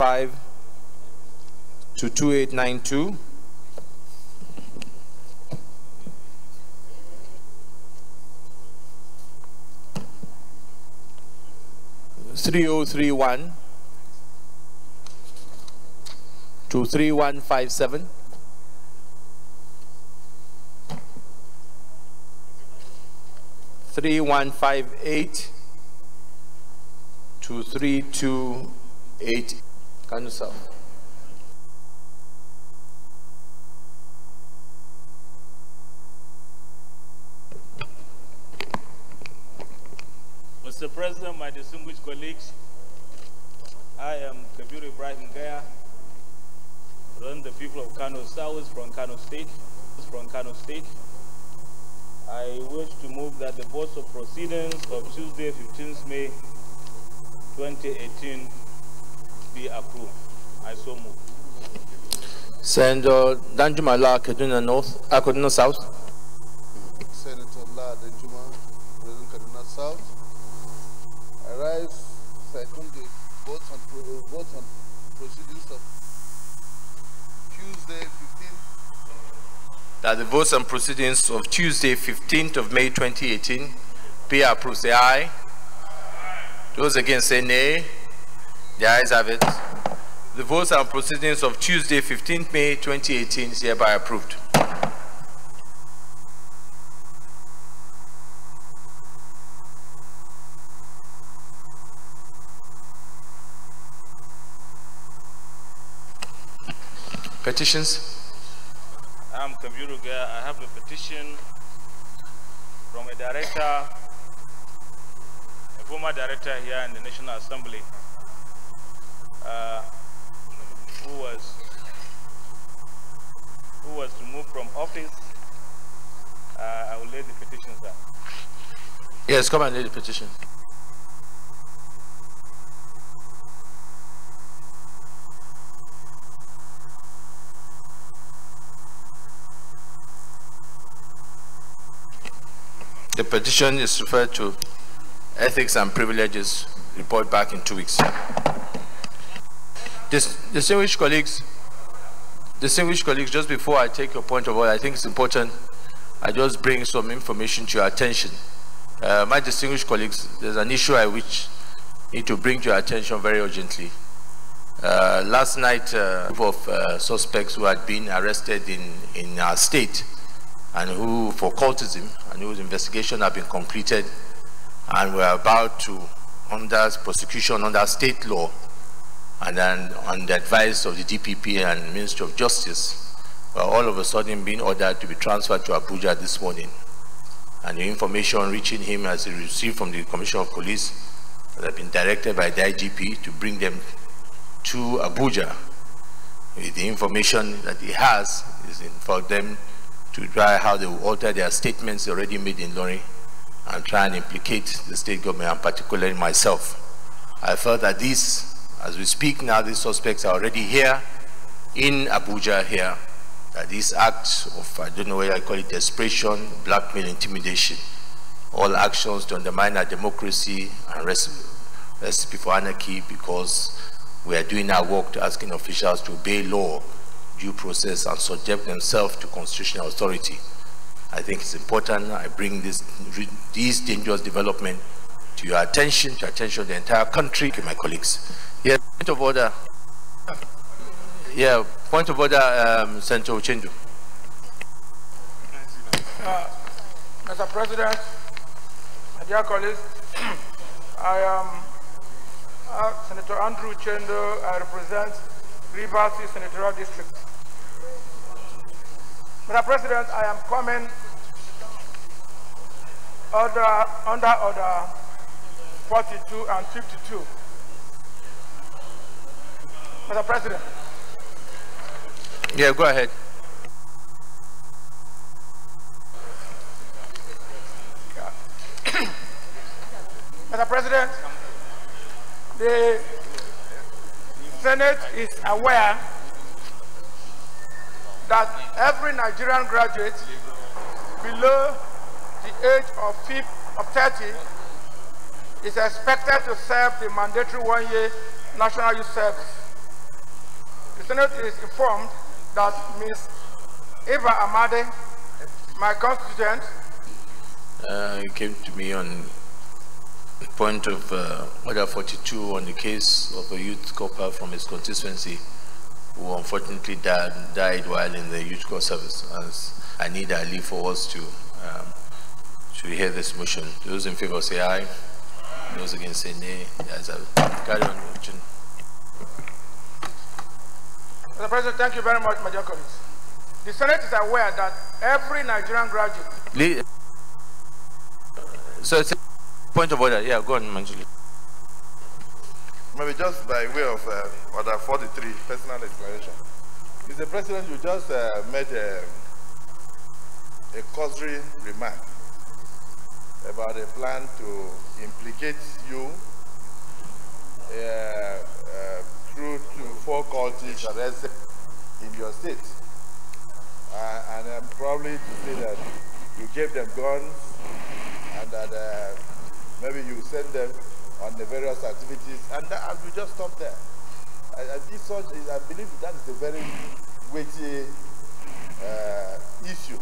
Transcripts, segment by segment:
5 to 2892. (3031) to 3157. (3158) to 328. Kano South. Mr. President, my distinguished colleagues, I am Kabir Ibrahim Gaya, represent the people of Kano South from Kano State. I wish to move that the votes of proceedings of Tuesday, 15th May 2018 be approved. I so move. Senator Danjuma La, Kaduna North, Kaduna South. Senator La Danjuma, President Kaduna South. I rise second the votes on proceedings of Tuesday 15th. That the votes and proceedings of Tuesday, 15th of May 2018 be approved. Say aye. Those against say nay. The ayes have it. The votes and proceedings of Tuesday, 15th May 2018 is hereby approved. Petitions. I'm Kabir Gaya. I have a petition from a director, a former director here in the National Assembly, who was removed from office. I will lay the petition, sir. Yes, come and lay the petition. The petition is referred to Ethics and Privileges report back in 2 weeks. Distinguished colleagues, just before I take your point of order, I think it's important I just bring some information to your attention. My distinguished colleagues, there's an issue I which need to bring to your attention very urgently. Last night, a group of suspects who had been arrested in our state and who, for cultism, and whose investigation have been completed and were about to, under prosecution under state law, and then on the advice of the DPP and Ministry of Justice, were all of a sudden being ordered to be transferred to Abuja this morning. And the information reaching him as he received from the Commissioner of Police had been directed by the IGP to bring them to Abuja. With the information that he has is for them to try how they will alter their statements already made in Lorry and try and implicate the state government, and particularly myself. I felt that these, as we speak now, these suspects are already here in Abuja here. That these acts of, I don't know whether I call it desperation, blackmail, intimidation, all actions to undermine our democracy and recipe for anarchy, because we are doing our work to asking officials to obey law, due process, and subject themselves to constitutional authority. I think it's important I bring these dangerous development to your attention, to attention of the entire country. Thank you, my colleagues. Yeah, point of order. Yeah, point of order, Senator Uchendu. Mr. President, my dear colleagues, I am Senator Andrew Uchendu. I represent Rivers Senatorial District. Mr. President, I am coming under order 42 and 52. Mr. President. Yeah, go ahead. Mr. President, the Senate is aware that every Nigerian graduate below the age of 30 is expected to serve the mandatory 1-year National Youth Service. the Senate is informed that Ms. Eva Amade, my constituent, came to me on the point of Order 42 on the case of a youth corper from his constituency who unfortunately died while in the youth corps service. As I need a leave for us to hear this motion. Those in favor say aye. Those against say nay. Yes, carry on. Mr. President, thank you very much, my dear colleagues. The Senate is aware that every Nigerian graduate... So it's a point of order. Yeah, go on, Manjuli. Maybe just by way of Order 43, personal explanation. Mr. President, you just made a cursory remark about a plan to implicate you through to 4 cultists arrested in your state. And I'm probably to say that you gave them guns and that maybe you send them on the various activities, and we just stop there. I believe that is a very weighty issue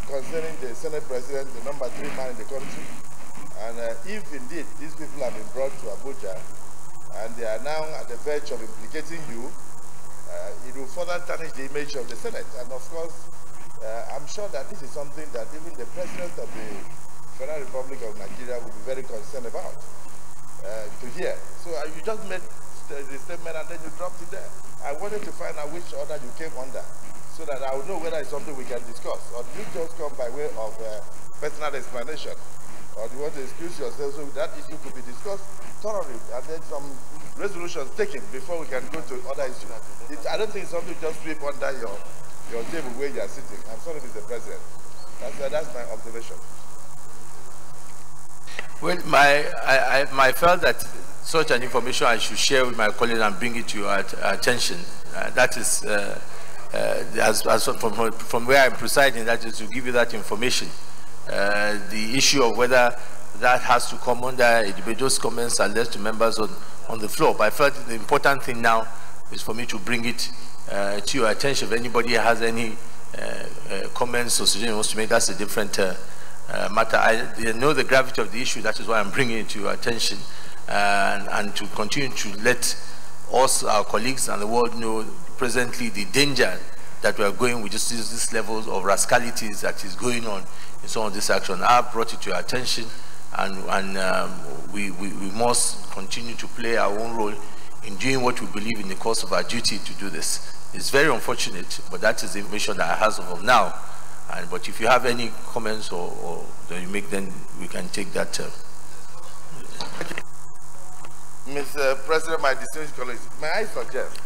concerning the Senate President, the number 3 man in the country. And if indeed these people have been brought to Abuja and they are now at the verge of implicating you, it will further tarnish the image of the Senate. And of course, I'm sure that this is something that even the President of the Federal Republic of Nigeria will be very concerned about to hear. So you just made the statement and then you dropped it there. I wanted to find out which order you came under so that I will know whether it's something we can discuss. Or do you just come by way of personal explanation? Or do you want to excuse yourself so that issue could be discussed thoroughly and then some resolutions taken before we can go to other issues? I don't think it's something you just sweep under your table where you are sitting. I'm sorry, Mr. President. That's my observation. Well, I felt that such an information I should share with my colleagues and bring it to your attention. That is, from where I'm presiding, that is to give you that information. The issue of whether that has to come under a debate, those comments are left to members on the floor. But I felt the important thing now is for me to bring it to your attention. If anybody has any comments or suggestions wants to make, that's a different matter. I know the gravity of the issue. That is why I'm bringing it to your attention, and to continue to let us, our colleagues, and the world know presently the danger that we are going with just these levels of rascalities that is going on in some of this action. I've brought it to your attention, and we must continue to play our own role in doing what we believe in the course of our duty to do this. It's very unfortunate, but that is the information that I have as of now. But if you have any comments or that you make, then we can take that. Mr. President, my distinguished colleagues, may I suggest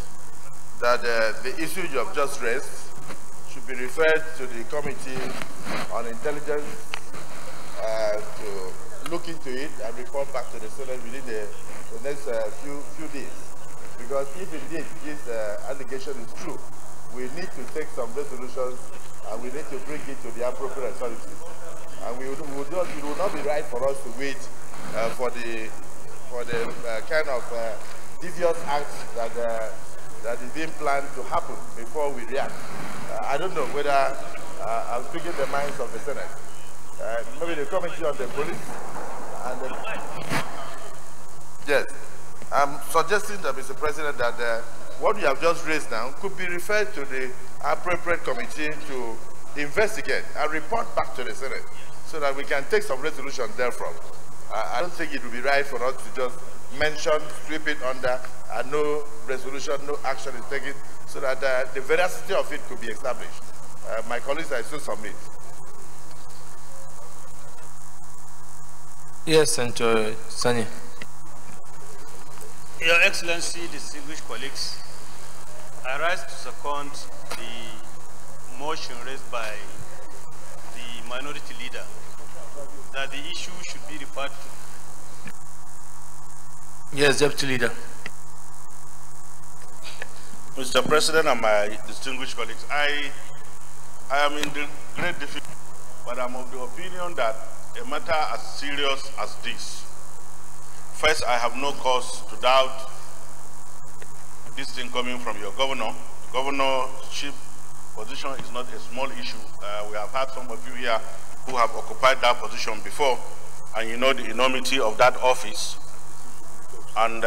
that the issue you have just raised should be referred to the Committee on Intelligence to look into it and report back to the Senate within the next few days. Because if indeed this allegation is true, we need to take some resolutions and we need to bring it to the appropriate authorities. And it would not be right for us to wait for the kind of devious acts that is being planned to happen before we react. I don't know whether I'm speaking the minds of the Senate. Maybe the Committee on the Police and yes. I'm suggesting that, Mr. President, that what you have just raised now could be referred to the appropriate committee to investigate and report back to the Senate so that we can take some resolution therefrom. I don't think it would be right for us to just mention, sweep it under, and no resolution, no action is taken, so that the veracity of it could be established. My colleagues, I still submit. Yes, Senator Sani. Your Excellency, distinguished colleagues, I rise to second the motion raised by the minority leader that the issue should be referred to. Yes, Deputy Leader. Mr. President and my distinguished colleagues, I am in the great difficulty, but I'm of the opinion that a matter as serious as this, first, I have no cause to doubt this thing coming from your governor. Governorship position is not a small issue. We have had some of you here who have occupied that position before, and you know the enormity of that office. And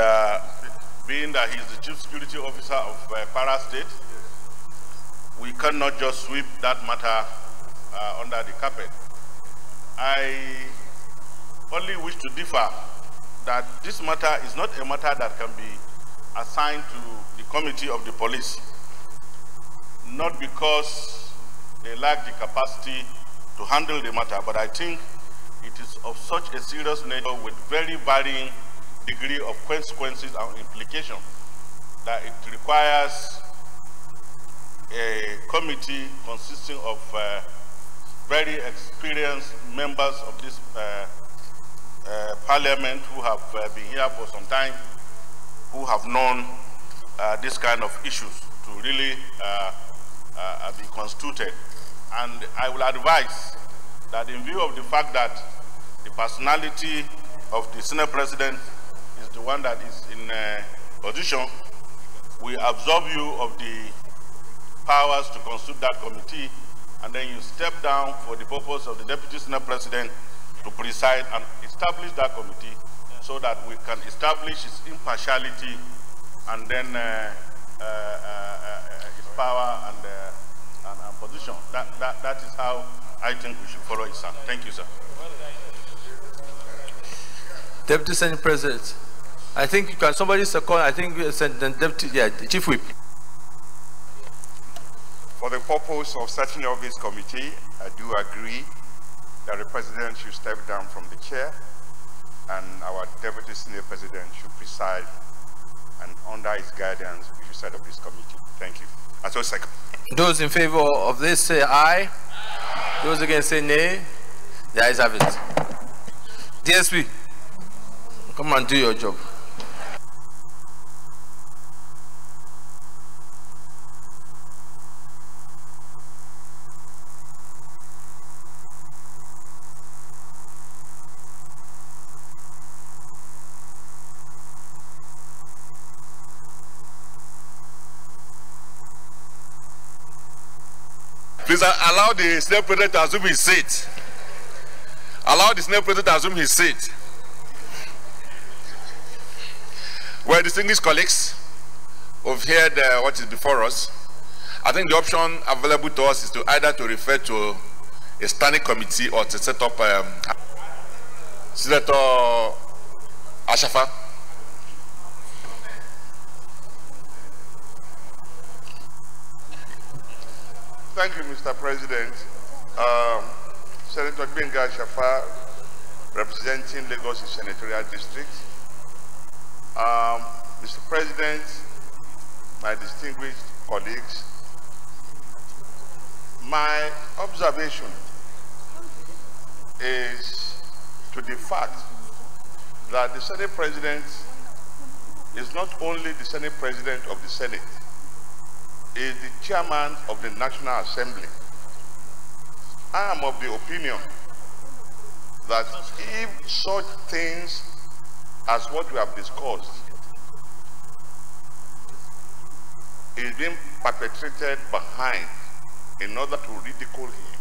being that he's the Chief Security Officer of Kwara State, we cannot just sweep that matter under the carpet. I only wish to differ that this matter is not a matter that can be assigned to the committee of the police, not because they lack the capacity to handle the matter, but I think it is of such a serious nature with very varying degree of consequences and implications that it requires a committee consisting of very experienced members of this parliament who have been here for some time, who have known this kind of issues to really be constituted. And I will advise that in view of the fact that the personality of the Senate President is the one that is in position, we absolve you of the powers to constitute that committee, and then you step down for the purpose of the Deputy Senate President to preside and establish that committee so that we can establish its impartiality and then its power and position. That is how I think we should follow it, sir. Thank you, sir. Deputy Senate President, I think you can, somebody second, I think the Deputy, yeah, the Chief Whip. For the purpose of setting up this committee, I do agree that the President should step down from the chair and our Deputy Senate President should preside, and under his guidance, we should set up this committee. Thank you. And so second. Those in favor of this say aye. Aye. Those against say nay. The ayes have it. DSP, come and do your job. Please allow the Senate President to assume his seat. Allow the Senate President to assume his seat. Well, distinguished colleagues, we've heard what is before us. I think the option available to us is to either to refer to a standing committee or to set up Senator Ashafa. Thank you, Mr. President. Senator Benga Shafa, representing Lagos Senatorial District. Mr. President, my distinguished colleagues, my observation is to the fact that the Senate President is not only the Senate President of the Senate, is the chairman of the National Assembly. I am of the opinion that if such things as what we have discussed is being perpetrated behind in order to ridicule him,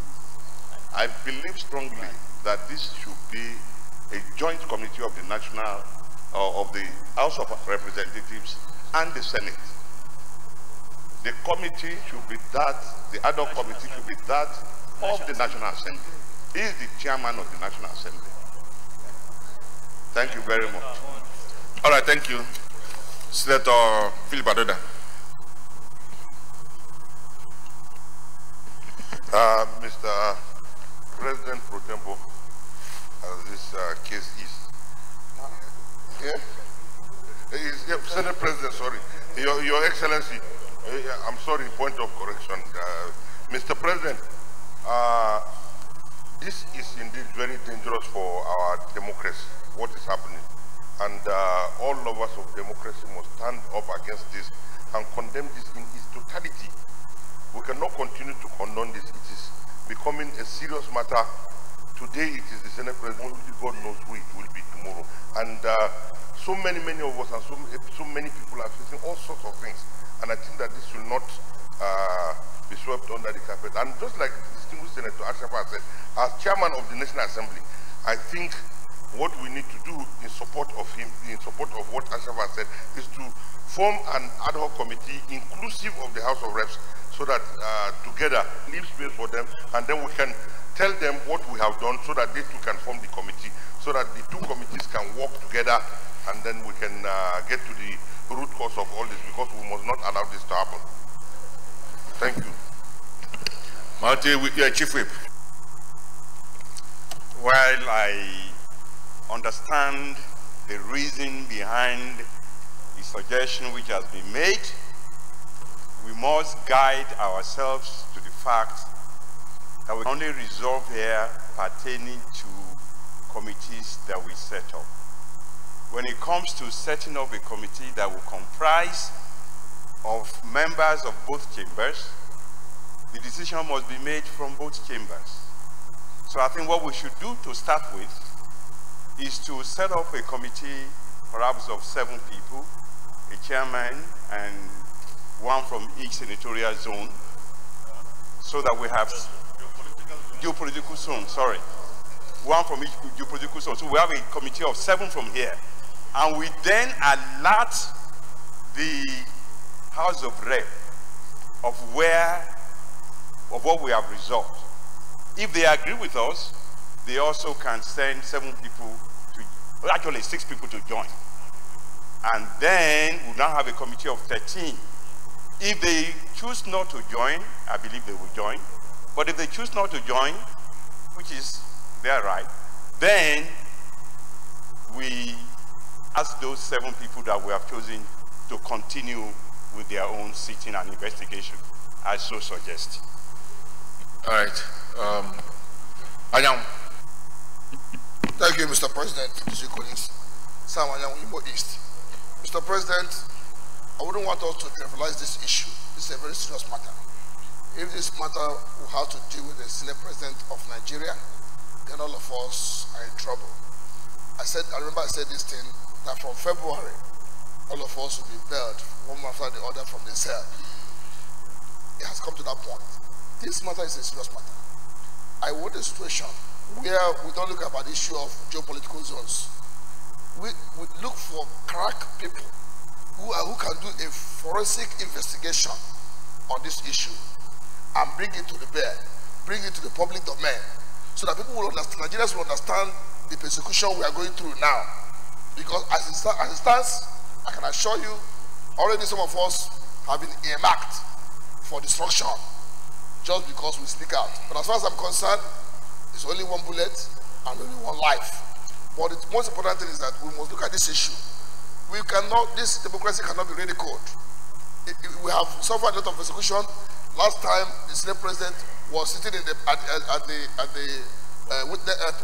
I believe strongly that this should be a joint committee of the National, of the House of Representatives and the Senate. The committee should be that, the ad hoc committee should be that of the National Assembly. He is the chairman of the National Assembly. Thank you very much. All right, thank you. Senator Philip Adoda. Mr. President Pro Tempore, as this case is. Senate President, sorry. Your Excellency, I'm sorry, point of correction. Mr. President, this is indeed very dangerous for our democracy, what is happening. And all lovers of democracy must stand up against this and condemn this in its totality. We cannot continue to condone this. It is becoming a serious matter. Today it is the Senate President, only God knows who it will be tomorrow. And so many of us and so many people are facing all sorts of things. And I think that this will not be swept under the carpet. And just like the distinguished Senator Ashafa said, as chairman of the National Assembly, I think what we need to do in support of him, in support of what Ashafa said, is to form an ad hoc committee inclusive of the House of Reps, so that together leave space for them, and then we can tell them what we have done so that they too can form the committee, so that the two committees can work together, and then we can get to the root cause of all this, because we must not allow this to happen. Thank you. Chief Whip. While I understand the reason behind the suggestion which has been made, we must guide ourselves to the fact that we only resolve here pertaining to committees that we set up. When it comes to setting up a committee that will comprise of members of both chambers, the decision must be made from both chambers. So I think what we should do to start with is to set up a committee perhaps of 7 people, a chairman and one from each senatorial zone, so that we have geopolitical zone, sorry. One from each geopolitical zone. So we have a committee of 7 from here. And we then alert the House of Rep of what we have resolved. If they agree with us, they also can send 7 people to, well, actually 6 people to join. And then we now have a committee of 13. If they choose not to join, I believe they will join. But if they choose not to join, which is their right, then we ask those 7 people that we have chosen to continue with their own sitting and investigation, I so suggest. All right. Anyang. Thank you, Mr. President, Mr. colleagues. Sam Anyang, Igbo East. Mr. President, I wouldn't want us to trivialize this issue. This is a very serious matter. If this matter will have to deal with the Senate President of Nigeria, then all of us are in trouble. I remember I said this thing, that from February, all of us will be bailed one after the other from the cell. It has come to that point. This matter is a serious matter. I want a situation where we don't look about the issue of geopolitical zones. We look for crack people who can do a forensic investigation on this issue and bring it to the bear, bring it to the public domain, so that people will understand, Nigerians will understand the persecution we are going through now. Because as it stands, I can assure you, already some of us have been earmarked for destruction just because we speak out. But as far as I'm concerned, it's only one bullet and only one life. But the most important thing is that we must look at this issue. We cannot, this democracy cannot be ridiculed. We have suffered a lot of persecution. Last time, the Senate President was sitting in the, at the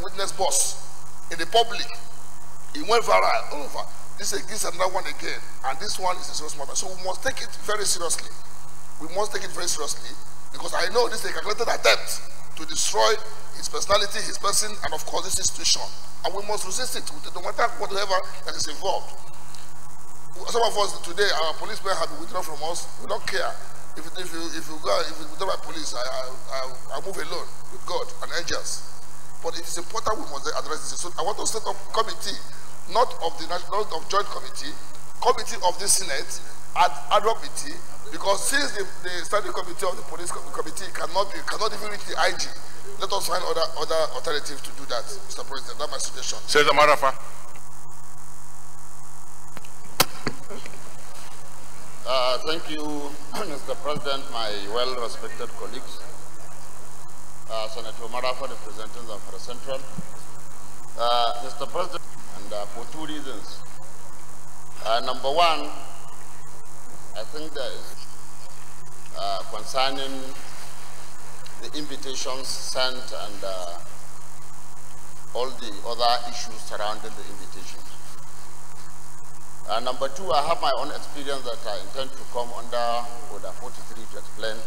witness box in the public. It went viral all over. This is another one again, and this one is a serious matter. So we must take it very seriously. We must take it very seriously, because I know this is a calculated attempt to destroy his personality, his person, and of course this institution. And we must resist it, no matter whatever that is involved. Some of us today, our policemen have been withdrawn from us. We don't care. If you withdraw by police, I move alone with God and angels. But it is important we must address this. So I want to set up a committee, not of the national, not of joint committee of the Senate, ad hoc committee, because since the standing committee of the police committee cannot even reach the IG, let us find other alternatives to do that, Mr. President. That's my suggestion. Senator Marafa. Thank you, Mr. President, my well-respected colleagues. Senator Marafa, representing for Central. Mr. President, and for 2 reasons. Number one, I think that is concerning the invitations sent and all the other issues surrounding the invitations. Number two, I have my own experience that I intend to come under Order 43 to explain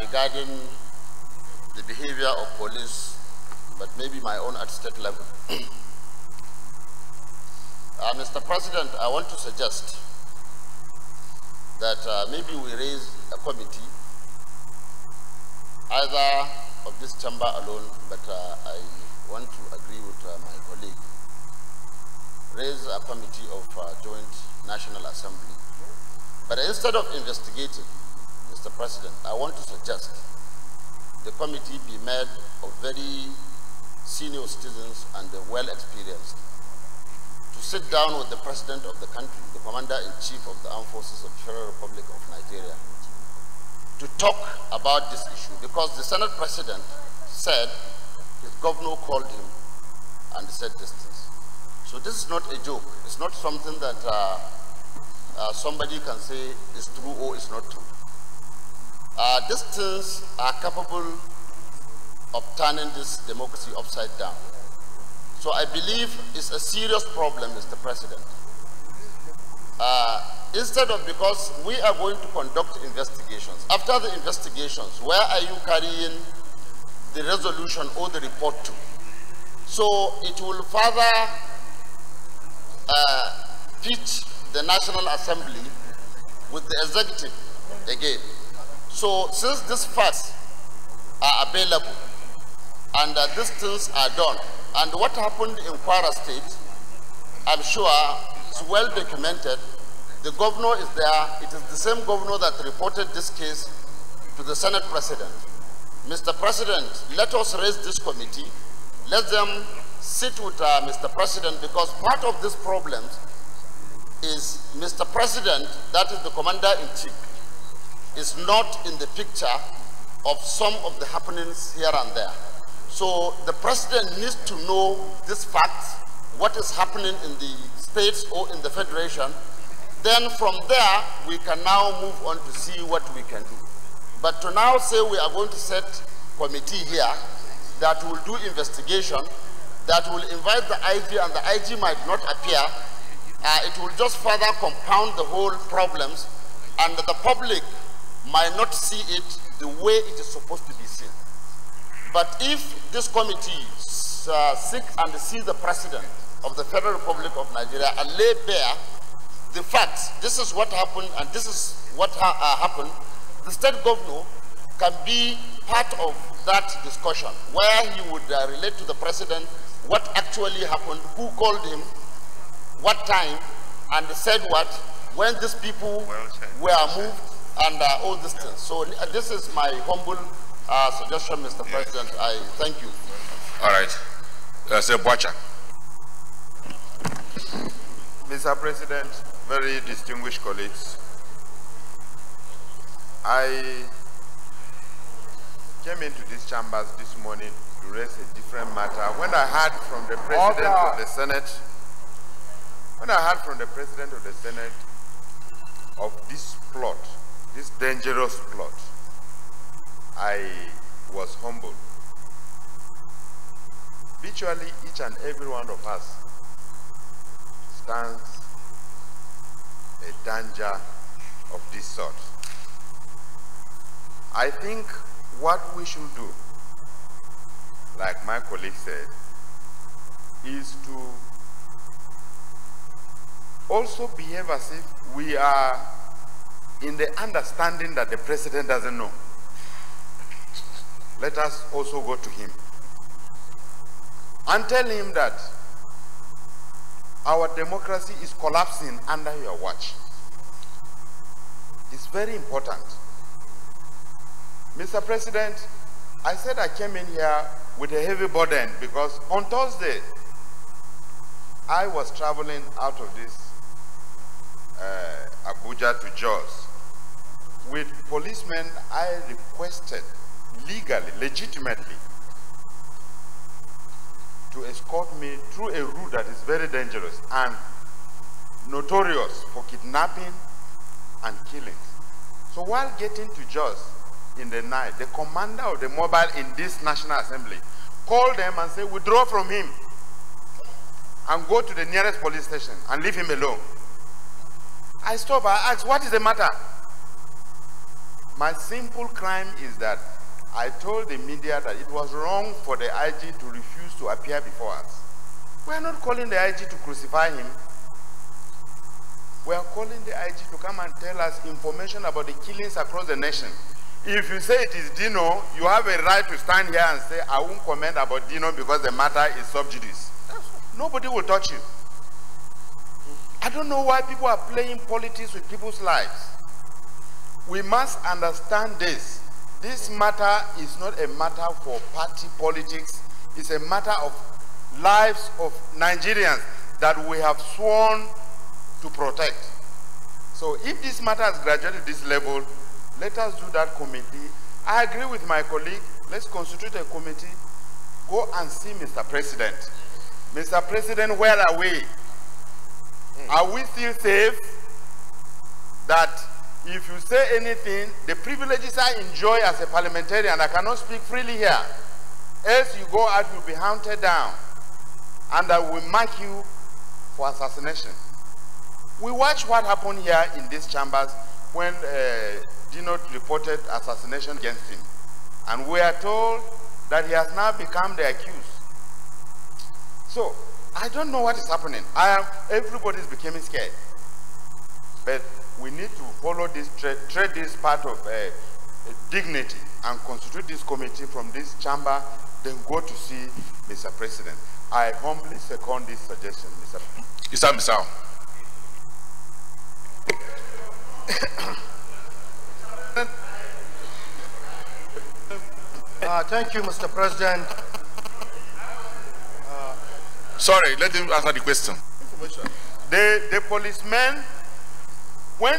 regarding the behavior of police, but maybe my own at state level. Mr. President, I want to suggest that maybe we raise a committee, either of this chamber alone, but I want to agree with my colleague, raise a committee of joint National Assembly. But instead of investigating, Mr. President, I want to suggest the committee be made of very senior citizens and well-experienced, to sit down with the President of the country, the Commander-in-Chief of the Armed Forces of the Federal Republic of Nigeria, to talk about this issue, because the Senate President said his governor called him and said this things. So this is not a joke. It's not something that somebody can say is true or is not true. These things are capable of turning this democracy upside down. So I believe it's a serious problem, Mr. President. Instead of, because we are going to conduct investigations. After the investigations, where are you carrying the resolution or the report to? So it will further pitch the National Assembly with the executive again. So since these facts are available and these things are done, and what happened in Kwara State, I'm sure it's well documented. The governor is there. It is the same governor that reported this case to the Senate President. Mr. President, let us raise this committee. Let them sit with Mr. President, because part of this problem is Mr. President, that is the Commander-in-Chief, is not in the picture of some of the happenings here and there. So the President needs to know these facts, what is happening in the states or in the Federation. Then from there, we can now move on to see what we can do. But to now say we are going to set a committee here that will do investigation, that will invite the IG, and the IG might not appear, it will just further compound the whole problems, and the public might not see it the way it is supposed to be seen. But if this committee seek and see the President of the Federal Republic of Nigeria and lay bare the facts, this is what happened and this is what happened, the state governor can be part of that discussion, where he would relate to the President what actually happened, who called him, what time, and said what, when these people were moved, and all these things. So this is my humble suggestion, Mr. President. I thank you. All right. Sir Boacha. Mr. President, very distinguished colleagues, I came into these chambers this morning to raise a different matter. When I heard from the President of the Senate, of this plot, this dangerous plot, I was humbled. Virtually each and every one of us stands a danger of this sort. I think what we should do, like my colleague said, is to also behave as if we are in the understanding that the President doesn't know. Let us also go to him and tell him that our democracy is collapsing under your watch. It's very important. Mr. President, I said I came in here with a heavy burden because on Thursday, I was traveling out of this Abuja to Jos. With policemen, I requested legally, legitimately, to escort me through a route that is very dangerous and notorious for kidnapping and killing. So while getting to Jos in the night, the commander of the mobile in this National Assembly called them and said, withdraw from him and go to the nearest police station and leave him alone. I stopped, I asked, what is the matter? My simple crime is that I told the media that it was wrong for the IG to refuse to appear before us. We are not calling the IG to crucify him. We are calling the IG to come and tell us information about the killings across the nation. If you say it is Dino, you have a right to stand here and say, I won't comment about Dino because the matter is sub judice. Nobody will touch you. I don't know why people are playing politics with people's lives. We must understand this. This matter is not a matter for party politics. It's a matter of lives of Nigerians that we have sworn to protect. So if this matter has graduated to this level, let us do that committee. I agree with my colleague. Let's constitute a committee. Go and see Mr. President. Mr. President, where are we? Are we still safe? That if you say anything, the privileges I enjoy as a parliamentarian, I cannot speak freely here. Else you go out, you'll be hunted down. And I will mark you for assassination. We watched what happened here in these chambers when Dino reported assassination against him. And we are told that he has now become the accused. So, I don't know what is happening. Everybody is becoming scared. But we need to follow this, tread this part of dignity and constitute this committee from this chamber, then go to see Mr. President. I humbly second this suggestion, Mr. Mr. Thank you, Mr. President. Sorry, let him answer the question. The policemen, when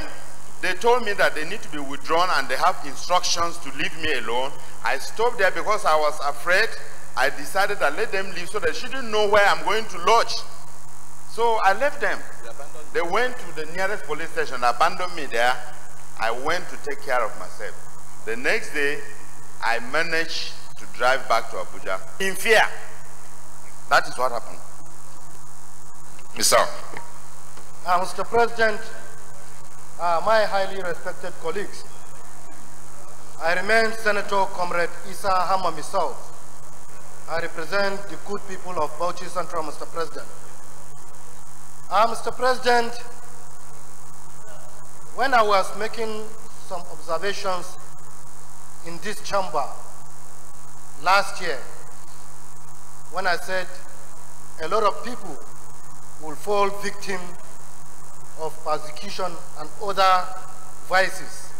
they told me that they need to be withdrawn and they have instructions to leave me alone, I stopped there because I was afraid. I decided to let them leave so they shouldn't know where I'm going to lodge. So I left them. They went to the nearest police station, abandoned me there. I went to take care of myself. The next day, I managed to drive back to Abuja in fear. That is what happened. Mr. Mr. President, my highly respected colleagues, I remain Senator Comrade Isa Hama Misau. I represent the good people of Bauchi Central, Mr. President. Mr. President, when I was making some observations in this chamber last year, when I said a lot of people will fall victim of persecution and other vices.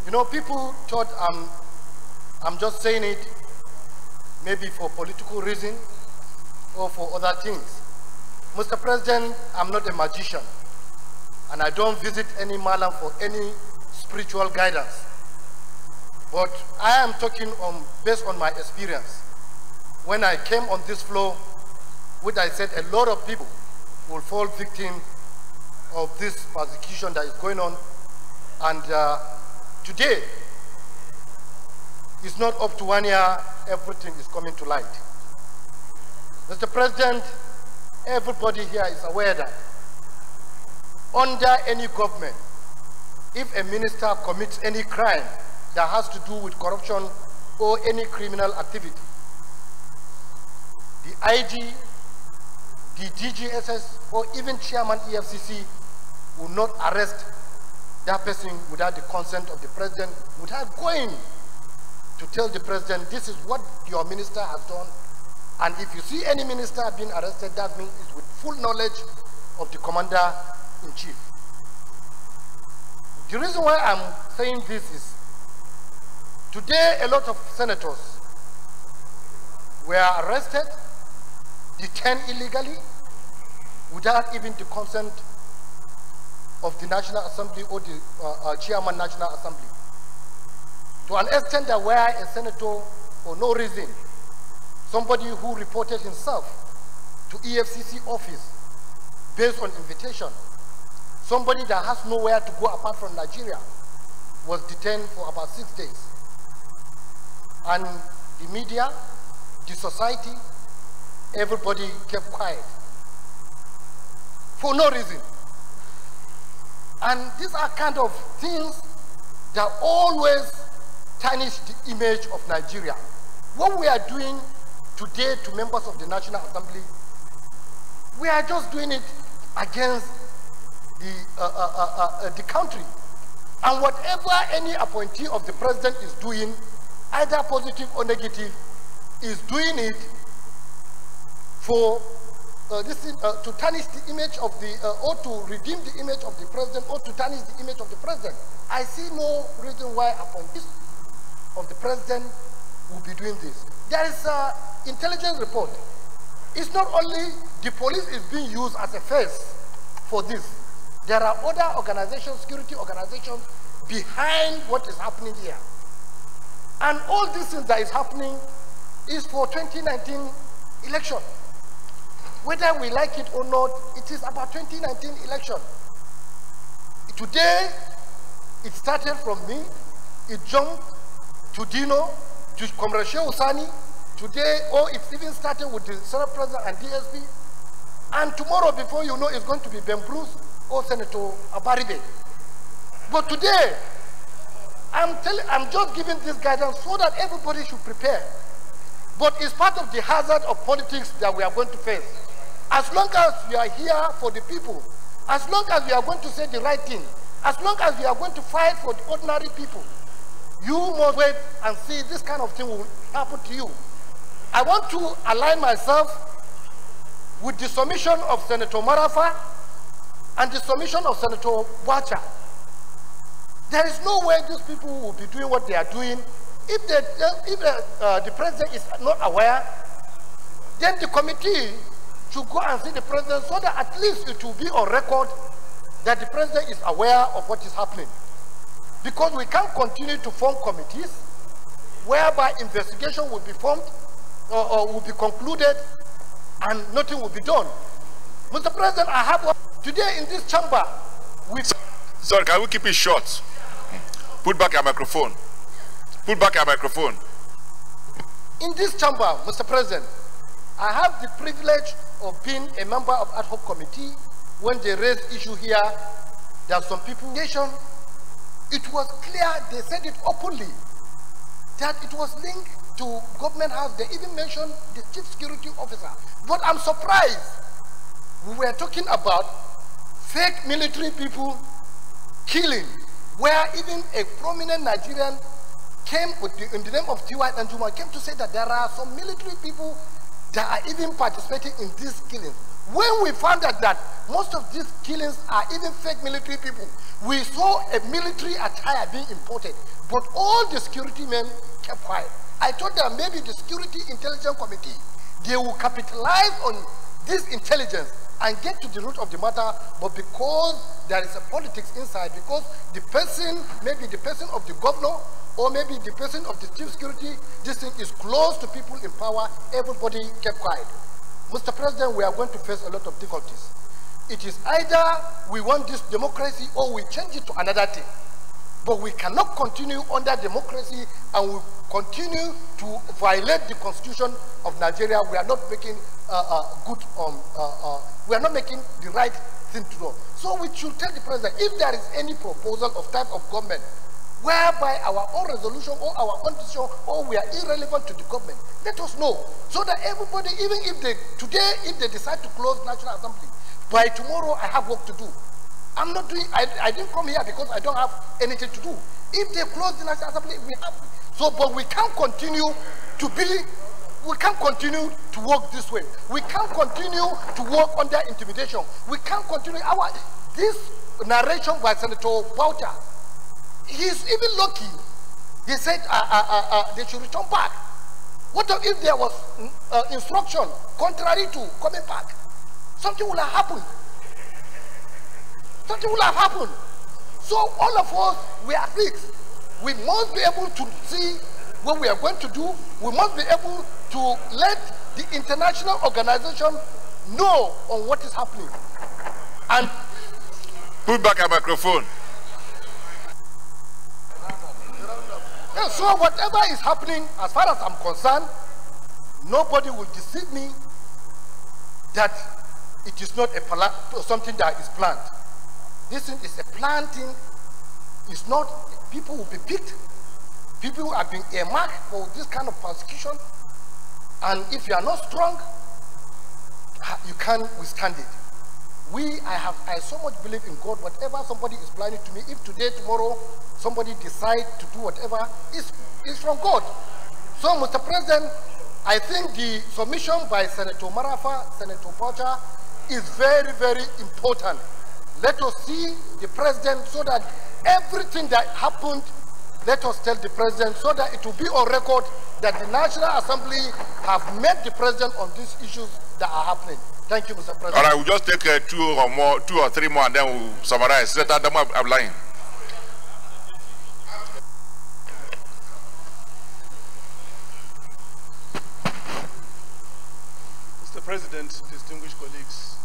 You know, people thought I'm just saying it maybe for political reason or for other things. Mr. President, I'm not a magician, and I don't visit any malam for any spiritual guidance. But I am talking based on my experience. When I came on this floor, which I said a lot of people will fall victim of this persecution that is going on. And today, it's not up to 1 year, everything is coming to light. Mr. President, everybody here is aware that under any government, if a minister commits any crime that has to do with corruption or any criminal activity, the IG, the DGSS, or even Chairman EFCC will not arrest that person without the consent of the President, without going to tell the President, this is what your minister has done. And if you see any minister being arrested, that means it's with full knowledge of the Commander-in-Chief. The reason why I'm saying this is, today a lot of senators were arrested, detained illegally, without even the consent of the National Assembly or the Chairman National Assembly. To an extent that where a senator, for no reason, somebody who reported himself to EFCC office based on invitation, somebody that has nowhere to go apart from Nigeria, was detained for about 6 days. And the media, the society, everybody kept quiet for no reason. And these are kind of things that always tarnish the image of Nigeria. What we are doing today to members of the National Assembly, we are just doing it against the country. And whatever any appointee of the president is doing, either positive or negative, is doing it for to tarnish the image of the, or to redeem the image of the president, or to tarnish the image of the president. I see no reason why appointees of the president will be doing this. There is an intelligence report. It's not only the police is being used as a face for this. There are other organizations, security organizations, behind what is happening here. And all these things that is happening is for 2019 election. Whether we like it or not, it is about 2019 election. Today, it started from me, it jumped to Dino, to Comrade Usani. Today, it's even started with the Senate President and DSP. And tomorrow, before you know, it's going to be Ben Bruce or Senator Abaribe. But today, I'm just giving this guidance so that everybody should prepare. But it's part of the hazard of politics that we are going to face. As long as we are here for the people, as long as we are going to say the right thing, as long as we are going to fight for the ordinary people, you must wait and see this kind of thing will happen to you. I want to align myself with the submission of Senator Marafa and the submission of Senator Wacha. There is no way these people will be doing what they are doing. If the president is not aware, then the committee should go and see the president so that at least it will be on record that the president is aware of what is happening. Because we can't continue to form committees whereby investigation will be formed or will be concluded and nothing will be done. Mr. President, I have today in this chamber. Sorry, can we keep it short? Put back your microphone. Put back your microphone. In this chamber, Mr. President, I have the privilege of being a member of ad hoc committee. When they raised issue here, there are some people. It was clear, they said it openly, that it was linked to government house. They even mentioned the chief security officer. But I'm surprised. We were talking about fake military people killing, where even a prominent Nigerian came with in the name of T.Y. Danjuma, came to say that there are some military people that are even participating in these killings. When we found out that most of these killings are even fake military people, we saw a military attire being imported, but all the security men kept quiet. I told them maybe the Security Intelligence Committee, they will capitalize on this intelligence and get to the root of the matter, but because there is a politics inside, because the person, maybe the person of the governor, or maybe the person of the chief security, this thing is close to people in power, everybody kept quiet. Mr. President, we are going to face a lot of difficulties. It is either we want this democracy or we change it to another thing. But we cannot continue under democracy and we continue to violate the constitution of Nigeria. We are not making we are not making the right thing to do. So we should tell the president, if there is any proposal of type of government whereby our own resolution or our own decision or we are irrelevant to the government, let us know. So that everybody, even if they, today, if they decide to close National Assembly, by tomorrow I have work to do. I'm not doing, I didn't come here because I don't have anything to do. If they close the National Assembly, we have, so, but we can't continue to be, we can't continue to work this way. We can't continue to work under intimidation. We can't continue this narration by Senator Boucher. He's even lucky. He said they should return back. What if there was instruction contrary to coming back? Something will have happened. Something will have happened. So all of us, we are fixed. We must be able to see what we are going to do. We must be able to let the international organization know on what is happening. And put back a microphone. Yeah, so whatever is happening, as far as I'm concerned, nobody will deceive me that it is not something that is planned. This thing is a planned thing. It's not, people will be picked. People are being earmarked for this kind of persecution. And if you are not strong, you can't withstand it. I so much believe in God. Whatever somebody is planning to me, if today, tomorrow, somebody decide to do whatever, is from God. So, Mr. President, I think the submission by Senator Marafa, Senator Pocha, is very, very important. Let us see the president so that everything that happened, let us tell the president so that it will be on record that the National Assembly have met the president on these issues that are happening. Thank you, Mr. President. All right, we'll just take two or three more, and then we'll summarize. Let them outline. Mr. President, distinguished colleagues,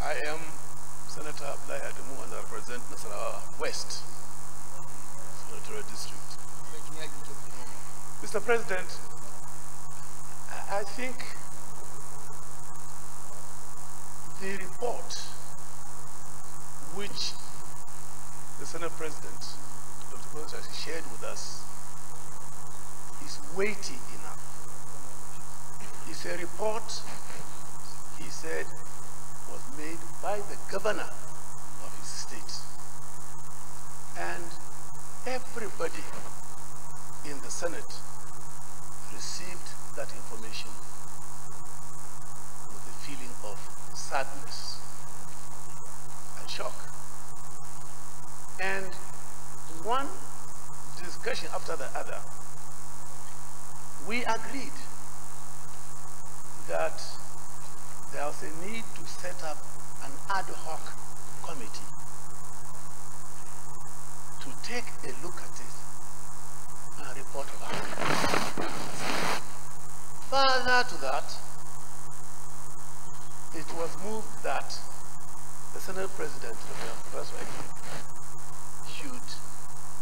I am Senator Abdullahi Adamu, and I represent Nasarawa West Senatorial District. Mr. President, I think the report which the Senate President, Dr. Kosa, shared with us is weighty enough. It's a report, he said, was made by the governor of his state. And everybody in the Senate received that information with a feeling of sadness and shock. And one discussion after the other, we agreed that there was a need to set up an ad hoc committee to take a look at it and report back. Further to that, it was moved that the Senate President, should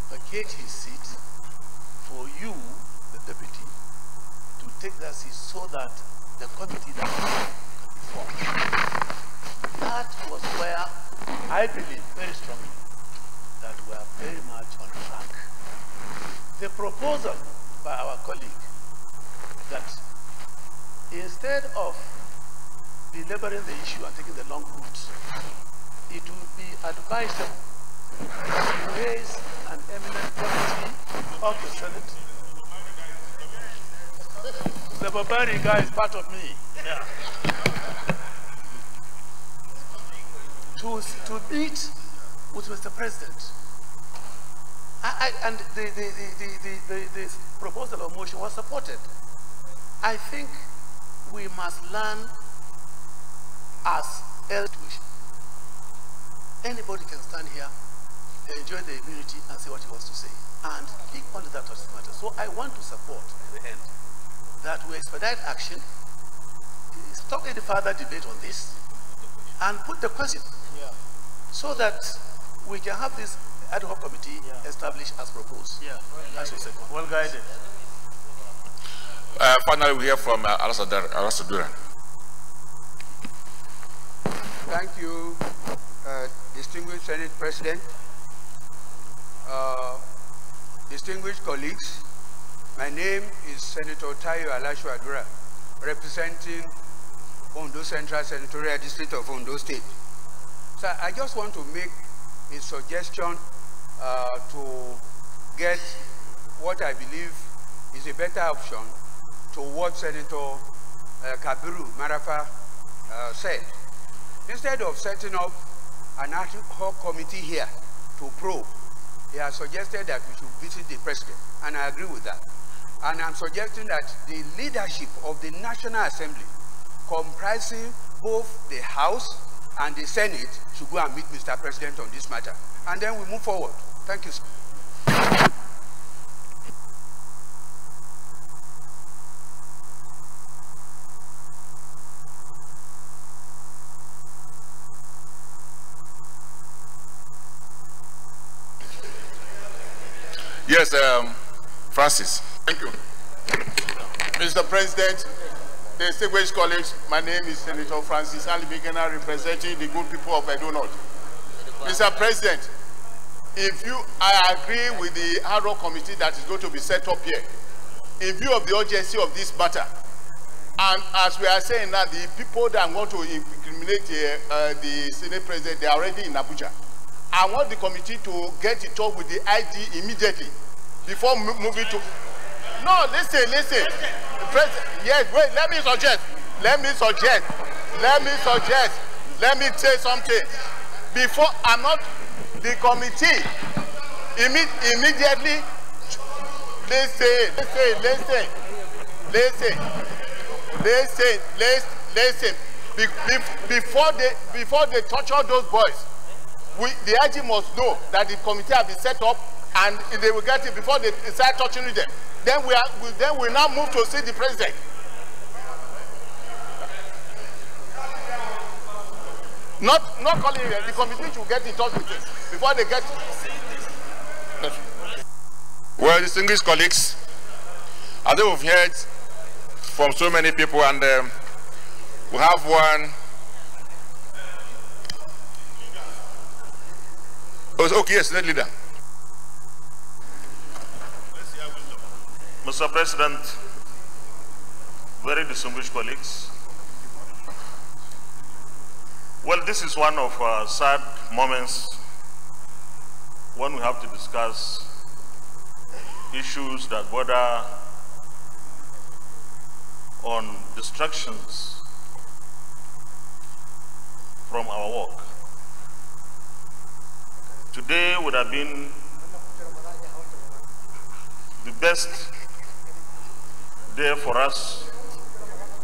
vacate his seat for you, the deputy, to take that seat so that the committee that could be formed. That was where I believe very strongly that we are very much on track. The proposal by our colleague that instead of belaboring the issue and taking the long route, it would be advisable to raise an eminent committee of the Senate. The Babari guy is part of me. Yeah. To meet with Mr. President. And the proposal of motion was supported. I think we must learn as elders. Anybody can stand here, enjoy the immunity, and say what he wants to say. And he only that touches the matter. So I want to support at the end that we expedite action, stop any further debate on this, and put the question so that we can have this ad hoc committee established as proposed. Yeah, that's well guided. Finally, we hear from Alasadura. Thank you, distinguished Senate President, distinguished colleagues. My name is Senator Tayo Alashu Adura, representing Ondo Central Senatorial District of Ondo State. So I just want to make a suggestion to get what I believe is a better option to what Senator Kabiru Marafa said. Instead of setting up an ad hoc committee here to probe, he has suggested that we should visit the president, and I agree with that. And I'm suggesting that the leadership of the National Assembly, comprising both the House and the Senate, should go and meet Mr. President on this matter. And then we move forward. Thank you, sir. Yes, Francis. Thank you. Mr. President, distinguished colleagues, my name is Senator Francis Alibigena, representing the good people of Edo North. Mr. President, I agree with the ad hoc committee that is going to be set up here. In view of the urgency of this matter, And as we are saying now, the people that want to incriminate the Senate President, they are already in Abuja. I want the committee to get in touch with the IG immediately before moving to... No, listen. Yes, wait, let me say something. Before, I'm not... The committee immediately... Listen. Before they torture those boys, the IG must know that the committee has been set up, and they will get it before they start torturing them. Then we now move to see the president. Not calling him. The committee should get in touch with him before they get. Well, distinguished colleagues, I think we've heard from so many people, and we have one. Oh, okay, yes, leader. Mr. President, very distinguished colleagues. Well, this is one of sad moments when we have to discuss issues that border on distractions from our work. Today would have been the best day for us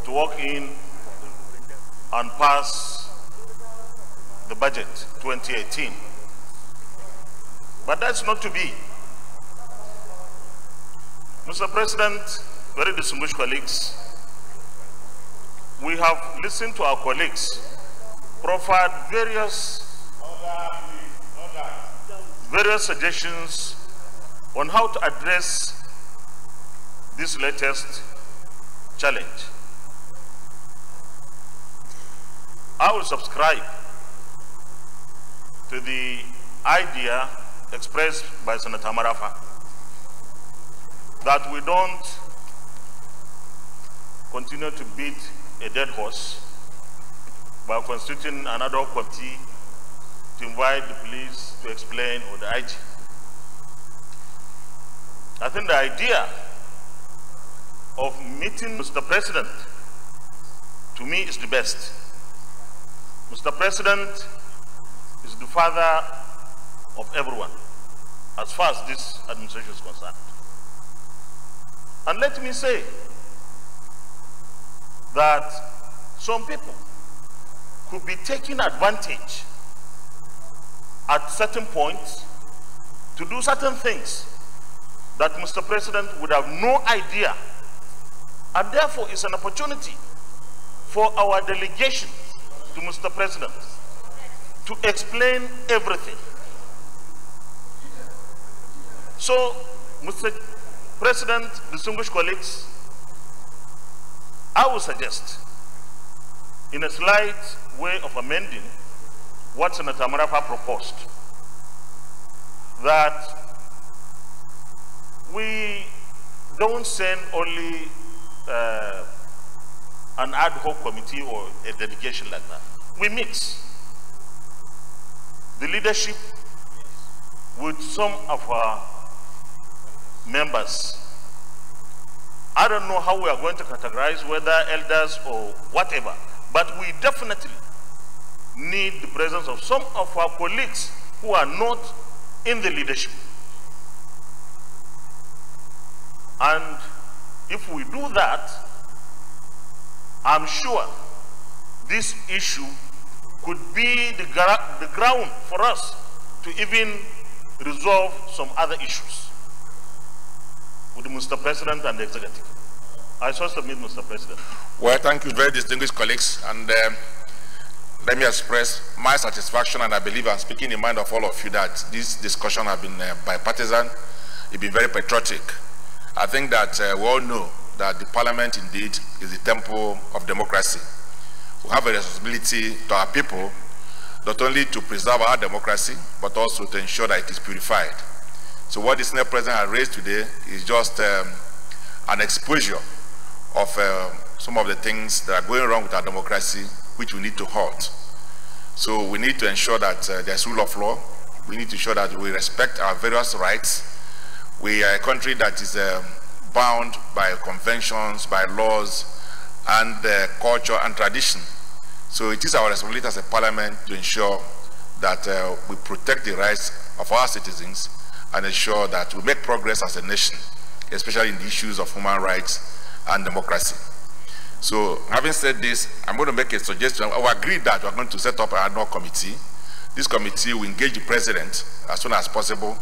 to walk in and pass the budget 2018. But that's not to be. Mr. President, very distinguished colleagues, we have listened to our colleagues proffered various suggestions on how to address this latest challenge. I will subscribe to the idea expressed by Senator Marafa that we don't continue to beat a dead horse by constituting another committee to invite the police to explain, or the IG. I think the idea of meeting Mr. President, to me, is the best. Mr. President is the father of everyone, as far as this administration is concerned. And let me say that some people could be taking advantage at certain points to do certain things that Mr. President would have no idea. And therefore, it's an opportunity for our delegation to Mr. President to explain everything. So, Mr. President, distinguished colleagues, I would suggest, in a slight way of amending what Senator Marafa proposed, that we don't send only an ad hoc committee or a delegation like that. We mix the leadership with some of our members. I don't know how we are going to categorize, whether elders or whatever, but we definitely need the presence of some of our colleagues who are not in the leadership. And if we do that, I'm sure this issue could be the ground for us to even resolve some other issues with Mr. President and the executive. I shall submit, Mr. President. Well, thank you, very distinguished colleagues. And let me express my satisfaction, and I believe I'm speaking in mind of all of you, that this discussion has been bipartisan. It's been very patriotic. I think that we all know that the parliament indeed is the temple of democracy. We have a responsibility to our people, not only to preserve our democracy, but also to ensure that it is purified. So what the Senate President has raised today is just an exposure of some of the things that are going wrong with our democracy, which we need to halt. So we need to ensure that there's rule of law. We need to ensure that we respect our various rights. We are a country that is bound by conventions, by laws, and culture and tradition. So it is our responsibility as a parliament to ensure that we protect the rights of our citizens and ensure that we make progress as a nation, especially in the issues of human rights and democracy. So having said this, I'm going to make a suggestion. I agree that we're going to set up an ad hoc committee. This committee will engage the president as soon as possible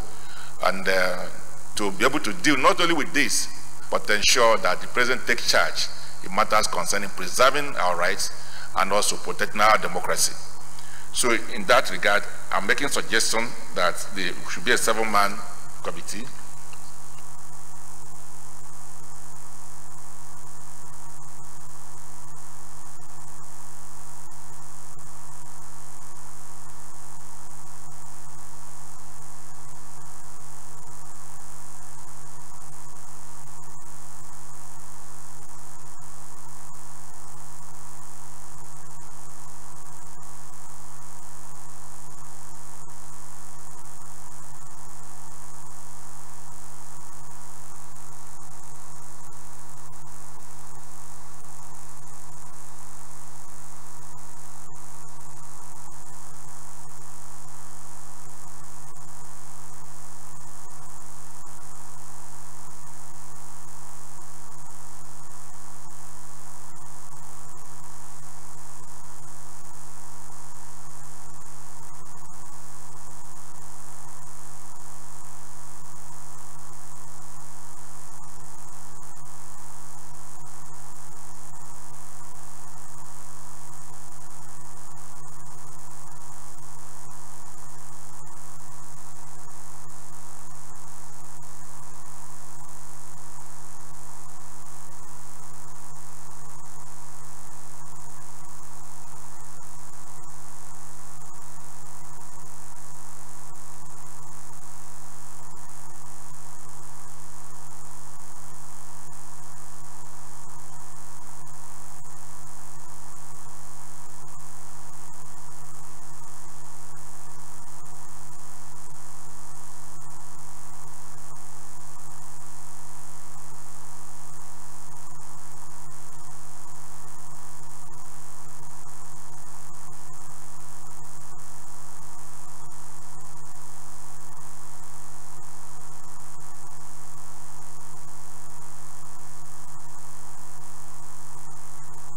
and to be able to deal not only with this, but to ensure that the president takes charge in matters concerning preserving our rights and also protecting our democracy. So in that regard, I'm making a suggestion that there should be a 7-man committee.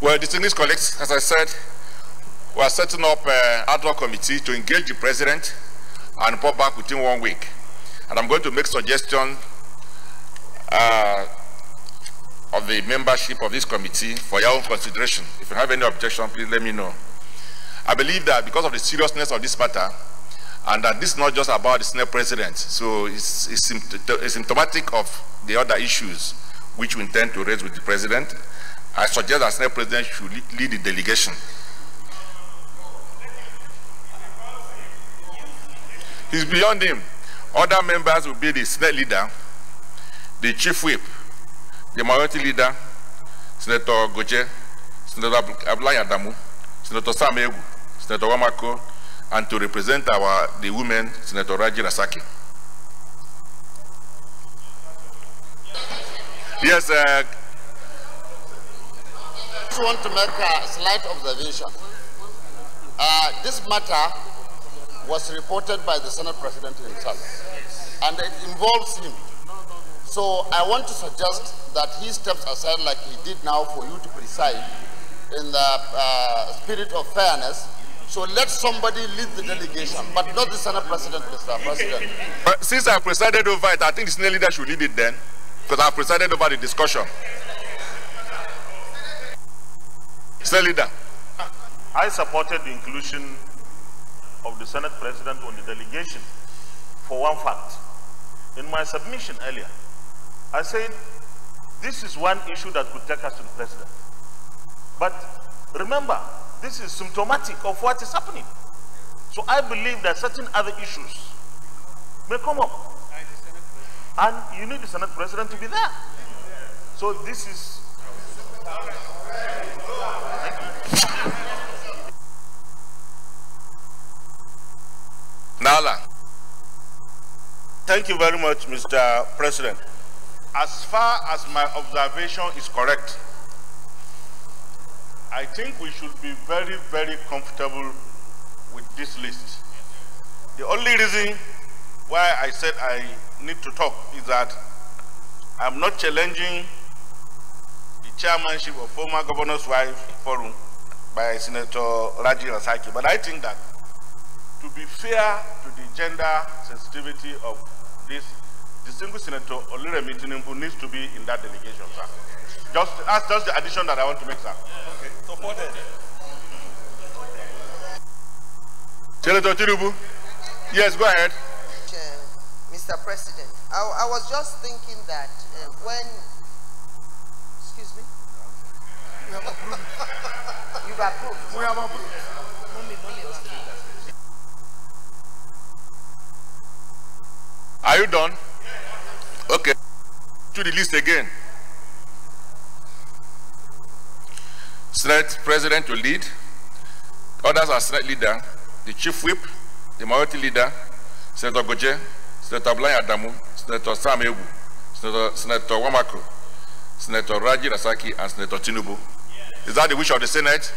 Well, distinguished colleagues, as I said, we are setting up an ad hoc committee to engage the president and report back within 1 week. And I'm going to make suggestions of the membership of this committee for your own consideration. If you have any objection, please let me know. I believe that because of the seriousness of this matter, and that this is not just about the Senate president, so it's symptomatic of the other issues which we intend to raise with the president, I suggest that the Senate president should lead the delegation. He's beyond him. Other members will be the Senate leader, the chief whip, the minority leader, Senator Goje, Senator Abdullahi Adamu, Senator Sam Egu, Senator Wamako, and to represent the women, Senator Raji Rasaki. Yes, I just want to make a slight observation. This matter was reported by the Senate President himself, and it involves him. So I want to suggest that he steps aside like he did now for you to preside in the spirit of fairness. So let somebody lead the delegation, but not the Senate President, Mr. President. But since I presided over it, I think the Senate leader should lead it then, because I presided over the discussion. Senate leader. I supported the inclusion of the Senate President on the delegation for one fact. In my submission earlier, I said this is one issue that could take us to the President. But remember, this is symptomatic of what is happening. So I believe that certain other issues may come up. And you need the Senate President to be there. So this is... Nala. Thank you very much, Mr. President. As far as my observation is correct, I think we should be very, very comfortable with this list. The only reason why I said I need to talk is that I'm not challenging the chairmanship of former Governor's Wife Forum by Senator Raji Rasaki, but I think that to be fair to the gender sensitivity of this, distinguished Senator Oluremi Tinubu needs to be in that delegation, sir. That's just the addition that I want to make, sir. Okay, supported. Senator Tinubu, yes, go ahead. Mr. President, I was just thinking that when, excuse me? We have approved. You've approved. We have approved. Are you done? Okay. To the list again. Senate President to lead. Others are Senate leader, the Chief Whip, the Majority Leader, Senator Goje, Senator Blai Adamu, Senator Sam Egu, Senator Wamako, Senator Raji Rasaki, and Senator Tinubu. Is that the wish of the Senate?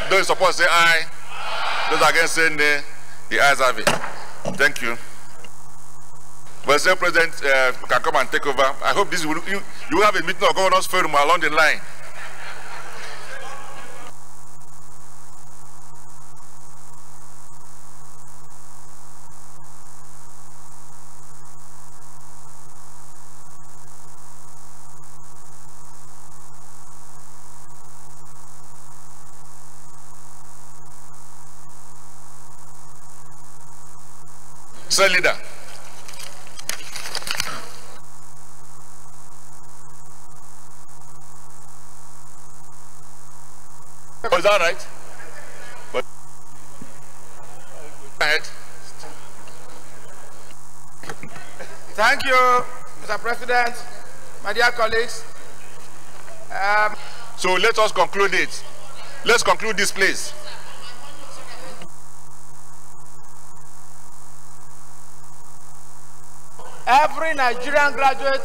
Those in support say aye. Those against say nay. The ayes have it. Thank you. Well, Sir President can come and take over. I hope this will, you will have a meeting of governors forum along the line. Sir Leader. Oh, is that right? But go ahead. Thank you, Mr. President, my dear colleagues. So let us conclude it. Let's conclude this, please. Every Nigerian graduate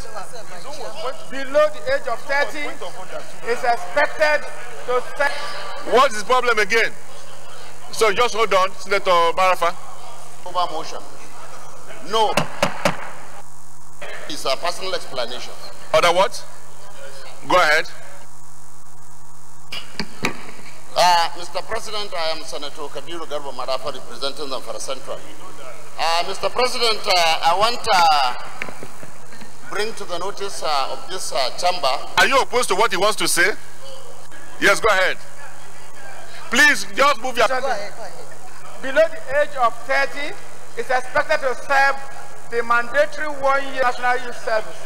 below the age of 30 is expected to set. What is the problem again? So just hold on, Senator Marafa. Over motion. No. It's a personal explanation. Other what? Go ahead. Mr. President, I am Senator Kabiru Garba Marafa representing them for Central. Mr. President, I want to bring to the notice of this chamber. Are you opposed to what he wants to say? Yes, go ahead. Please, just move your... Go ahead. Below the age of 30 is expected to serve the mandatory 1-year national youth service.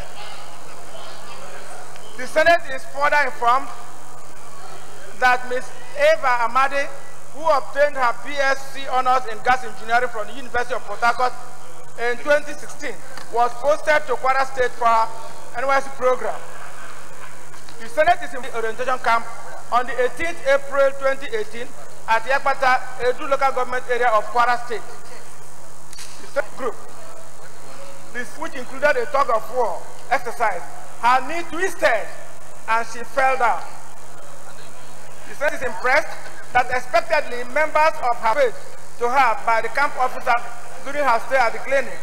The Senate is further informed that Ms. Eva Amade, who obtained her BSc honors in gas engineering from the University of Port Harcourt in 2016, was posted to Kwara State for her NYSC program. The Senate is in the orientation camp on the 18th April 2018 at the Ekpata Edu local government area of Kwara State. The Senate group, which included a tug of war exercise, her knee twisted and she fell down. The Senate is impressed that expectedly members of her paid to her by the camp officer during her stay at the clinic.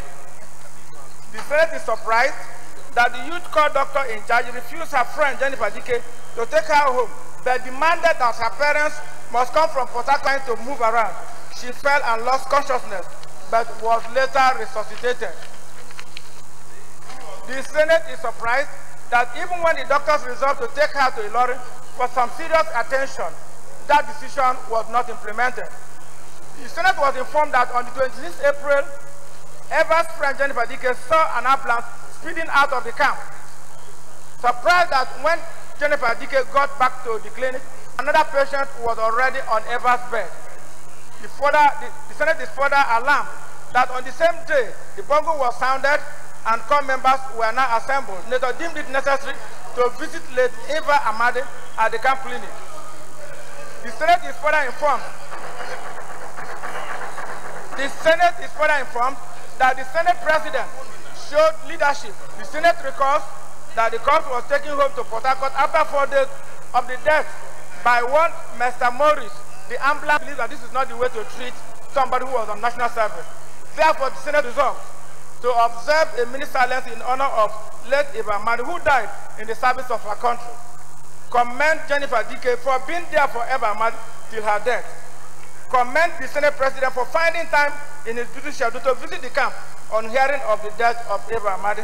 The Senate is surprised that the youth court doctor in charge refused her friend Jennifer Dike to take her home, but demanded that her parents must come from Port Harcourt to move around. She fell and lost consciousness, but was later resuscitated. The Senate is surprised that even when the doctors resolved to take her to Ilorin for some serious attention, that decision was not implemented. The Senate was informed that on the 26th April, Eva's friend Jennifer Dike saw an ambulance speeding out of the camp. Surprised that when Jennifer Dike got back to the clinic, another patient was already on Eva's bed. The Senate is further alarmed that on the same day, the bungle was sounded and corps members were now assembled. NATO deemed it necessary to visit late Eva Amadi at the camp clinic. The Senate is further informed. The Senate is further informed that the Senate President showed leadership. The Senate recalls that the corpse was taken home to Port Harcourt after 4 days of the death by one Mr. Morris. The ambulance believes that this is not the way to treat somebody who was on national service. Therefore, the Senate resolved to observe a minute silence in honor of late Eva Amadi, who died in the service of her country. Commend Jennifer Dike for being there for Eva Amadi till her death. Commend the Senate President for finding time in his busy schedule to visit the camp on hearing of the death of Eva Amadi.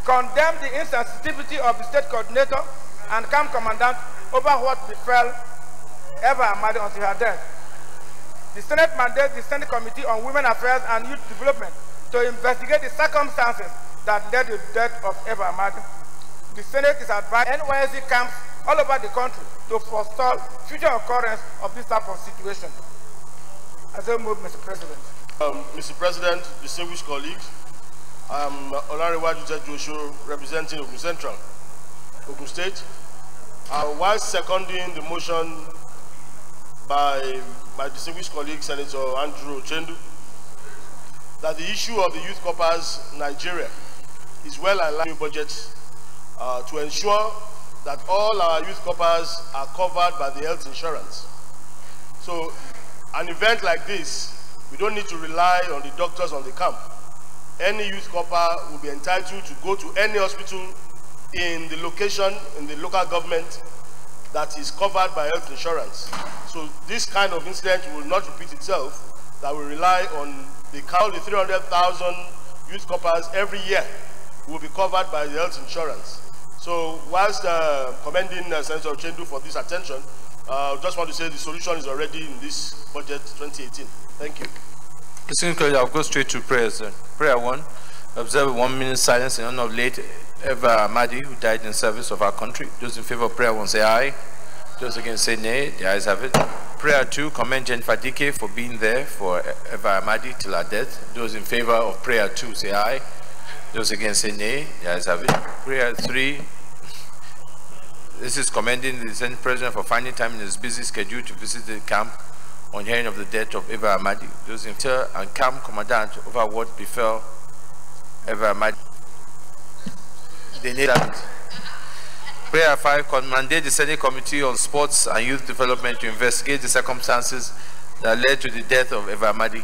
Condemn the insensitivity of the state coordinator and camp commandant over what befell Eva Amadi until her death. The Senate mandates the Senate Committee on Women Affairs and Youth Development to investigate the circumstances that led to the death of Eva Amadi. The Senate is advised NYSC camps all over the country to forestall future occurrence of this type of situation. As I move, Mr. President. Mr. President, distinguished colleagues, I'm Olarewaju Joshua, representing Ogun Central, Ogun State. While seconding the motion by my distinguished colleague, Senator Andrew Chendu, that the issue of the Youth Corpers Nigeria is well aligned with budget to ensure that all our youth corpers are covered by the health insurance. So an event like this, we don't need to rely on the doctors on the camp. Any youth corper will be entitled to go to any hospital in the location, in the local government that is covered by health insurance. So this kind of incident will not repeat itself, that will rely on the count, the 300,000 youth corpers every year will be covered by the health insurance. So whilst commending Senator Chendu for this attention, just want to say the solution is already in this budget 2018. Thank you. I'll go straight to prayers. Prayer 1, observe 1 minute silence in honor of late Eva Amadi, who died in service of our country. Those in favor of prayer 1 say aye. Those against say nay. The ayes have it. Prayer 2, commend Jennifer Dike for being there for Eva Amadi till her death. Those in favor of prayer 2 say aye. Those against say nay. The ayes have it. Prayer 3, this is commending the Senate President for finding time in his busy schedule to visit the camp on hearing of the death of Eva Amadi. Those in favor and camp commandant over what befell Eva Amadi. They need that. Prayer 5, mandate the Senate Committee on Sports and Youth Development to investigate the circumstances that led to the death of Eva Amadi.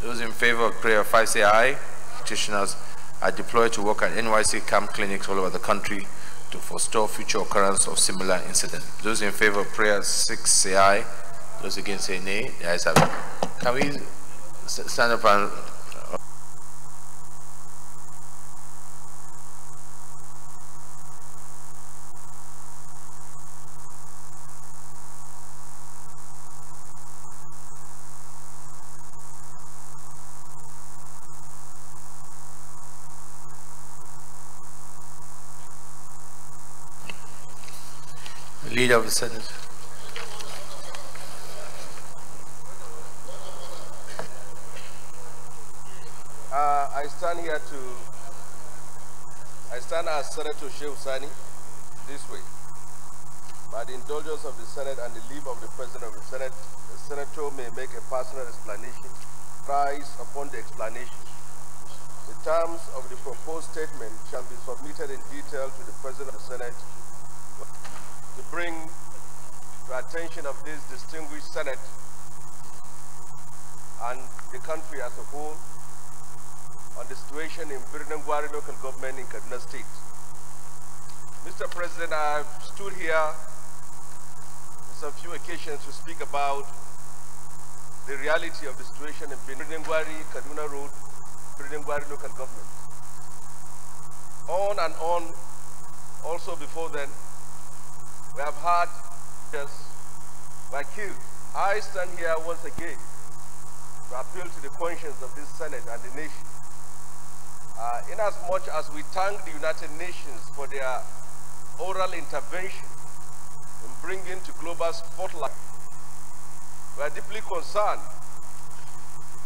Those in favor of prayer 5 say aye. Petitioners are deployed to work at NYSC camp clinics all over the country to forestall future occurrence of similar incidents. Those in favor of prayer 6 say aye. Those against say nay. The ayes have it. Can we stand up and Leader of the Senate. I stand as Senator Sheikh Sani this way. By the indulgence of the Senate and the leave of the President of the Senate, the Senator may make a personal explanation, rise upon the explanation. The terms of the proposed statement shall be submitted in detail to the President of the Senate to bring to attention of this distinguished Senate and the country as a whole on the situation in Birnangwari local government in Kaduna State. Mr. President, I've stood here on some few occasions to speak about the reality of the situation in Birnangwari, Kaduna Road, Birnangwari local government. On and on, also before then, we have had just were killed. I stand here once again to appeal to the conscience of this Senate and the nation. Inasmuch as we thank the United Nations for their oral intervention in bringing to global spotlight, we are deeply concerned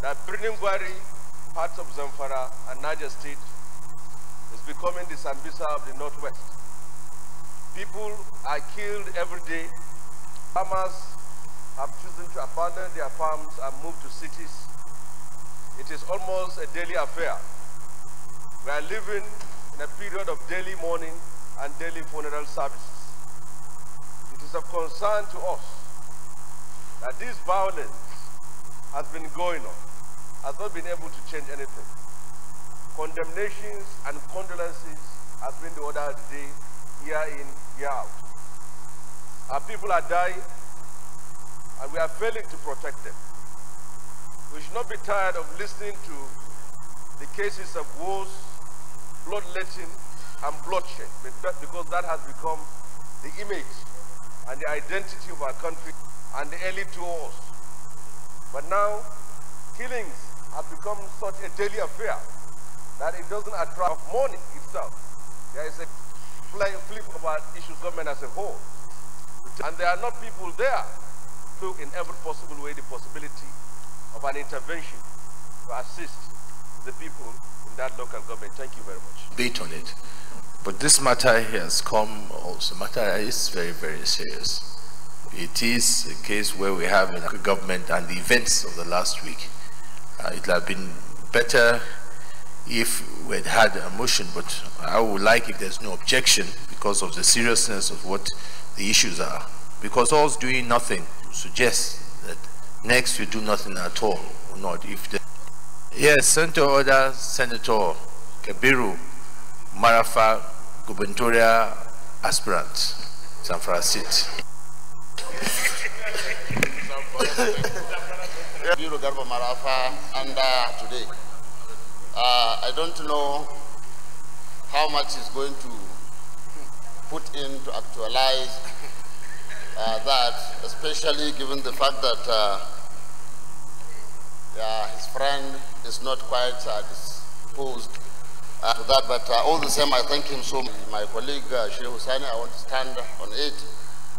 that Birnangwari, parts of Zamfara and Niger State, is becoming the Sambisa of the Northwest. People are killed every day. Farmers have chosen to abandon their farms and move to cities. It is almost a daily affair. We are living in a period of daily mourning and daily funeral services. It is of concern to us that this violence has been going on, has not been able to change anything. Condemnations and condolences has been the order of the day, year in, year out. Our people are dying, and we are failing to protect them. We should not be tired of listening to the cases of wars, bloodletting, and bloodshed, because that has become the image and the identity of our country and the elite to us. But now, killings have become such a daily affair that it doesn't attract mourning itself. There is a flip about issues government as a whole. And there are not people there to look in every possible way the possibility of an intervention to assist the people in that local government. Thank you very much. Debate on it. But this matter has come also. Matter is very, very serious. It is a case where we have a government and the events of the last week. It would have been better if we had had a motion, but I would like if there's no objection because of the seriousness of what the issues are. Because us doing nothing suggests that next we do nothing at all, or not. If the yes, Senator Order, Senator Kabiru Marafa, gubernatorial aspirant, Zamfara State. Kabiru Garba Marafa, and today. I don't know how much is going to put in to actualize that, especially given the fact that his friend is not quite disposed to that. But all the same, I thank him so much. My colleague, Sheikh Hussaini, I want to stand on it.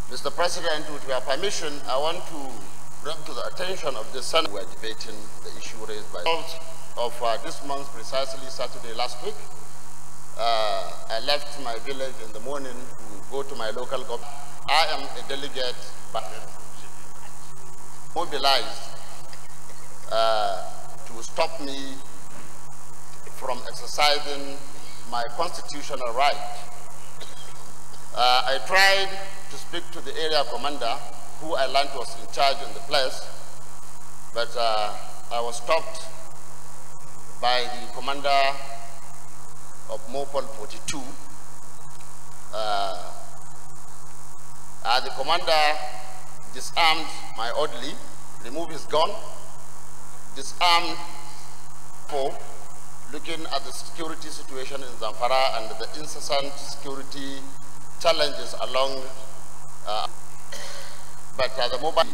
Mr. President, with your permission, I want to bring to the attention of the Senate. We are debating the issue raised by of this month, precisely Saturday last week. I left my village in the morning to go to my local government. I am a delegate, but mobilized to stop me from exercising my constitutional right. I tried to speak to the area commander, who I learned was in charge in the place, but I was stopped by the commander of Mopol 42. The commander disarmed my orderly, removed his gun, disarmed for looking at the security situation in Zamfara and the incessant security challenges along, but the mobile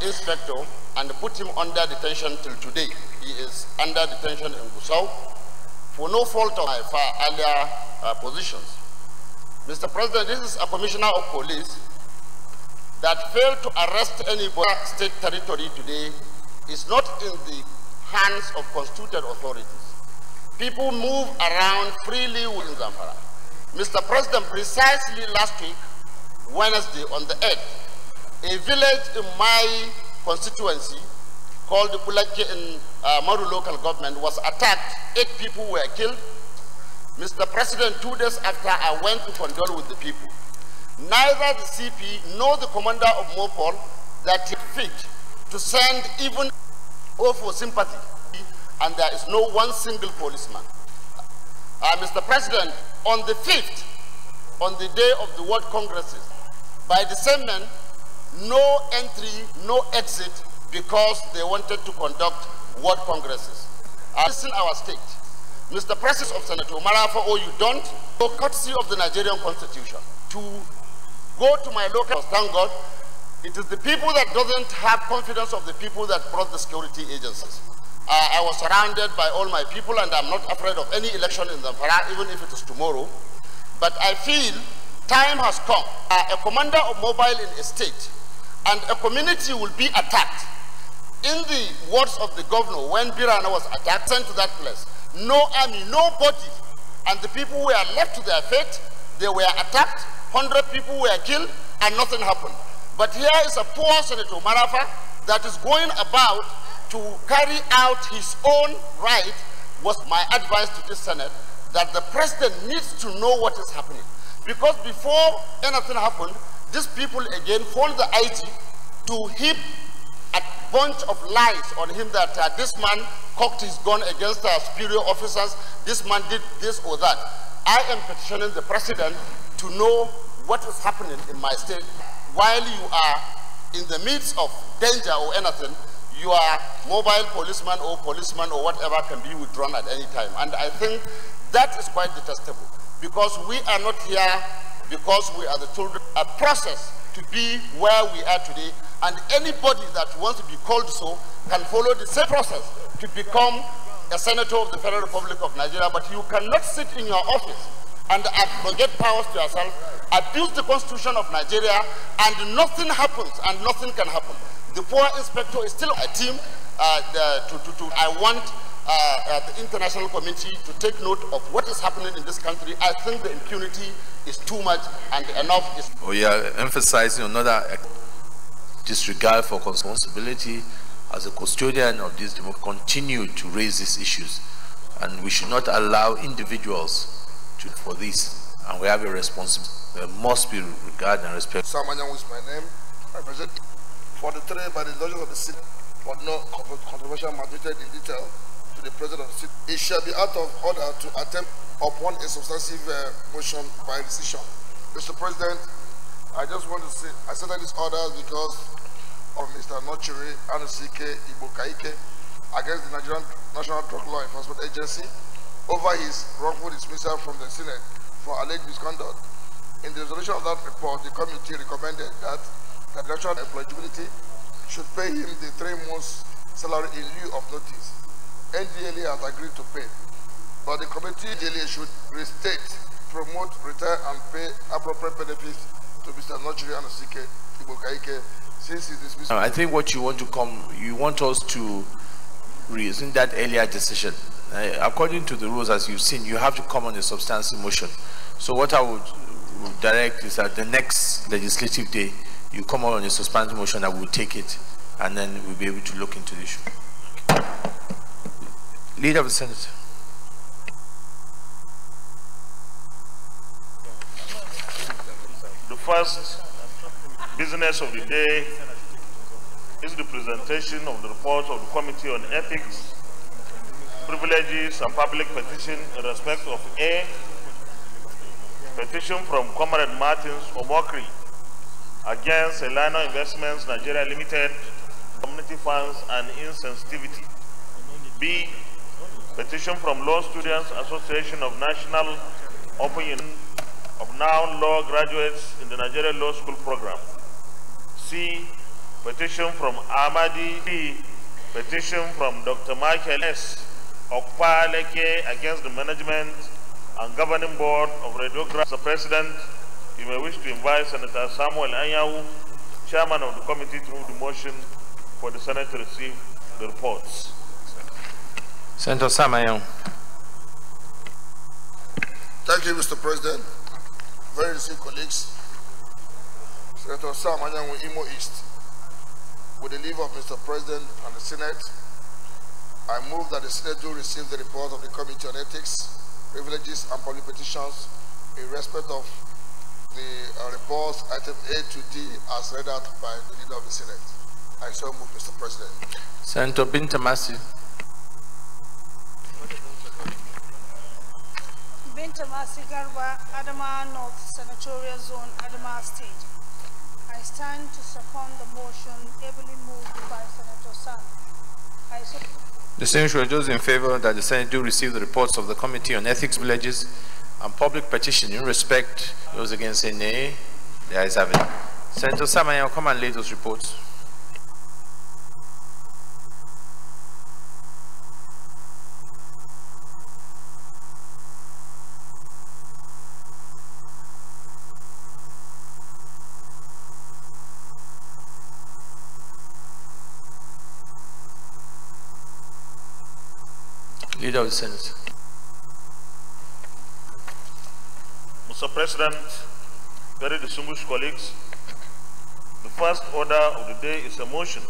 inspector, and put him under detention till today. He is under detention in Gusau for no fault of my earlier positions. Mr. President, this is a commissioner of police that failed to arrest anybody in state territory today is not in the hands of constituted authorities. People move around freely within Zamfara. Mr. President, precisely last week, Wednesday on the 8th, a village in my constituency called Pulake in Maru local government was attacked. 8 people were killed. Mr. President, 2 days after, I went to condole with the people. Neither the CP nor the commander of Mopol that he fit to send even for sympathy, and there is no one single policeman. Mr. President, on the 5th, on the day of the World Congresses, by the same men, no entry, no exit, because they wanted to conduct World Congresses. This in our state. Mr. President of Senator Marafa, or you don't, so courtesy of the Nigerian Constitution, to go to my local, thank God, it is the people that doesn't have confidence of the people that brought the security agencies. I was surrounded by all my people, and I'm not afraid of any election in Zamfara, even if it is tomorrow. But I feel time has come. A commander of mobile in a state and a community will be attacked. In the words of the governor, when Birana was attacked, sent to that place, no army, nobody, and the people were left to their fate. They were attacked, 100 people were killed, and nothing happened. But here is a poor Senator Marafa that is going about to carry out his own right. Was my advice to the Senate that the president needs to know what is happening. Because before anything happened, these people again phoned the IG to heap a bunch of lies on him that this man cocked his gun against superior officers, this man did this or that. I am petitioning the president to know what is happening in my state. While you are in the midst of danger or anything, your mobile policeman or whatever can be withdrawn at any time. And I think that is quite detestable, because we are not here because we are the children. A process to be where we are today, and anybody that wants to be called so can follow the same process to become a senator of the Federal Republic of Nigeria. But you cannot sit in your office and forget powers to yourself, abuse the Constitution of Nigeria, and nothing happens and nothing can happen. The poor inspector is still a team. I want the international community to take note of what is happening in this country. I think the impunity is too much, and enough is... We are emphasizing another disregard for responsibility as a custodian of this democracy. Continue to raise these issues, and we should not allow individuals to for this. And we have a responsibility. There must be regard and respect. Sam Anyang is my name. I present for the three by the indulgence of the city, but no controversial mandated in detail to the president of the city. It shall be out of order to attempt upon a substantive motion by decision. Mr. President, I just want to say, I settled these orders because of Mr. Nochiri Anusike Ibokaike against the Nigerian National Drug Law Enforcement Agency over his wrongful dismissal from the Senate for alleged misconduct. In the resolution of that report, the committee recommended that the director of employability should pay him the 3 months' salary in lieu of notice. NDLA has agreed to pay, but the committee NDLA should restate, promote, retire, and pay appropriate benefits to Mr. Nochiri Anusike Ibokaike since his dismissal. I think what you want us to reason that earlier decision. According to the rules, as you've seen, you have to come on a substantive motion. So what I would direct is that the next legislative day, you come on a substantive motion, I will take it, and then we'll be able to look into the issue. Leader of the Senate. The first business of the day is the presentation of the report of the Committee on Ethics, Privileges and Public Petition in respect of A, petition from Comrade Martins Omokri against Elano Investments Nigeria Limited, community funds and insensitivity. B, petition from Law Students Association of National Open Union of now law graduates in the Nigeria Law School program. C, petition from Amadi. D, petition from Dr. Michael S. Okpaleke against the management and governing board of Radiograph. Mr. President, you may wish to invite Senator Samuel Anyanwu, chairman of the committee, to move the motion for the Senate to receive the reports. Senator Sam Anyanwu. Thank you, Mr. President. Very esteemed colleagues. Senator Sam Anyanwu, Imo East. With the leave of Mr. President and the Senate, I move that the Senate do receive the report of the Committee on Ethics, Privileges and Public Petitions in respect of the reports item A to D as read out by the leader of the Senate. I so move, Mr. President. Senator Bintamasi. Bintamasi Garba, Adama North Senatorial Zone, Adama State. I stand to second the motion ably moved by Senator Sam. The Senate those in favor that the Senate do receive the reports of the Committee on Ethics, Villages, and Public Petition in respect. Those against say nay. The ayes have it. Senator Sam Anyanwu, come and lay those reports. Leader of the Senate. Mr. Mr. President, very distinguished colleagues, the first order of the day is a motion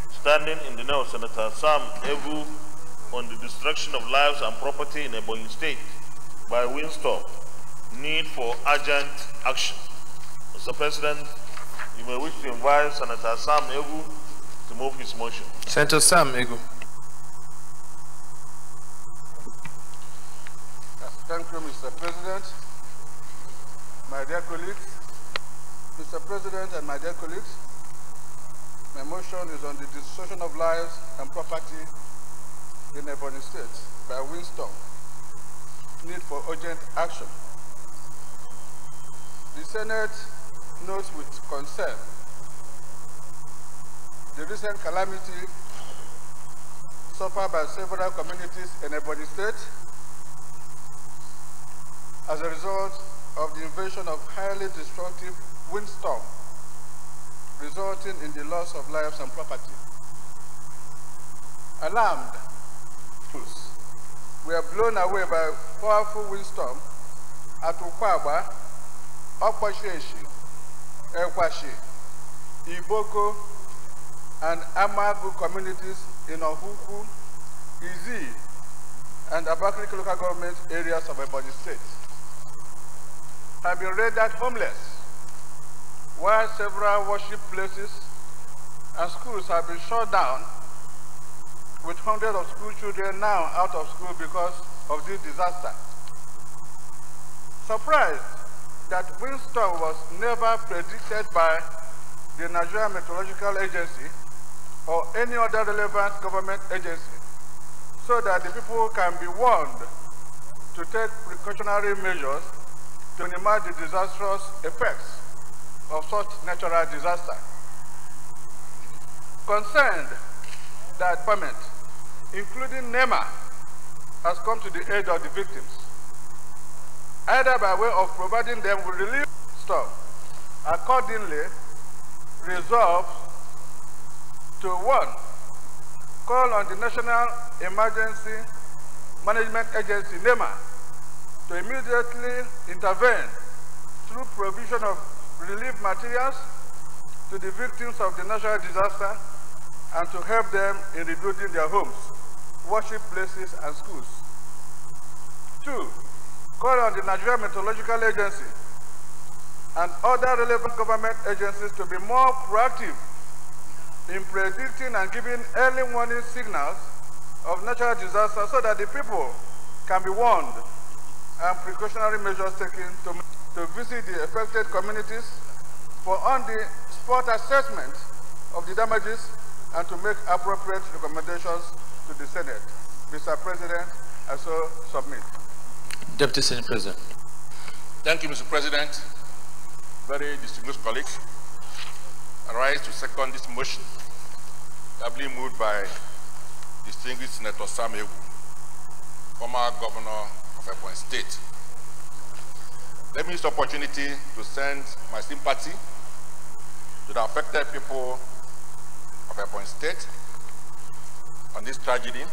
standing in the name of Senator Sam Evu on the destruction of lives and property in Ebonyi State by windstorm. Need for urgent action. Mr. President, you may wish to invite Senator Sam Evu to move his motion. Senator Sam Evu. Thank you, Mr. President. My dear colleagues, Mr. President and my dear colleagues, my motion is on the destruction of lives and property in Ebonyi State by windstorm. Need for urgent action. The Senate notes with concern the recent calamity suffered by several communities in Ebonyi State as a result of the invasion of highly destructive windstorm, resulting in the loss of lives and property. Alarmed, we are blown away by powerful windstorm at Ukwaba, Okwasheshi, Ekwashi, Iboko, and Amagu communities in Ohuku, Izi, and Abakaliki local government areas of Ebonyi State have been rendered homeless, while several worship places and schools have been shut down, with hundreds of school children now out of school because of this disaster. Surprised that windstorm was never predicted by the Nigerian Meteorological Agency or any other relevant government agency, so that the people can be warned to take precautionary measures to minimize the disastrous effects of such natural disaster. Concerned that government, including NEMA, has come to the aid of the victims, either by way of providing them with relief storm, accordingly resolved to 1. Call on the National Emergency Management Agency, NEMA, to immediately intervene through provision of relief materials to the victims of the natural disaster and to help them in rebuilding their homes, worship places, and schools. 2. Call on the Nigerian Meteorological Agency and other relevant government agencies to be more proactive in predicting and giving early warning signals of natural disaster so that the people can be warned and precautionary measures taken to visit the affected communities for on-the-spot assessment of the damages and to make appropriate recommendations to the Senate. Mr. President, I so submit. Deputy Senate President. Thank you, Mr. President. Very distinguished colleagues, I rise to second this motion, doubly moved by distinguished Senator Sam Ewu, former governor of Ebonyi State. Let me use the opportunity to send my sympathy to the affected people of Ebonyi State on this tragedy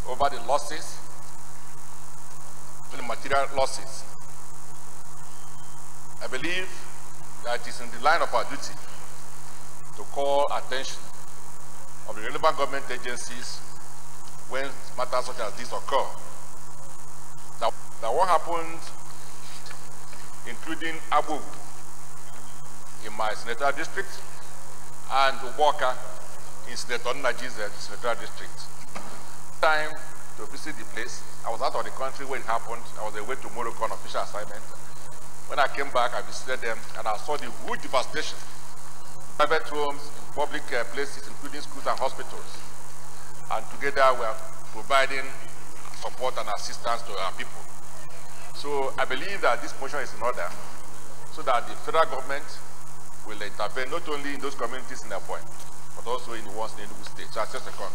over the losses, the material losses. I believe that it is in the line of our duty to call attention of the relevant government agencies when matters such as this occur. That what happened, including Abu in my senatorial district and Uboka in Senator Naji's senatorial district. Time to visit the place. I was out of the country when it happened. I was away to Morocco on official assignment. When I came back, I visited them and I saw the huge devastation. Private homes, in public places, including schools and hospitals. And together we are providing support and assistance to our people. So I believe that this motion is in order so that the federal government will intervene not only in those communities in Ebonyi, but also in the ones in Enugu State. So I just second.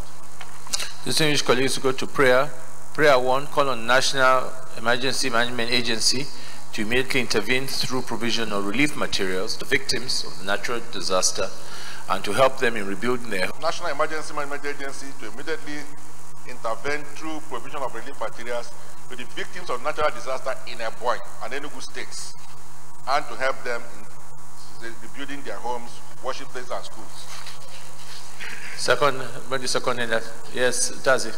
Distinguished colleagues, go to prayer. Prayer 1, call on National Emergency Management Agency to immediately intervene through provision of relief materials to victims of the natural disaster and to help them in rebuilding their National Emergency Management Agency to immediately intervene through provision of relief materials to the victims of natural disaster in Ebonyi and Enugu states, and to help them in rebuilding their homes, worship places, and schools. Second, maybe second in that. Yes, Dazi.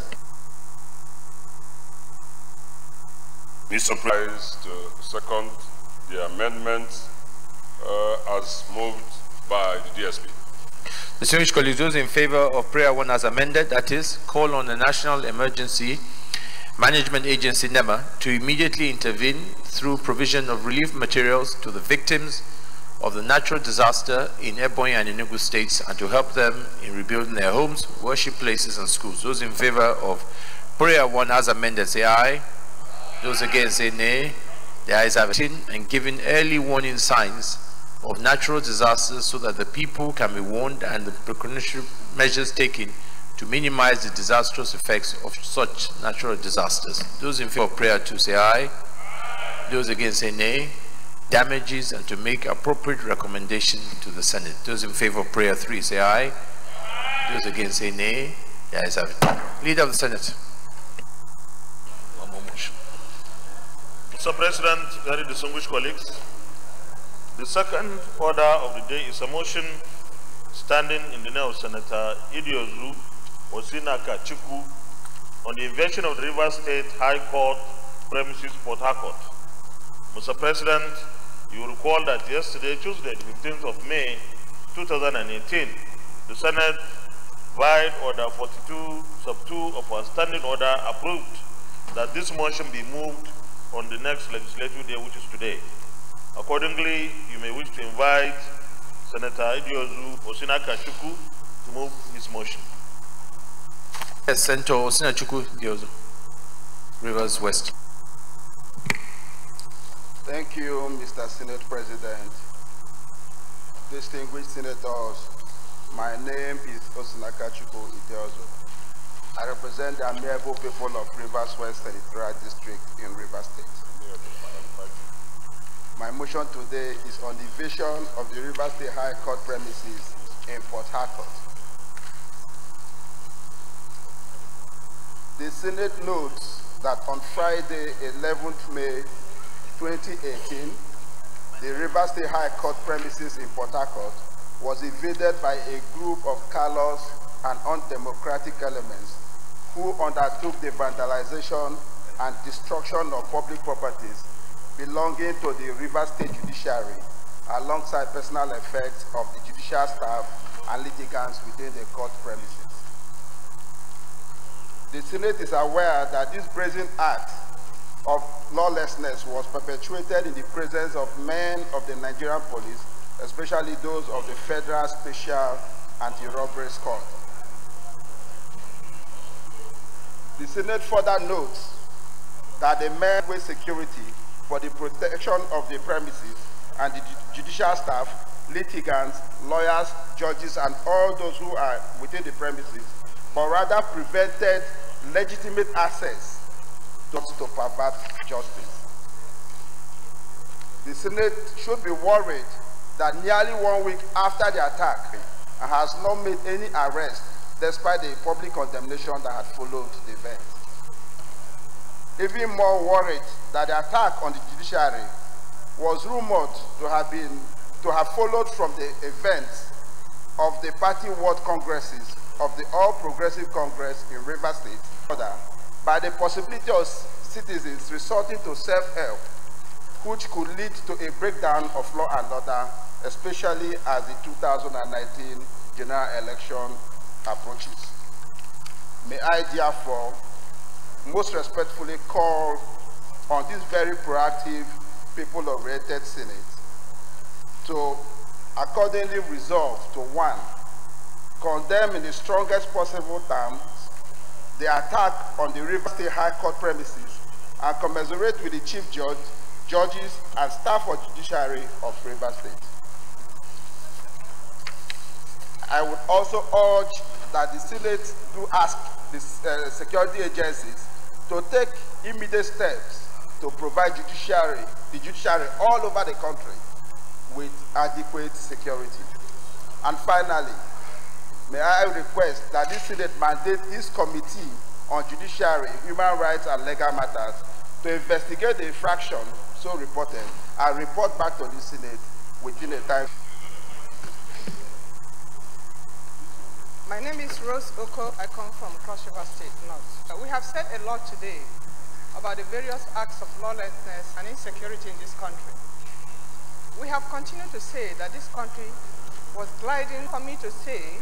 Mr. President, to second the amendment as moved by the DSP. Distinguished colleagues, those in favor of prayer 1 as amended, that is, call on the National Emergency Management Agency, NEMA, to immediately intervene through provision of relief materials to the victims of the natural disaster in Ebonyi and Enugu states, and to help them in rebuilding their homes, worship places, and schools. Those in favor of prayer 1 as amended, say aye. Those against, say nay. The ayes have it, and giving early warning signs of natural disasters so that the people can be warned and the precautionary measures taken to minimize the disastrous effects of such natural disasters. Those in favor of prayer 2 say aye. Those against say nay. Damages and to make appropriate recommendation to the Senate. Those in favor of prayer 3 say aye. Those against say nay. The ayes have it. Leader of the Senate. Mr. President, very distinguished colleagues, the second order of the day is a motion standing in the name of Senator Idiozu Osinaka Chukwu on the invasion of the Rivers State High Court premises, Port Harcourt. Mr. President, you recall that yesterday, Tuesday, the 15th of May, 2018, the Senate, via Order 42, Sub 2 of our standing order, approved that this motion be moved on the next legislative day, which is today. Accordingly, you may wish to invite Senator Idiozu Osinaka Chukwu to move his motion. Yes, Senator Osinaka Chukwu Idiozu, Rivers West. Thank you, Mr. Senate President. Distinguished senators, my name is Osinaka Chukwu Idiozu. I represent the amiable people of Rivers West Senatorial District in Rivers State. My motion today is on the invasion of the Rivers State High Court premises in Port Harcourt. The Senate notes that on Friday, 11th May 2018, the Rivers State High Court premises in Port Harcourt was invaded by a group of callous and undemocratic elements who undertook the vandalization and destruction of public properties belonging to the Rivers State Judiciary, alongside personal effects of the judicial staff and litigants within the court premises. The Senate is aware that this brazen act of lawlessness was perpetuated in the presence of men of the Nigerian police, especially those of the Federal Special Anti-Robbery Squad. The Senate further notes that the men with security for the protection of the premises and the judicial staff, litigants, lawyers, judges, and all those who are within the premises, but rather prevented legitimate access to pervert justice. The Senate should be worried that nearly 1 week after the attack has not made any arrest despite the public condemnation that had followed the event. Even more worried that the attack on the judiciary was rumored to have followed from the events of the party world congresses of the All Progressive Congress in Rivers State, by the possibility of citizens resorting to self-help, which could lead to a breakdown of law and order, especially as the 2019 general election approaches. May I therefore most respectfully call on this very proactive, people-oriented Senate to accordingly resolve to 1, condemn in the strongest possible terms the attack on the Rivers State High Court premises and commiserate with the Chief Judge, judges, and staff of Judiciary of Rivers State. I would also urge that the Senate do ask the security agencies to take immediate steps to provide the judiciary all over the country with adequate security. And finally, may I request that this Senate mandate this committee on Judiciary, Human Rights and Legal Matters to investigate the infraction so reported and report back to the Senate within a time. My name is Rose Oko. I come from Cross River State, North. We have said a lot today about the various acts of lawlessness and insecurity in this country. We have continued to say that this country was gliding, for me to say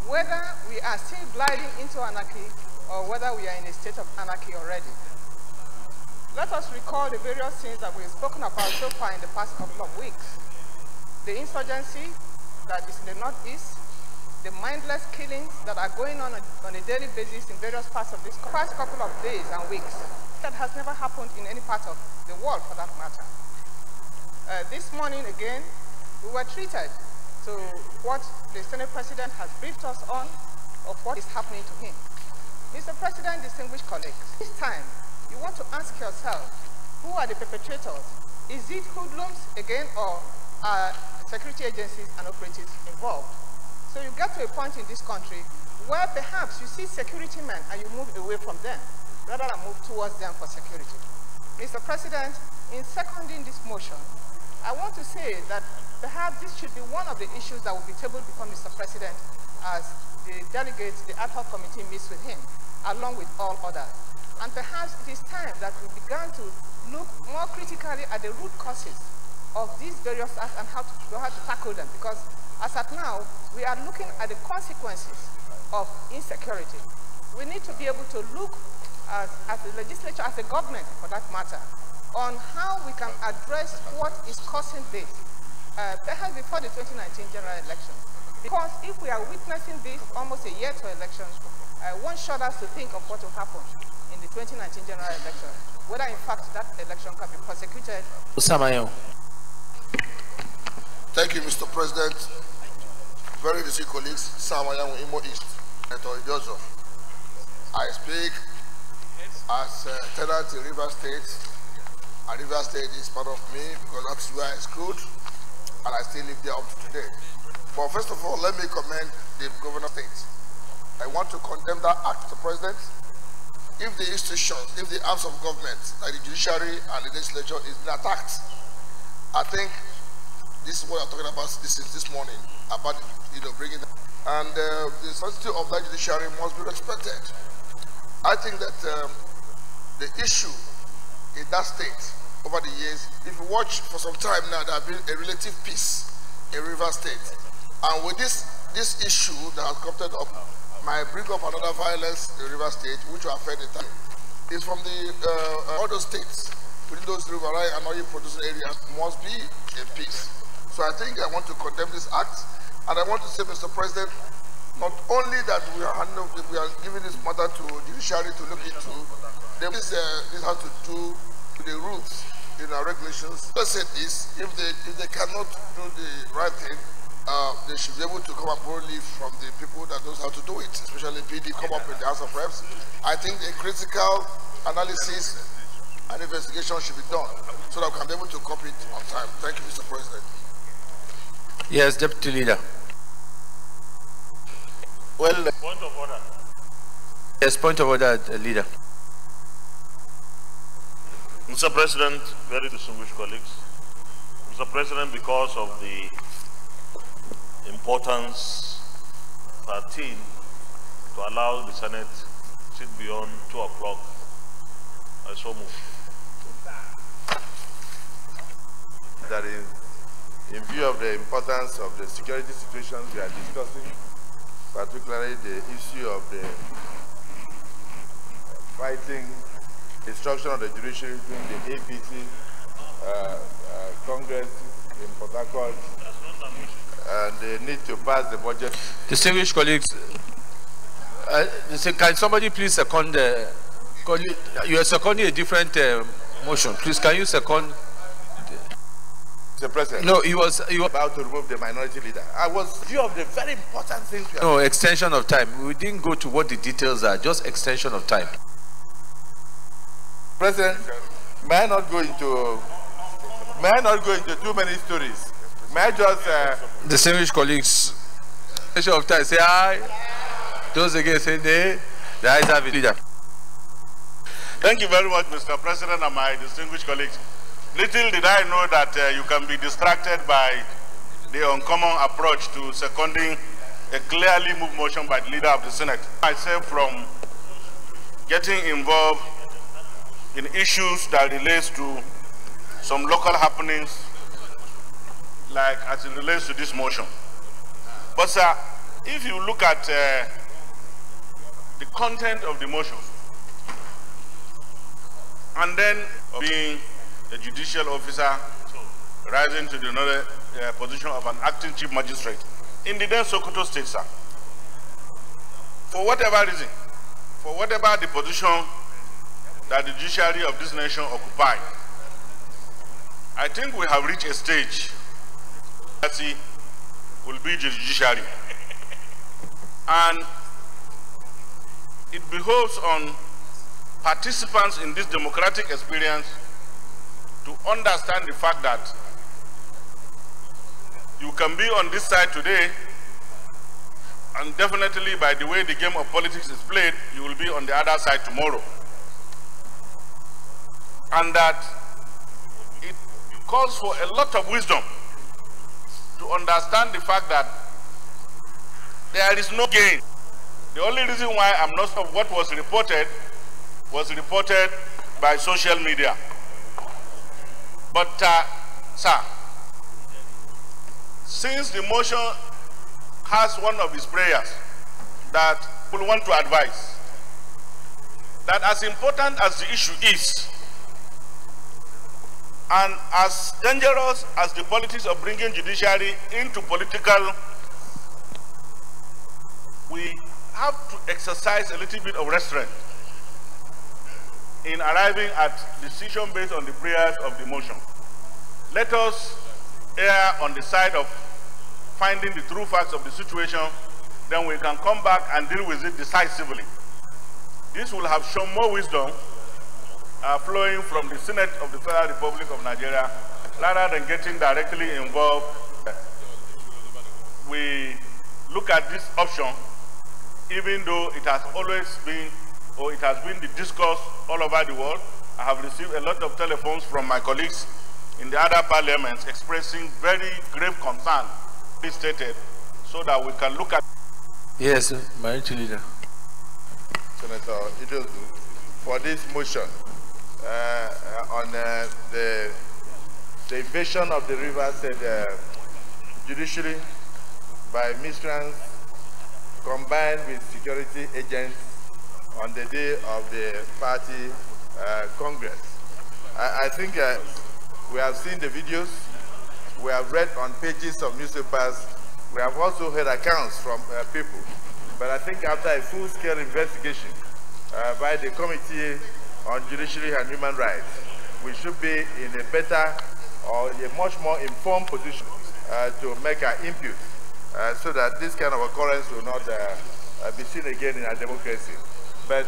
whether we are still gliding into anarchy or whether we are in a state of anarchy already. Let us recall the various things that we've spoken about so far in the past couple of weeks. The insurgency that is in the Northeast, the mindless killings that are going on a daily basis in various parts of this past couple of days and weeks. That has never happened in any part of the world for that matter. This morning again, we were treated to what the Senate President has briefed us on of what is happening to him. Mr. President, distinguished colleagues, this time you want to ask yourself, who are the perpetrators? Is it hoodlums again or are security agencies and operatives involved? So you get to a point in this country where perhaps you see security men and you move away from them rather than move towards them for security. Mr. President, in seconding this motion, I want to say that perhaps this should be one of the issues that will be tabled before Mr. President as the delegates, the ad hoc committee meets with him, along with all others. And perhaps it is time that we began to look more critically at the root causes of these various acts and how to tackle them, because as at now, we are looking at the consequences of insecurity. We need to be able to look as a legislature, as a government for that matter, on how we can address what is causing this, perhaps before the 2019 general election. Because if we are witnessing this almost a year to elections, one shudders to think of what will happen in the 2019 general election, whether in fact that election can be prosecuted. Osamayo. Thank you, Mr. President. Very distinguished colleagues, Samayo Imo East, Senator Joseph. I speak as a tenant in River State, and River State is part of me because that's where I schooled, and I still live there up to today. But first of all, let me commend the governor of state. I want to condemn that act, Mr. President. If the institutions, if the arms of government, like the judiciary and the legislature, is being attacked, I think this is what I'm talking about this morning, about bringing that. And the sensitivity of that judiciary must be respected. I think that the issue in that state over the years, if you watch for some time now, there has been a relative peace in River State. And with this issue that has come up, might bring up another violence in River State, which will affect the time. It's from the other states, within those river and oil producing areas, must be in peace. So I think I want to condemn this act, and I want to say, Mr. President, not only that we are giving this matter to judiciary to look into, this has to do with the rules in our regulations. Let's say this: if they cannot do the right thing, they should be able to come up boldly from the people that knows how to do it, especially PD come up in the House of Reps. I think a critical analysis and investigation should be done so that we can be able to copy it on time. Thank you, Mr. President. Yes, Deputy Leader. Well, point of order. Yes, point of order, Leader. Mr. President, very distinguished colleagues. Mr. President, because of the importance 13 to allow the Senate sit beyond 2 o'clock, I so move. That in view of the importance of the security situations we are discussing, particularly the issue of the fighting destruction of the judiciary during the APC Congress in Port Harcourt, and the need to pass the budget. Distinguished colleagues, can somebody please second you are seconding a different motion. Please, can you second? Mr. President. No, he was about to remove the minority leader. I was due of the very important things. No, extension of time. We didn't go to what the details are, just extension of time. President, may I not go into too many stories? May I just distinguished colleagues, extension of time, say aye. Those against say nay. The ayes have it, Leader. Thank you very much, Mr. President, and my distinguished colleagues. Little did I know that you can be distracted by the uncommon approach to seconding a clearly moved motion by the leader of the Senate. Myself from getting involved in issues that relates to some local happenings, like as it relates to this motion. But sir, if you look at the content of the motion, and then being a judicial officer rising to the another position of an acting chief magistrate in the then Sokoto state, sir, for whatever reason, for whatever the position that the judiciary of this nation occupy, I think we have reached a stage that will be the judiciary. And it behoves on participants in this democratic experience to understand the fact that you can be on this side today, and definitely by the way the game of politics is played, you will be on the other side tomorrow. And that it calls for a lot of wisdom to understand the fact that there is no gain. The only reason why I'm not of what was reported by social media. But, sir, since the motion has one of his prayers that people want to advise, that as important as the issue is, and as dangerous as the politics of bringing judiciary into political, we have to exercise a little bit of restraint in arriving at decision based on the prayers of the motion. Let us err on the side of finding the true facts of the situation, then we can come back and deal with it decisively. This will have shown more wisdom flowing from the Senate of the Federal Republic of Nigeria, rather than getting directly involved. We look at this option, even though it has always been, or it has been the discourse all over the world. I have received a lot of telephones from my colleagues in the other parliaments expressing very grave concern, please stated, so that we can look at. Yes, Minority Leader. Senator Idozu, for this motion on the invasion of the River State judiciary by miscreants combined with security agents on the day of the party Congress. I think we have seen the videos, we have read on pages of newspapers, we have also heard accounts from people. But I think after a full-scale investigation by the Committee on Judiciary and Human Rights, we should be in a better or a much more informed position to make our input so that this kind of occurrence will not be seen again in our democracy. But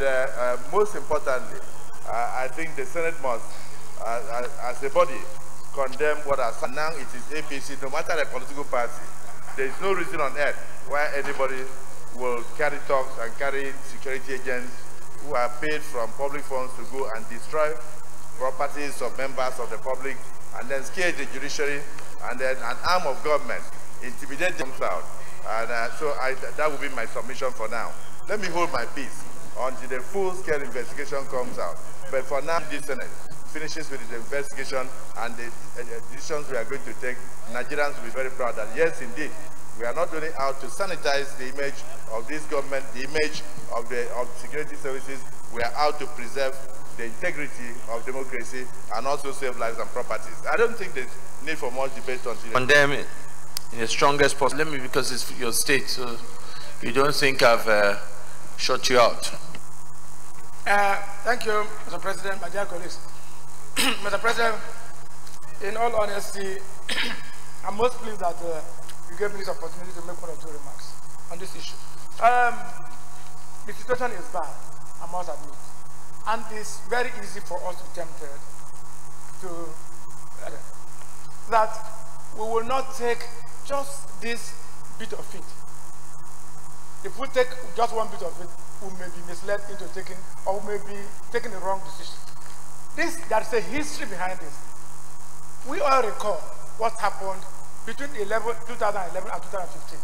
most importantly, I think the Senate must, as a body, condemn what has happened. Now it is APC, no matter the political party. There is no reason on earth why anybody will carry talks and carry security agents who are paid from public funds to go and destroy properties of members of the public and then scare the judiciary and then an arm of government intimidate them out. And so that will be my submission for now. Let me hold my peace until the full-scale investigation comes out. But for now, this Senate finishes with the investigation and the decisions we are going to take, Nigerians will be very proud that yes, indeed, we are not only out to sanitize the image of this government, the image of the security services, we are out to preserve the integrity of democracy and also save lives and properties. I don't think there's need for much debate on today. Condemn it in the strongest possible. Let me, because it's your state, so you don't think I've shut you out. Thank you, Mr. President, my dear colleagues. Mr. President, in all honesty, I'm most pleased that you gave me this opportunity to make one or two remarks on this issue. The situation is bad, I must admit. And it's very easy for us to be tempted to that we will not take just this bit of it. If we take just one bit of it, who may be misled into taking, or may be taking the wrong decision. There's a history behind this. We all recall what happened between 2011 and 2015.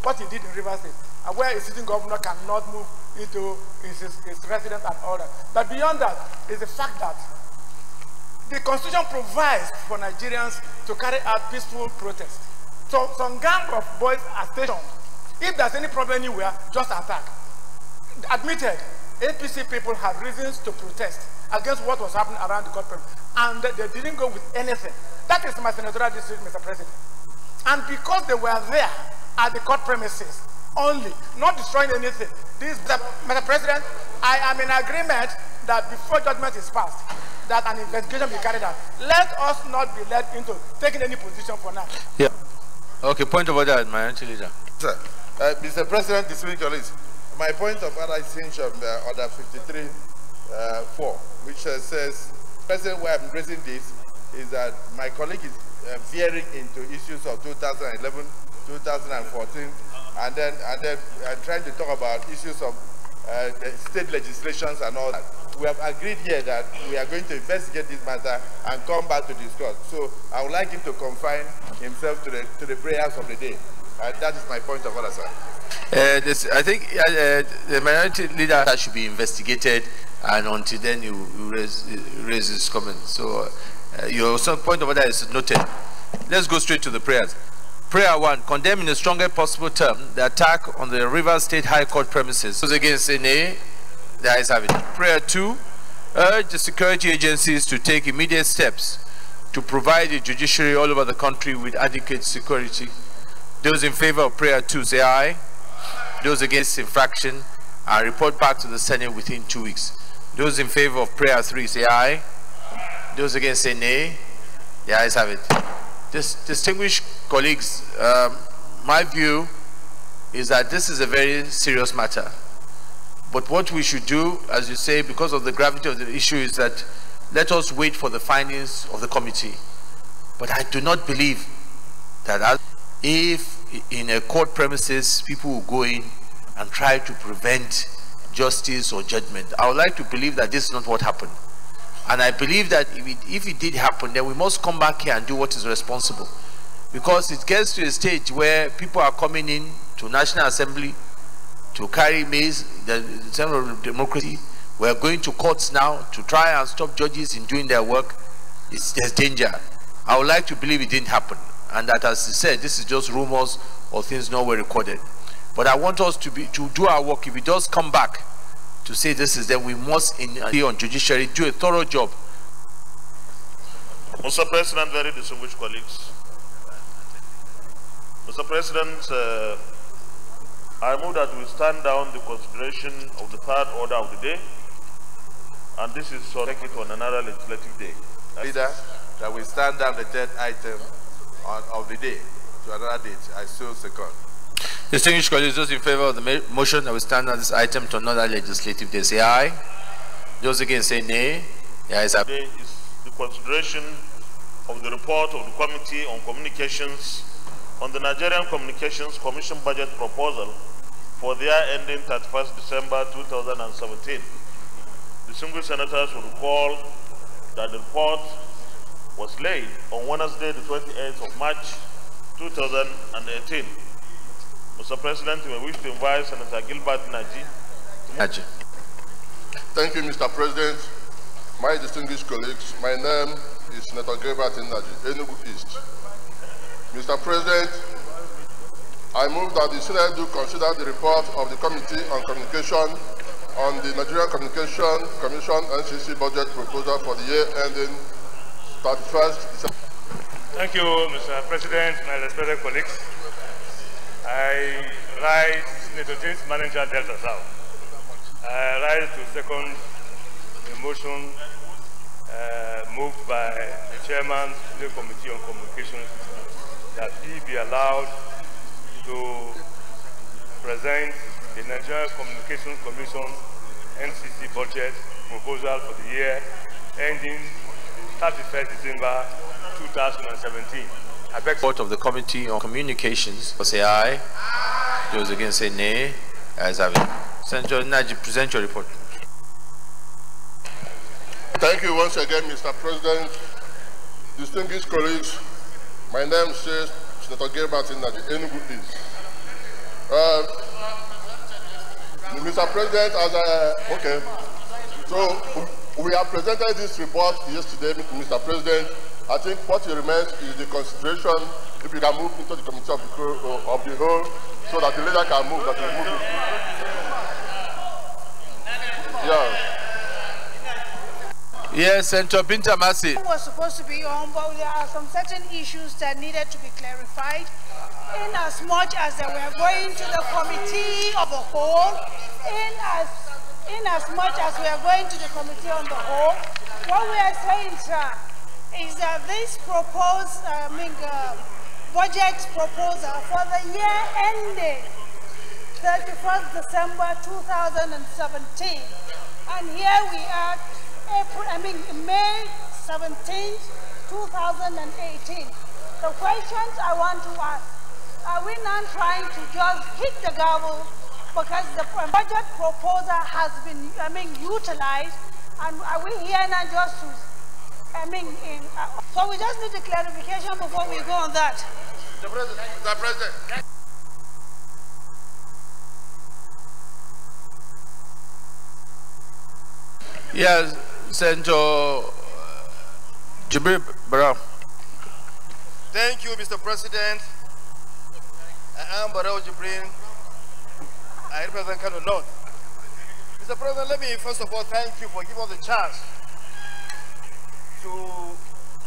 What he did in Rivers State, where a sitting governor cannot move into his residence and all that. But beyond that is the fact that the Constitution provides for Nigerians to carry out peaceful protests. So some gang of boys are stationed. If there's any problem anywhere, just attack. Admitted, APC people have reasons to protest against what was happening around the court premises, and they didn't go with anything. That is my senatorial district, Mr. President. And because they were there at the court premises only, not destroying anything, Mr. President, I am in agreement that before judgment is passed, that an investigation be carried out. Let us not be led into taking any position for now. Yeah. Okay, point of order, Minority Leader. Sir, Mr. President, distinguished colleagues, my point of order is hinged on order 53.4, which says, President, why I'm raising this is that my colleague is veering into issues of 2011, 2014, and then trying to talk about issues of the state legislations and all that. We have agreed here that we are going to investigate this matter and come back to discuss. So I would like him to confine himself to the prayers of the day. That is my point of order, sir. I think the Minority Leader should be investigated, and until then you raise his comments. So your point of order is noted. Let's go straight to the prayers. Prayer 1, condemn in the strongest possible term the attack on the Rivers State High Court premises. Those against say nay. The ayes have it. Prayer 2, urge the security agencies to take immediate steps to provide the judiciary all over the country with adequate security. Those in favor of prayer 2 say aye. Those against infraction are report back to the Senate within 2 weeks. Those in favor of prayer 3 say aye. Those against say nay. The ayes have it. Distinguished colleagues, my view is that this is a very serious matter. But what we should do, as you say, because of the gravity of the issue, is that let us wait for the findings of the committee. But I do not believe that if in a court premises people will go in and try to prevent justice or judgment, I would like to believe that this is not what happened. And I believe that if it did happen, then we must come back here and do what is responsible. Because it gets to a stage where people are coming in to National Assembly to carry maize, the center of democracy. We are going to courts now to try and stop judges in doing their work. There's danger. I would like to believe it didn't happen, and that, as you said, this is just rumors or things not well recorded. But I want us to do our work. If it does come back to say this is, then we must on Judiciary do a thorough job. Mr. President, very distinguished colleagues. Mr. President, I move that we stand down the consideration of the third order of the day, and this is so take it on another legislative day. Leader, that we stand down the third item of the day to another date. I so second. Distinguished colleagues, those in favor of the motion that we stand down this item to another legislative day say aye. Those against say nay. The ayes have it. Today is the consideration of the report of the Committee on Communications on the Nigerian Communications Commission budget proposal for the year ending 31st December 2017. Distinguished senators will recall that the report was laid on Wednesday, the 28th of March 2018. Mr. President, we wish to invite Senator Gilbert Naji. Thank you, Mr. President. My distinguished colleagues, my name is Senator Gilbert Naji, Enugu East. Mr. President, I move that the Senate do consider the report of the Committee on Communication on the Nigerian Communication Commission NCC budget proposal for the year ending 31st December. Thank you, Mr. President, my respected colleagues. I rise, Senator James Manager, Delta South. I rise to second the motion moved by the Chairman of the Committee on Communications that he be allowed to present the Nigerian Communications Commission NCC budget proposal for the year ending 31st December 2017. I beg report of the Committee on Communications say aye. Those against say nay. As have it. Senator Naji, present your report. Thank you once again, Mr. President. Distinguished colleagues, my name is Senator Gilbert Naji, Enugu East. Mr. President, okay. So we have presented this report yesterday, Mr. President. I think what remains is the consideration, if you can move into the committee of the whole, so that the leader can move, that will move it. Yeah. Yes, Senator Binta Masi. Was supposed to be on, but there are some certain issues that needed to be clarified. In as much as they were going to the committee of the whole, in as much as we are going to the committee on the whole, what we are saying, sir, is that this proposed budget proposal for the year ending 31st December 2017, and here we are, May 17th, 2018. The questions I want to ask, are we not trying to just hit the gavel because the budget proposal has been, utilized, and are we here not just to, so we just need a clarification before we go on that. Mr. President. Yes, Senator Jibril Barrow. Thank you, Mr. President. I am Barrow Jibril. I represent Kano North. Mr. President, let me first of all thank you for giving us the chance to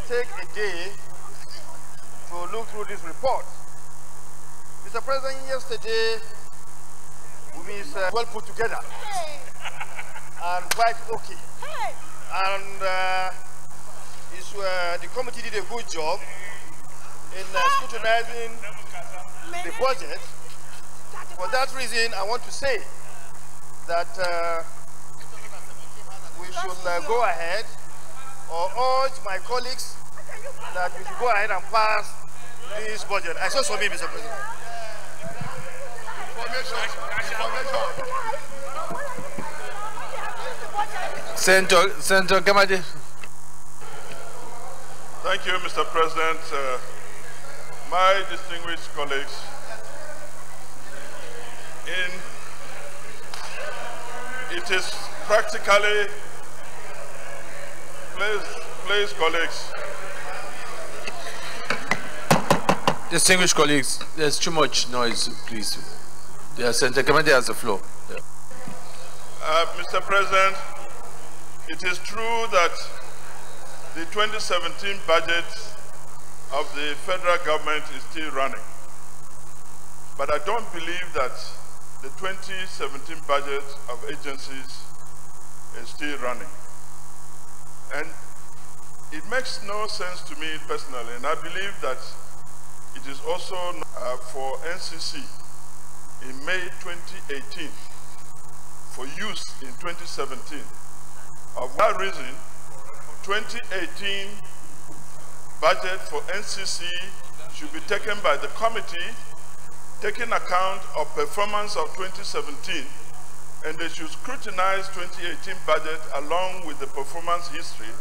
take a day to look through this report. Mr. President, yesterday we well put together and quite okay. And the committee did a good job in scrutinizing the budget. For that reason, I want to say that we should go ahead, or urge my colleagues that we should go ahead and pass this budget. I saw me, Mr. President. Senator Gamadi. Thank you, Mr. President. My distinguished colleagues, it is practically, please colleagues. Distinguished colleagues, there's too much noise, please. Senator Gamadi has the floor. Yeah. Mr. President, it is true that the 2017 budget of the federal government is still running. But I don't believe that the 2017 budget of agencies is still running. And it makes no sense to me personally, and I believe that it is also for NCC in May 2018 for use in 2017. Of that reason, 2018 budget for NCC should be taken by the committee, taking account of performance of 2017, and they should scrutinize 2018 budget along with the performance history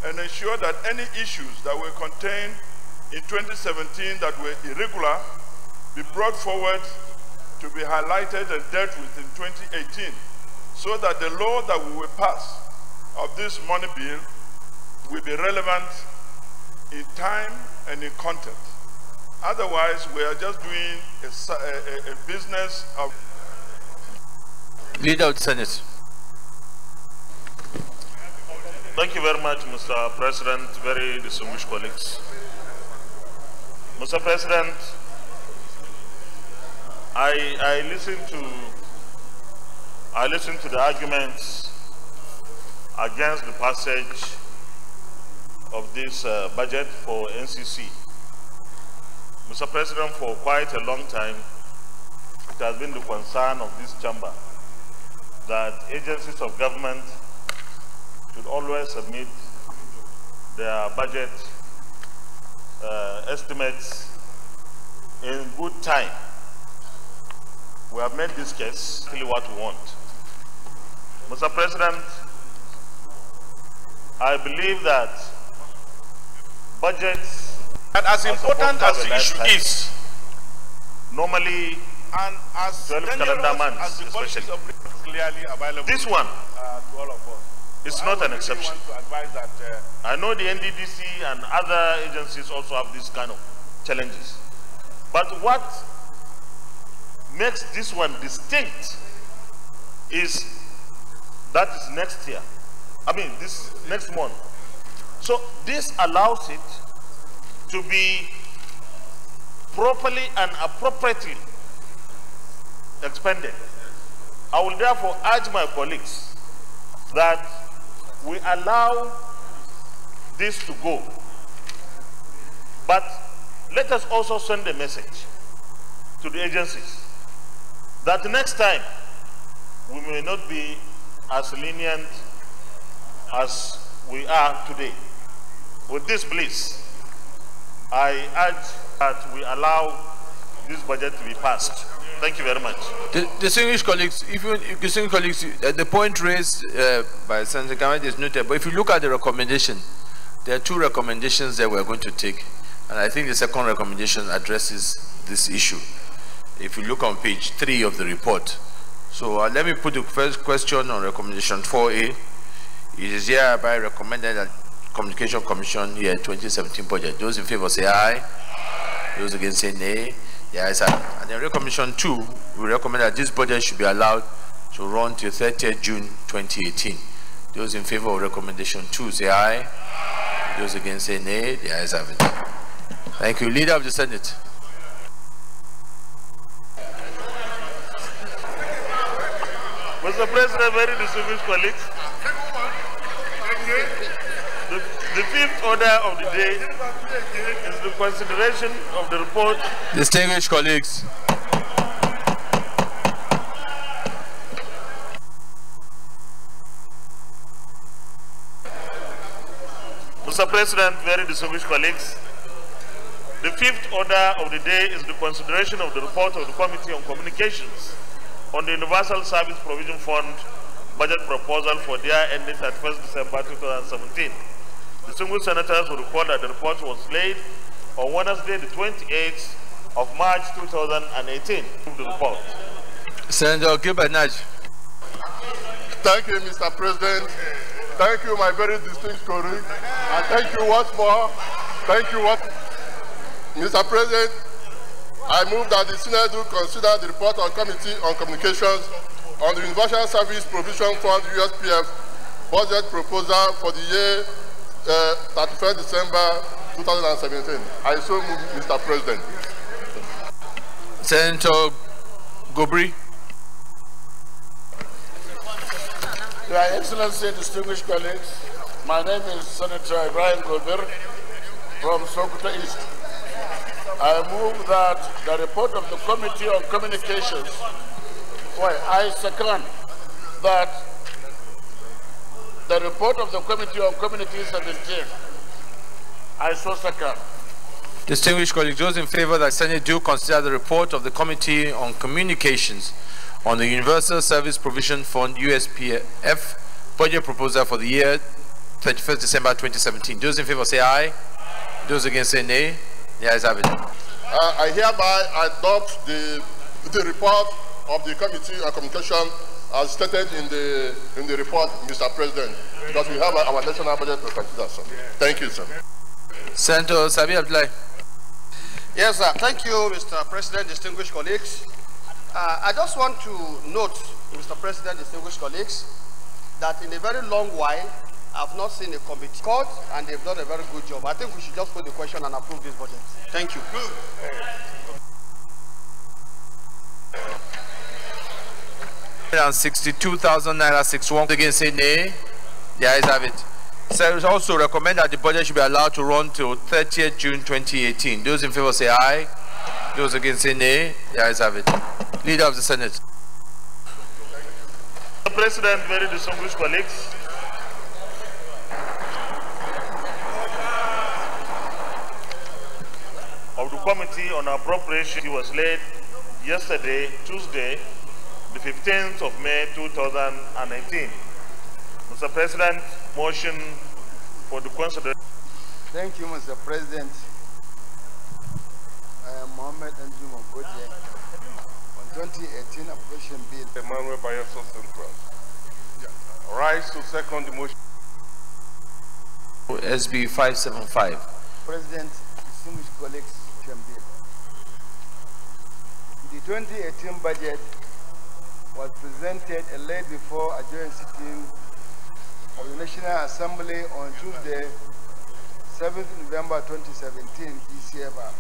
and ensure that any issues that were contained in 2017 that were irregular be brought forward to be highlighted and dealt with in 2018, so that the law that we will pass of this money bill will be relevant in time and in content. Otherwise, we are just doing a business of... Leader of the Senate. Thank you very much, Mr. President, very distinguished colleagues. Mr. President, I listened to the arguments against the passage of this budget for NCC. Mr. President, for quite a long time, it has been the concern of this chamber that agencies of government should always submit their budget estimates in good time we have made this case really what we want. Mr. President, I believe that budgets, and as important as the issue is, normally and as 12 calendar months, as the policies are clearly available, this one to all of us. is not an exception. Want to advise that, I know the NDDC and other agencies also have these kind of challenges. But what makes this one distinct is that is next year. I mean, this next month. So this allows it to be properly and appropriately expended. I will therefore urge my colleagues that we allow this to go. But let us also send a message to the agencies that next time we may not be as lenient as we are today. With this, please, I urge that we allow this budget to be passed. Thank you very much. Distinguished colleagues, the point raised by Senator Kamadi is noted, but if you look at the recommendation, there are two recommendations that we're going to take, and I think the second recommendation addresses this issue. If you look on page 3 of the report. So let me put the first question on recommendation 4A. It is hereby recommended that Communication Commission year 2017 budget. Those in favor say aye. Those against say nay. The ayes have it. And then recommendation 2, we recommend that this budget should be allowed to run till 30th June 2018. Those in favor of recommendation 2 say aye. Those against say nay. The ayes have it. Thank you. Leader of the Senate. Mr. President, very distinguished colleagues, the fifth order of the day is the consideration of the report. Distinguished colleagues. Mr. President, very distinguished colleagues, the fifth order of the day is the consideration of the report of the Committee on Communications on the Universal Service Provision Fund budget proposal for the year ending 31st December 2017. Distinguished senators will recall that the report was laid on Wednesday, the 28th of March 2018. The report. Senator Gilbert Naj. Thank you, Mr. President. Thank you, my very distinguished colleague. And thank you once more. Thank you, Mr. President. I move that the Senate will consider the report of Committee on Communications on the Universal Service Provision Fund USPF budget proposal for the year 31st December 2017. I so move, Mr. President. Senator Gobri. Your Excellency, distinguished colleagues, my name is Senator Ibrahim Gobir from Sokoto East. I move that the report of the Committee on Communications, I second that the report of the Committee on Community 17, I so second. Distinguished colleagues, those in favor that Senate do consider the report of the Committee on Communications on the Universal Service Provision Fund USPF budget proposal for the year 31st December 2017. Those in favor say aye. Those against say nay. The ayes have it. I hereby adopt the report of the Committee on Communication as stated in the report, Mr. President, because we have our national budget to consider, sir. Thank you, sir. Senator Sabi Abdullahi. Yes, sir. Thank you, Mr. President, distinguished colleagues. I just want to note, Mr. President, distinguished colleagues, that in a very long while, I've not seen a committee court, and they've done a very good job. I think we should just put the question and approve this budget. Thank you. 62,000 naira 61 against say nay. The ayes have it. So we also recommend that the budget should be allowed to run till 30th June 2018. Those in favor say aye. Those against say nay. The ayes have it. Leader of the Senate. Mr. President, very distinguished colleagues, of the Committee on Appropriation was laid yesterday, Tuesday, the 15th of May 2019. Mr. President, motion for the consideration. Thank you, Mr. President. I am Mohammed Andrew Mongoje on 2018 appropriation bill. Emmanuel Bayeso Central. Rise to second the motion. SB 575. President, distinguished colleagues, bill. The 2018 budget was presented and laid before a joint sitting of the National Assembly on Tuesday, 7th November 2017, DCFR.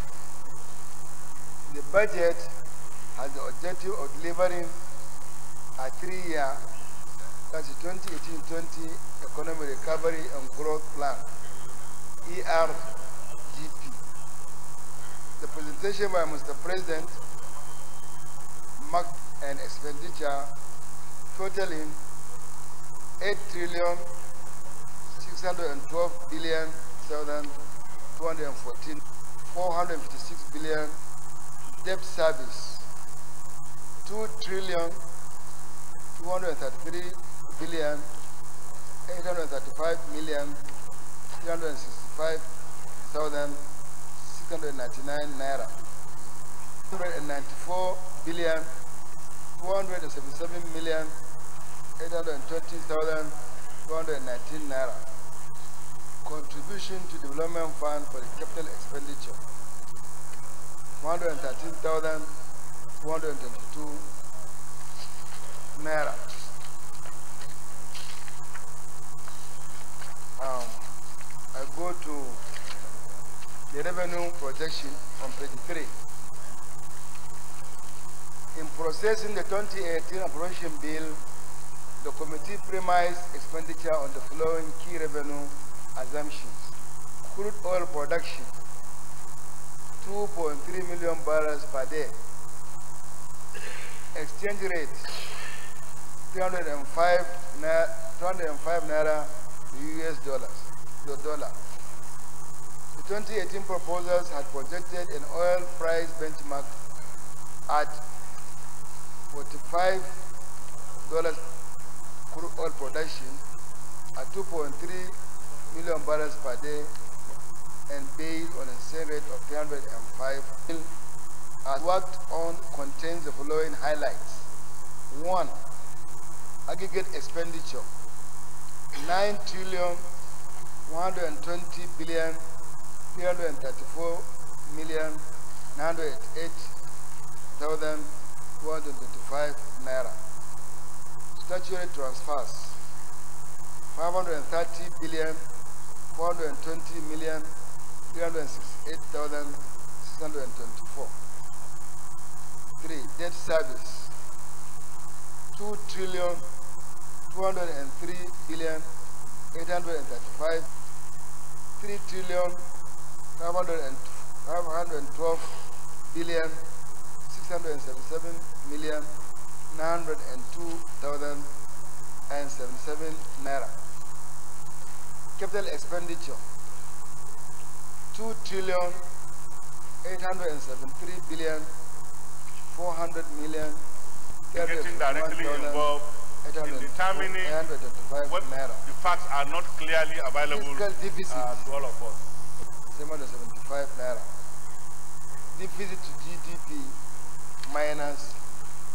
The budget has the objective of delivering a 3-year, that's the 2018-20 Economic Recovery and Growth Plan, ERGP. The presentation by Mr. President marked an expenditure totaling 8,612,214, 456 billion debt service, 2,233,835,365,699 naira, 194,277,820,219 naira. Contribution to Development Fund for the capital expenditure, 113,222 naira. I go to the revenue projection on page 3. In processing the 2018 appropriation bill, the committee premised expenditure on the following key revenue assumptions. Crude oil production, 2.3 million barrels per day. Exchange rate, 305 naira to US dollars, the dollar. The 2018 proposals had projected an oil price benchmark at $45 crude oil production at 2.3 million barrels per day and based on a sale rate of 305. As worked on contains the following highlights. 1. Aggregate expenditure, 9,120,334,908,225 naira. Statutory transfers, 530,420,368,624. 3. Debt service, 2,203,835, 3,512,677,902,077 naira. Capital expenditure, 2,873,400,000,000. Getting directly involved in determining what the facts are not clearly available to all of us. 775 naira. Deficit to GDP minus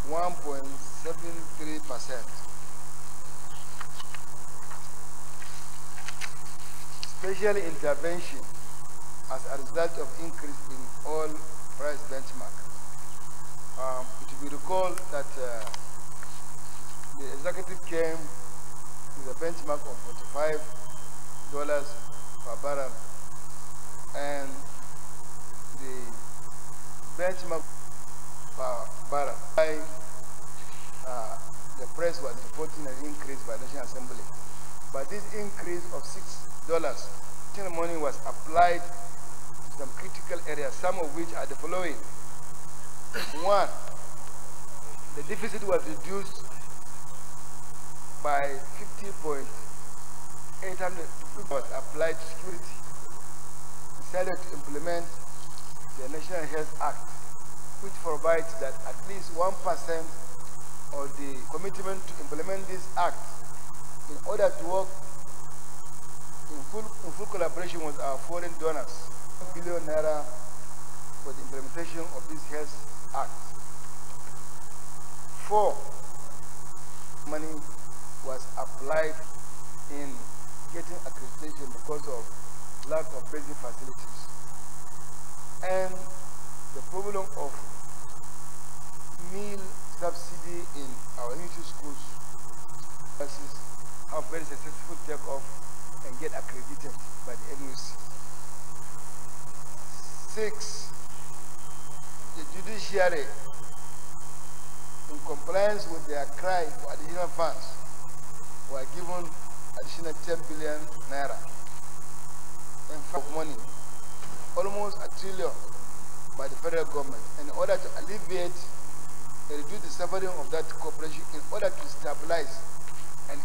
1.73%. Special intervention as a result of increase in oil price benchmark. It will be recalled that the executive came with a benchmark of $45 per barrel, and the benchmark per barrel. The press was reporting an increase by the National Assembly, but this increase of $6 money was applied to some critical areas, some of which are the following. 1, the deficit was reduced by 50.800 was applied to security. Decided to implement the National Health Act which provides that at least 1% of the commitment to implement this act in order to work in full collaboration with our foreign donors, €1 billion for the implementation of this Health Act. 4, money was applied in getting accreditation because of lack of basic facilities. And the problem of meal subsidy in our unitary schools have very successful take-off and get accredited by the NUC. 6, the Judiciary, in compliance with their cry for additional funds, were given additional 10 billion naira in fact money, almost $1 trillion by the federal government, in order to alleviate and reduce the suffering of that corporation, in order to stabilize and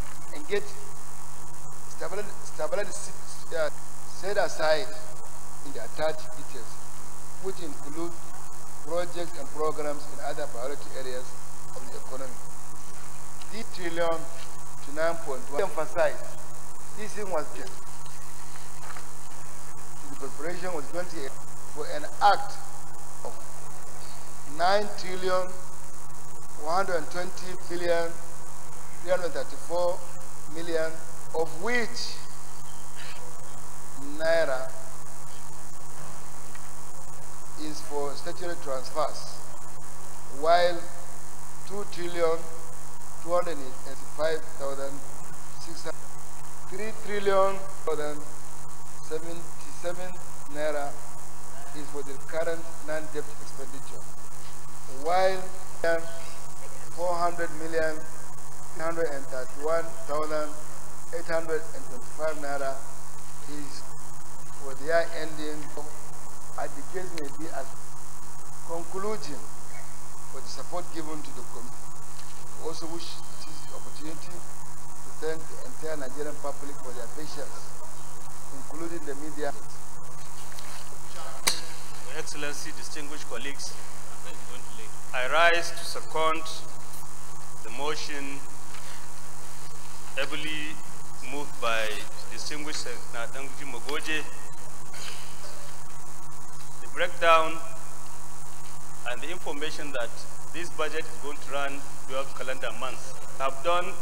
get stabilize set aside in the attached details, which include projects and programs in other priority areas of the economy. This $1 trillion to 9.1 emphasize this thing was just the preparation was 28 for an act of 9,120,334,000,000, of which naira is for statutory transfers, while 2,285,600, 3,000,077 naira is for the current non-debt expenditure, while 400,331,825 naira is for the year ending, as the case may be. As conclusion for the support given to the committee, I also wish to seize the opportunity to thank the entire Nigerian public for their patience, including the media. Your Excellency, distinguished colleagues, I rise to second the motion ably moved by distinguished Senator Danguji Mogoje. The breakdown and the information that this budget is going to run 12 calendar months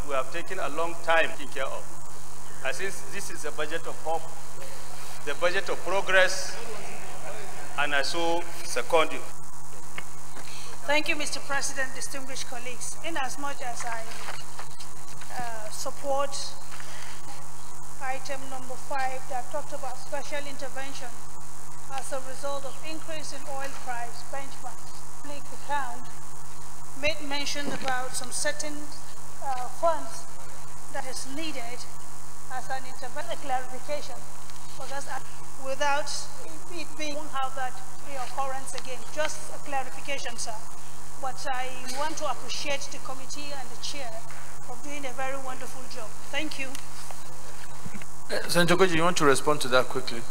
we have taken a long time taking care of. I think this is a budget of hope, the budget of progress, and I so second you. Thank you, Mr. President, distinguished colleagues. Inasmuch as I support item number 5 that talked about special intervention as a result of increase in oil price benchmarks, public account made mention about some certain funds that is needed as an intervention clarification, because without it being, won't have that reoccurrence again. Just a clarification, sir. But I want to appreciate the committee and the chair for doing a very wonderful job. Thank you. Senator Koji, you want to respond to that quickly?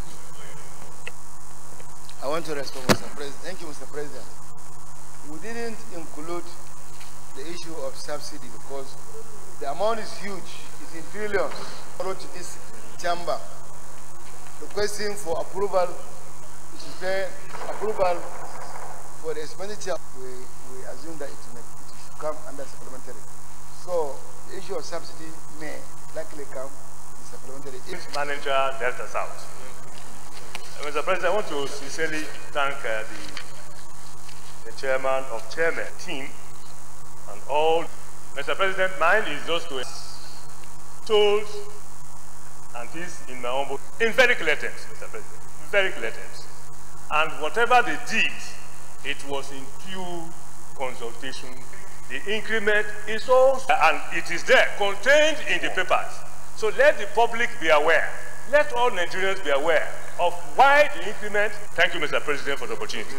I want to respond, Mr. President. Thank you, Mr. President. We didn't include the issue of subsidy because the amount is huge. It's in trillions. I wrote to this chamber requesting for approval, which is the approval for the expenditure. We assume that it should come under supplementary. So the issue of subsidy may likely come in supplementary. Manager Delta South. Mr. President, I want to sincerely thank the chairman of chairman team and all. Mr. President, mine is just to told and this in my own in very clear terms, Mr. President, very clear terms. And whatever they did, it was in due consultation. The increment is also, and it is there, contained in the papers. So let the public be aware. Let all Nigerians be aware of why the increment. Thank you, Mr. President, for the opportunity.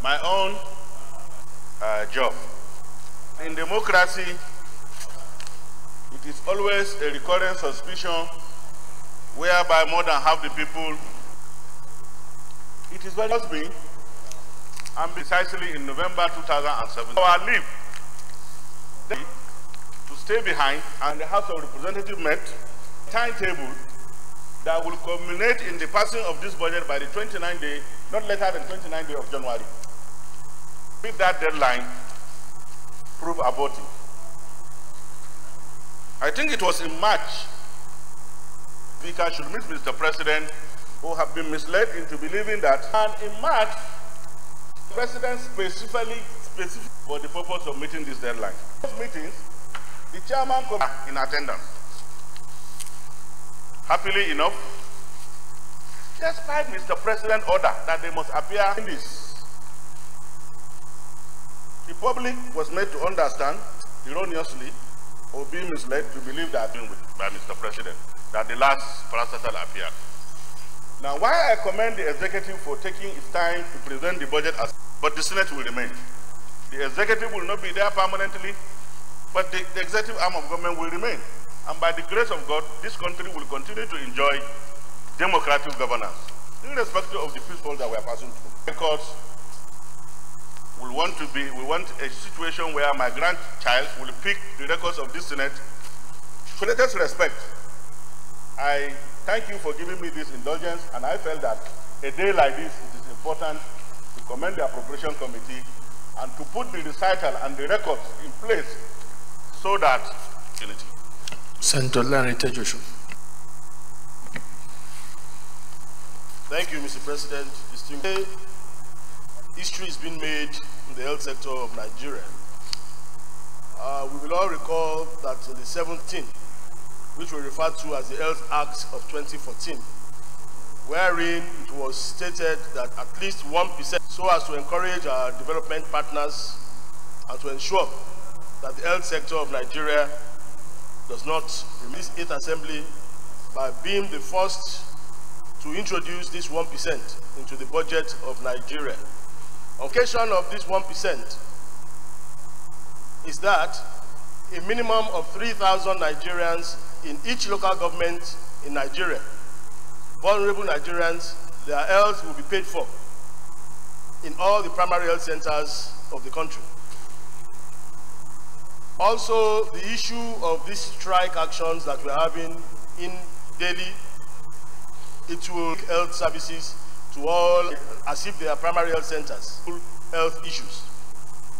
My own job. In democracy, it is always a recurrent suspicion whereby more than half the people, it is very husband, and precisely in November 2007. Our leave to stay behind, and the House of Representatives met timetable that will culminate in the passing of this budget by the 29th day, not later than 29th day of January. With that deadline, prove abortive. I think it was in March, Speaker should meet Mr. President, who have been misled into believing that, and in March, the President specifically for the purpose of meeting this deadline. Those meetings, the chairman comes in attendance. Happily enough, despite Mr. President's order that they must appear in this, the public was made to understand, erroneously, or being misled to believe that by Mr. President, that the last parastatal appeared. Now, while I commend the executive for taking its time to present the budget, but the Senate will remain. The executive will not be there permanently, but the executive arm of government will remain. And by the grace of God, this country will continue to enjoy democratic governance, irrespective of the peaceful that we are passing through. Because we want a situation where my grandchild will pick the records of this Senate. So let us respect. I thank you for giving me this indulgence, and I felt that a day like this, it is important to commend the Appropriation Committee and to put the recital and the records in place so that unity. Senator Larry Tejoshua. Thank you, Mr. President. History is being made in the health sector of Nigeria. We will all recall that on the 17th, which we refer to as the Health Act of 2014, wherein it was stated that at least 1%, so as to encourage our development partners and to ensure that the health sector of Nigeria does not release 8th Assembly by being the first to introduce this 1% into the budget of Nigeria. On occasion of this 1% is that a minimum of 3,000 Nigerians in each local government in Nigeria, vulnerable Nigerians, their health will be paid for in all the primary health centers of the country. Also, the issue of these strike actions that we're having in Delhi, it will health services to all as if they are primary health centers, health issues.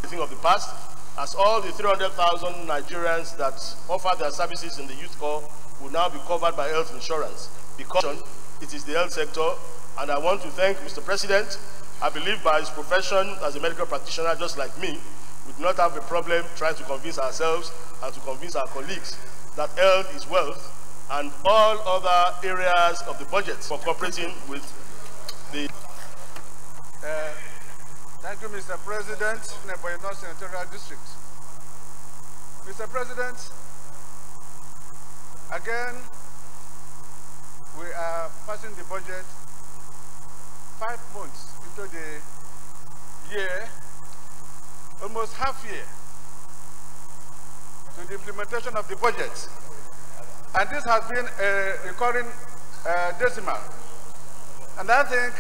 I think of the past, as all the 300,000 Nigerians that offer their services in the youth corps will now be covered by health insurance because it is the health sector. And I want to thank Mr. President. I believe by his profession as a medical practitioner, just like me, we do not have a problem trying to convince ourselves and to convince our colleagues that health is wealth and all other areas of the budget for cooperating with the... Thank you, Mr. President, for North Senatorial District. Mr. President, again, we are passing the budget 5 months into the year, almost half year, to the implementation of the budget. And this has been a recurring decimal. And I think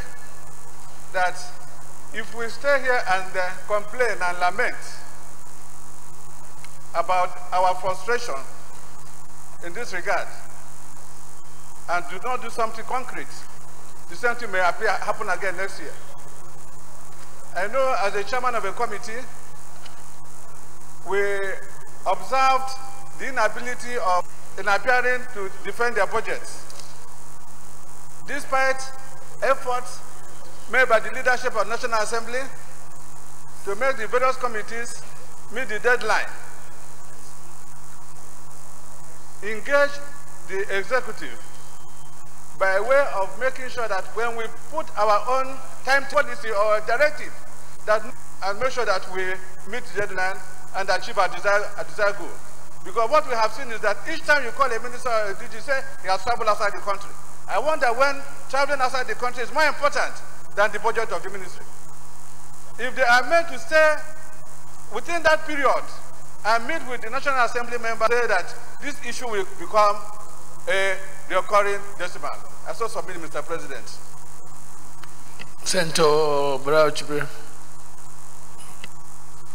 that if we stay here and complain and lament about our frustration in this regard and do not do something concrete, the same thing may happen again next year. I know as a chairman of a committee, we observed the inability of appearing to defend their budgets, despite efforts made by the leadership of National Assembly to make the various committees meet the deadline. Engage the executive by way of making sure that when we put our own time policy or directive, and make sure that we meet the deadline and achieve our desired goal. Because what we have seen is that each time you call a minister or a DG, say he has traveled outside the country. I wonder when traveling outside the country is more important than the budget of the ministry. If they are meant to stay within that period and meet with the National Assembly members, say that this issue will become a recurring decimal. I so submit, Mr. President. Senator Brown.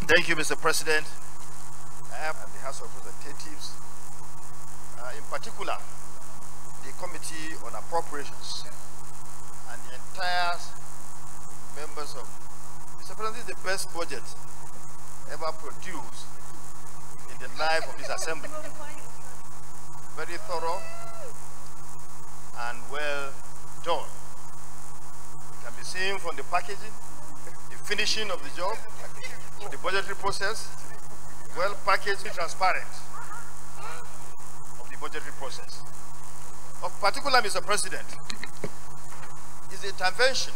Thank you, Mr. President. I have the House of Representatives, in particular, the Committee on Appropriations, and the entire members of. Mr. President, this is the best budget ever produced in the life of this assembly. Very thorough and well done. It can be seen from the packaging, the finishing of the job, the budgetary process, well packaged and transparent of the budgetary process. Of particular, Mr. President, is the intervention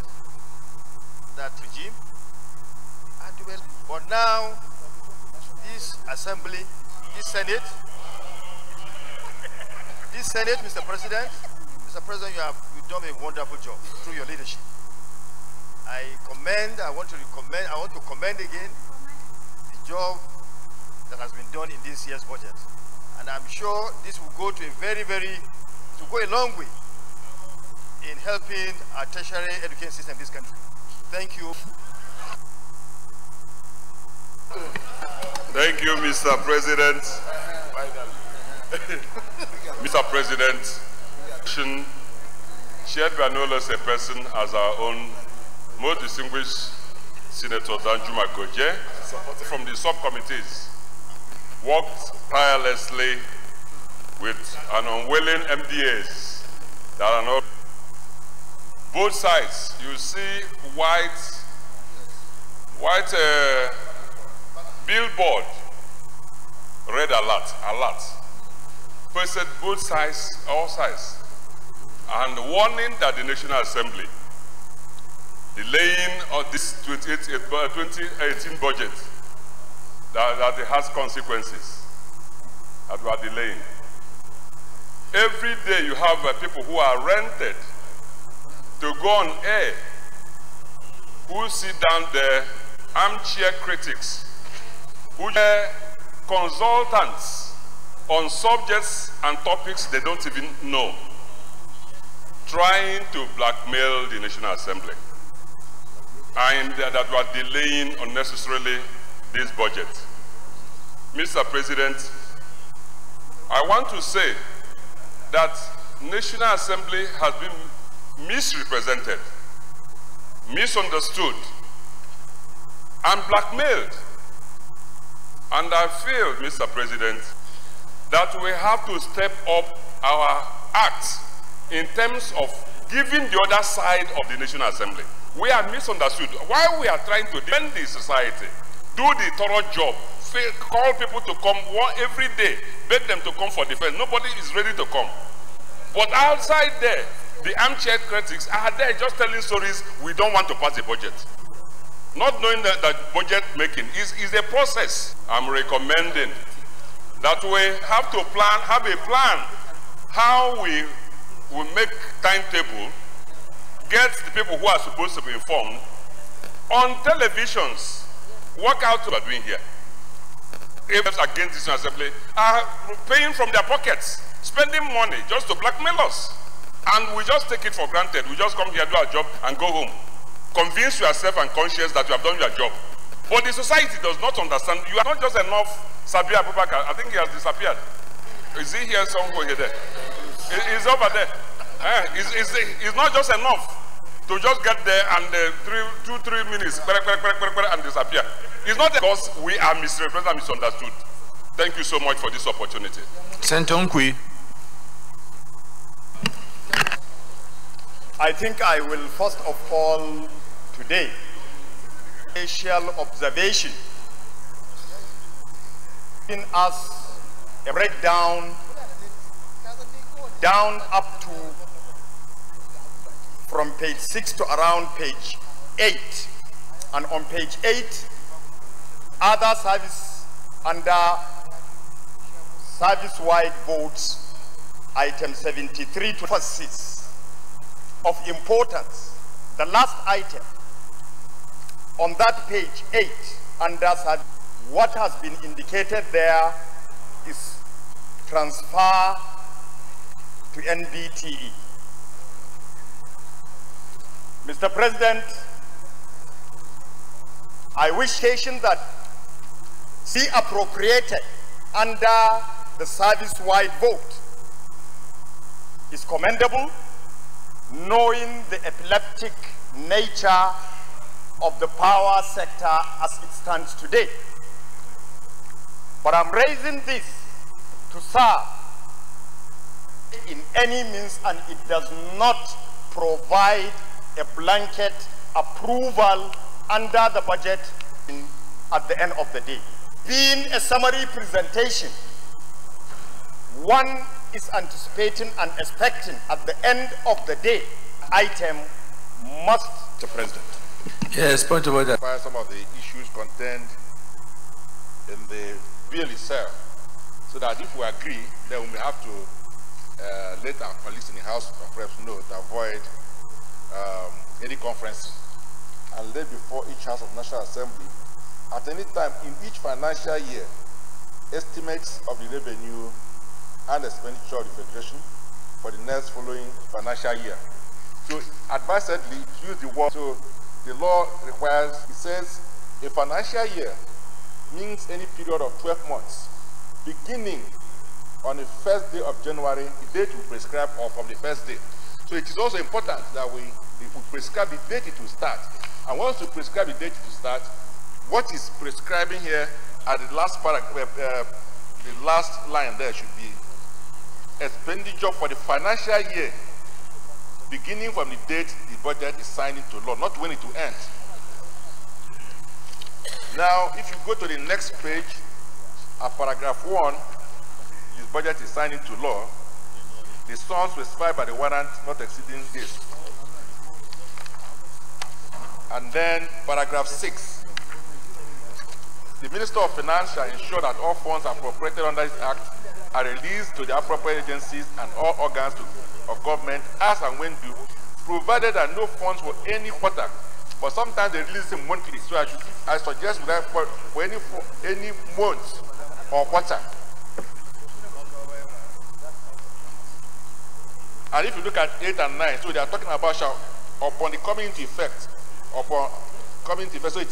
that regime and well, but now this assembly, this Senate, Mr. President, you've done a wonderful job through your leadership. I want to commend again the job that has been done in this year's budget. And I'm sure this will go to a long way in helping our tertiary education system in this country. Thank you. Thank you, Mr. President. Mr. President, shared by no less a person as our own most distinguished Senator Danjuma Goje from the subcommittees, worked tirelessly with an unwilling MDAs that are not. Both sides, you see white billboard, red alert, posted both sides, all sides, and warning that the National Assembly delaying of this 2018 budget that it has consequences that we are delaying. Every day you have people who are rented to go on air, who sit down there, armchair critics, who are consultants on subjects and topics they don't even know, trying to blackmail the National Assembly, and that we are delaying unnecessarily this budget. Mr. President, I want to say that National Assembly has been misrepresented, misunderstood, and blackmailed. And I feel, Mr. President, that we have to step up our acts in terms of giving the other side of the National Assembly. We are misunderstood. While we are trying to defend the society, do the thorough job, call people to come every day, beg them to come for defense. Nobody is ready to come. But outside there, the armchair critics are there just telling stories. We don't want to pass the budget. Not knowing that budget making is a process. I'm recommending that we have to have a plan how we will make timetable, get the people who are supposed to be informed on televisions, work out what we're doing here. If against this assembly are paying from their pockets, spending money just to blackmail us. And we just take it for granted. We just come here, do our job, and go home. Convince yourself and conscious that you have done your job. But the society does not understand. You are not just enough. Sabia Abubakar, I think he has disappeared. Is he here somewhere here? He's over there. It's not just enough to just get there and 2-3 minutes and disappear. It's not because we are misrepresented and misunderstood. Thank you so much for this opportunity. Sentonkwi. I think I will first of all today spatial observation in us a breakdown down up to from page 6 to around page 8, and on page 8 other service under service-wide votes item 73 to 46 of importance. The last item on that page 8 under what has been indicated there is transfer to NBTE. Mr. President, I wish that be appropriated under the service-wide vote is commendable, knowing the epileptic nature of the power sector as it stands today. But I'm raising this to serve in any means, and it does not provide a blanket approval under the budget at the end of the day. Being a summary presentation, one is anticipating and expecting at the end of the day, item must. Mr. President. Yes, point of order. Some of the issues contained in the bill itself, so that if we agree, then we may have to let our colleagues in the House of Reps know to avoid any conference and lay before each House of National Assembly at any time in each financial year estimates of the revenue and expenditure of the Federation for the next following financial year. So advisedly use the word. So the law requires, it says a financial year means any period of 12 months beginning on the first day of January, the date we prescribe, or from the first day. So it is also important that we prescribe the date it will start. And once we prescribe the date it will start, what is prescribing here at the last paragraph, the last line there should be expenditure for the financial year beginning from the date the budget is signed into law, not when it will end. Now, if you go to the next page, at paragraph 1, this budget is signed into law. The sums specified by the warrant not exceeding this. And then paragraph 6, the Minister of Finance shall ensure that all funds appropriated under this Act are released to the appropriate agencies and all organs of government as and when due, provided that no funds for any quarter, but sometimes they release them monthly. So I suggest that for any month or quarter. And if you look at 8 and 9, so they are talking about shall upon the coming into effect, so it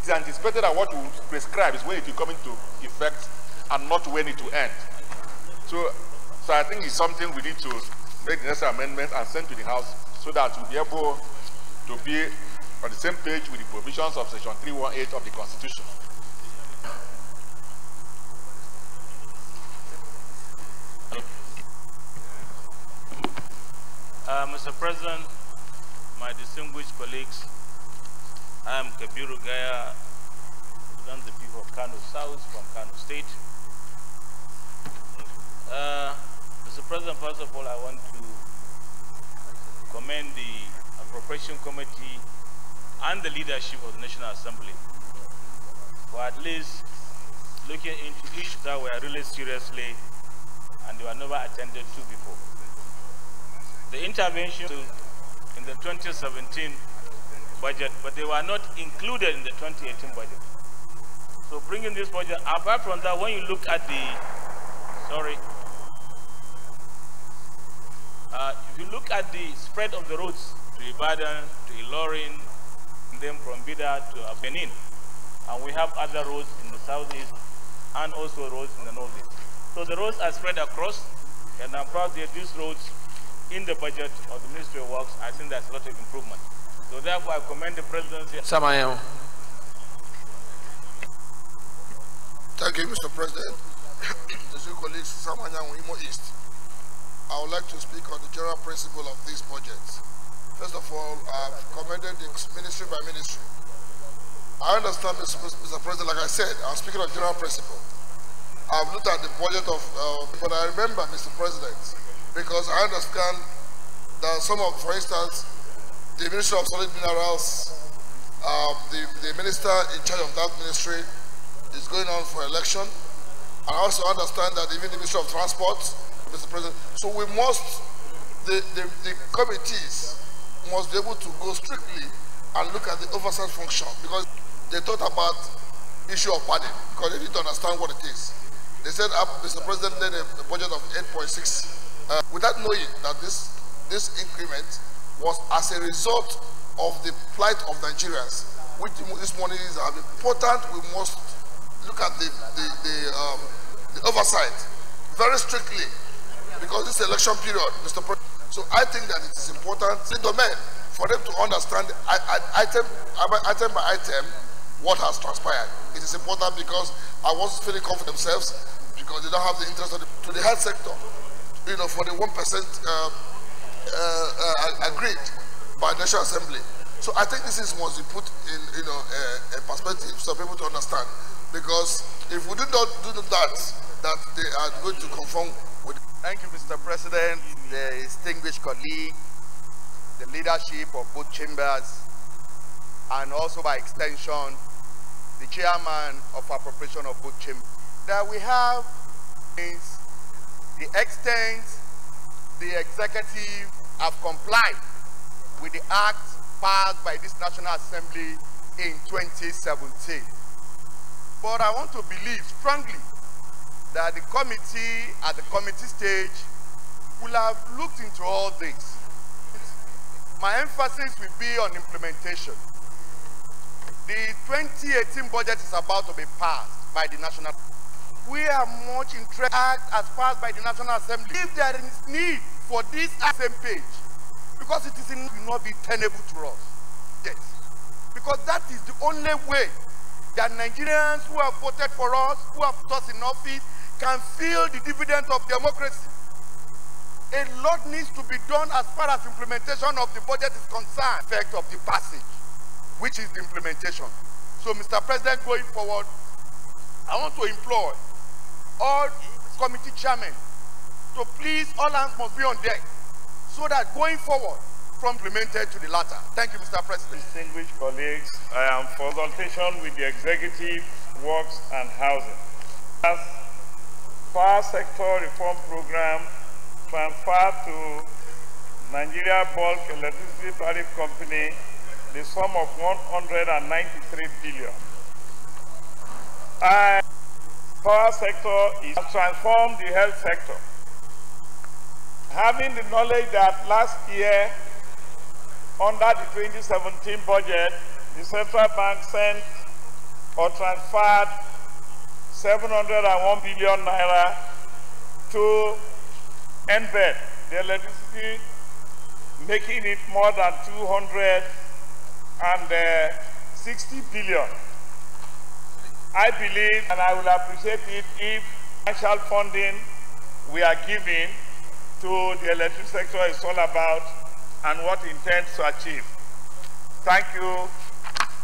is anticipated that what you prescribe is when it will come into effect and not when it will end. So I think it's something we need to make the necessary amendment and send to the House so that we'll be able to be on the same page with the provisions of Section 318 of the Constitution. Mr. President, my distinguished colleagues, I am Kabiru Gaya, represent the people of Kano South from Kano State. Mr. President, first of all, I want to commend the Appropriation Committee and the leadership of the National Assembly for at least looking into issues that were really seriously and they were never attended to before. The intervention in the 2017 budget, but they were not included in the 2018 budget. So bringing this budget, apart from that, when you look at the, if you look at the spread of the roads to Ibadan, to Ilorin, and then from Bida to Benin, and we have other roads in the southeast and also roads in the northeast. So the roads are spread across, and I'm proud that these roads in the budget of the Ministry of Works, I think there's a lot of improvement. So therefore, I commend the presidency. Samayo. Thank you, Mr. President. Distinguished colleagues, Samanyang Imo East. I would like to speak on the general principle of these budgets. First of all, I've commended the ministry by ministry. I understand, Mr. President, like I said, I'm speaking of general principle. I've looked at the budget of, but I remember, Mr. President, because I understand that some of, for instance, the Ministry of Solid Minerals, the minister in charge of that ministry is going on for election. I also understand that even the Ministry of Transport, Mr. President, so we must, the committees must be able to go strictly and look at the oversight function, because they thought about issue of padding, because they didn't understand what it is. They said, Mr. President led a budget of 8.6, without knowing that this increment was as a result of the plight of Nigerians. which these monies are important, we must look at the oversight very strictly, because this election period, Mr. President. So I think that it is important, the domain, for them to understand item by item what has transpired. It is important because I wasn't feeling confident themselves because they don't have the interest of to the health sector. You know, for the 1% agreed by the National Assembly. So I think this must be put in, you know, a perspective so people to understand. Because if we do not do that they are going to conform with. Thank you, Mr. President, the distinguished colleague, the leadership of both chambers, and also by extension, the chairman of appropriation of both chambers. That we have is the extent the executive have complied with the act passed by this National Assembly in 2017. But I want to believe strongly that the committee at the committee stage will have looked into all this. My emphasis will be on implementation. The 2018 budget is about to be passed by the National. We are much interested as passed by the National Assembly. If there is need for this same page, because it is will not be tenable to us. Yes. Because that is the only way that Nigerians who have voted for us, who have put us in office, can feel the dividend of democracy. A lot needs to be done as far as implementation of the budget is concerned. Effect of the passage, which is the implementation. So, Mr. President, going forward, I want to implore all committee chairmen to please, all hands must be on deck, so that going forward, from implemented to the latter. Thank you, Mr. President. Distinguished colleagues, I am for consultation with the Executive, Works and Housing. As Power Sector Reform Program transferred to Nigeria Bulk Electricity Tariff Company the sum of 193 billion. Power sector is transformed the health sector. Having the knowledge that last year, under the 2017 budget, the central bank sent or transferred 701 billion naira to embed the electricity, making it more than 260 billion. I believe, and I will appreciate it if financial funding we are giving to the electric sector is all about and what it intends to achieve. Thank you,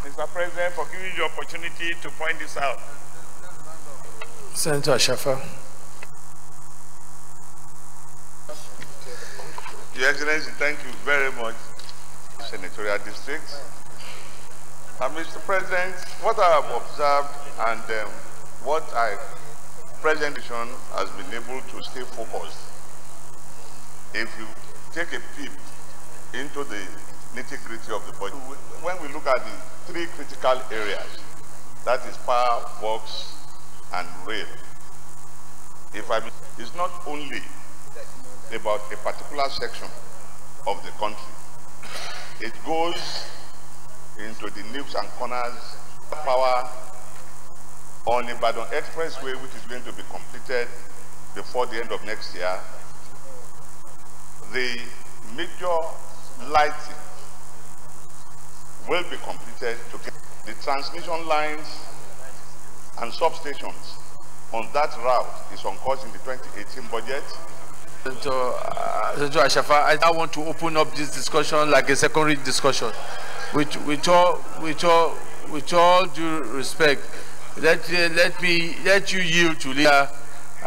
Mr. President, for giving me the opportunity to point this out. Senator Ashafa. Your Excellency, thank you very much, Senatorial District. Mr. President, what I have observed and what presentation has been able to stay focused. If you take a peep into the nitty-gritty of the budget, when we look at the three critical areas, that is power, works, and rail, it's not only about a particular section of the country. It goes into the nooks and corners, power on Ibadan Expressway, which is going to be completed before the end of next year. The major lighting will be completed to get the transmission lines and substations on that route is on course in the 2018 budget. Senator Ashafa, I now want to open up this discussion like a secondary discussion. With all due respect, let you yield to leader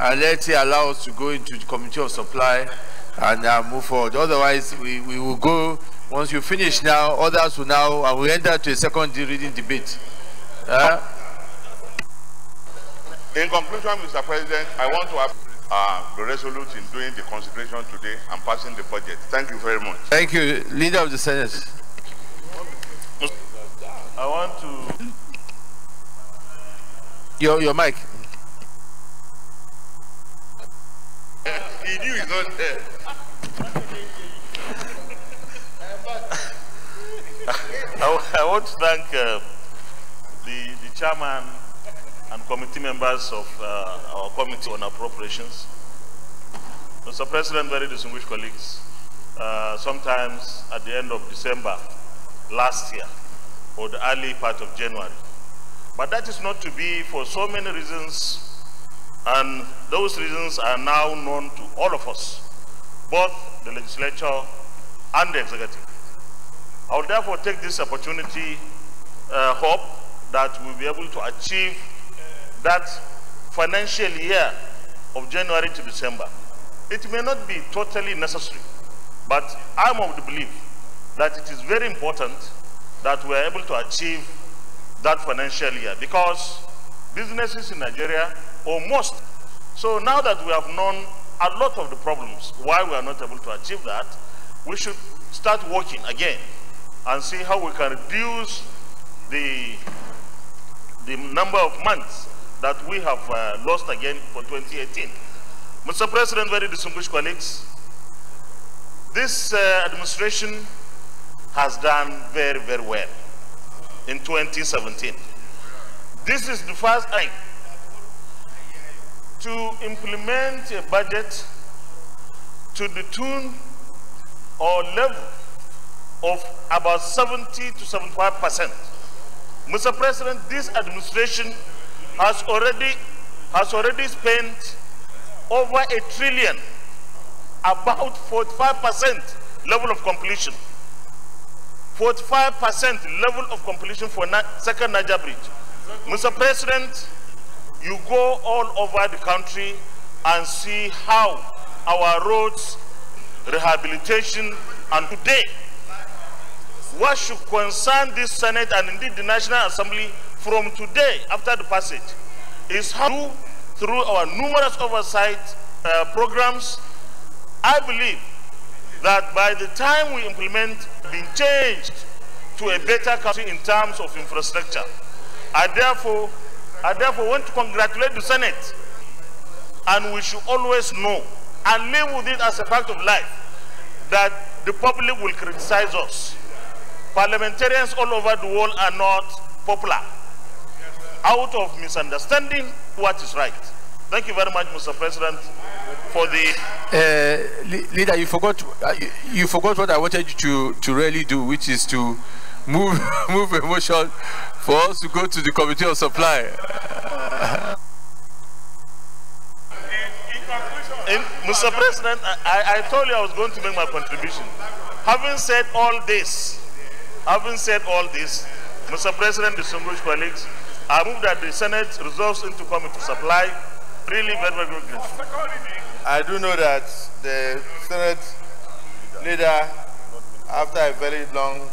and let it allow us to go into the Committee of Supply and move forward. Otherwise, we will go, once you finish now, others will now, and we enter to a second reading debate. In conclusion, Mr. President, I want to have the resolute in doing the consecration today and passing the budget. Thank you very much. Thank you, Leader of the Senate. I want to... Your mic. He knew he's not there. I want to thank chairman and committee members of our committee on appropriations. Mr. President, very distinguished colleagues, sometimes at the end of December last year or the early part of January. But that is not to be for so many reasons, and those reasons are now known to all of us, both the legislature and the executive. I will therefore take this opportunity, hope that we'll be able to achieve that financial year of January to December. It may not be totally necessary, but I'm of the belief that it is very important that we are able to achieve that financial year, because businesses in Nigeria, or most, so now that we have known a lot of the problems why we are not able to achieve that, we should start working again and see how we can reduce the number of months that we have lost again for 2018. Mr. President, very distinguished colleagues, this administration has done very, very well in 2017. This is the first time to implement a budget to the tune or level of about 70 to 75%. Mr. President, this administration has already spent over $1 trillion, about 45% level of completion. 45% level of completion for second Niger Bridge. Mr. President, you go all over the country and see how our roads, rehabilitation, and today, what should concern this Senate and indeed the National Assembly from today after the passage is how, through our numerous oversight programs, I believe that by the time we implement being changed to a better country in terms of infrastructure, I therefore want to congratulate the Senate, and we should always know and live with it as a fact of life that the public will criticize us. Parliamentarians all over the world are not popular out of misunderstanding what is right. Thank you very much, Mr. President, for the... Leader, you forgot what I wanted you to really do, which is to move a motion for us to go to the Committee of Supply. Mr. President, I told you I was going to make my contribution. Having said all this, Mr. President, distinguished colleagues, I move that the Senate resolves into Committee of Supply. Really very, very good. I do know that the Senate leader, after a very long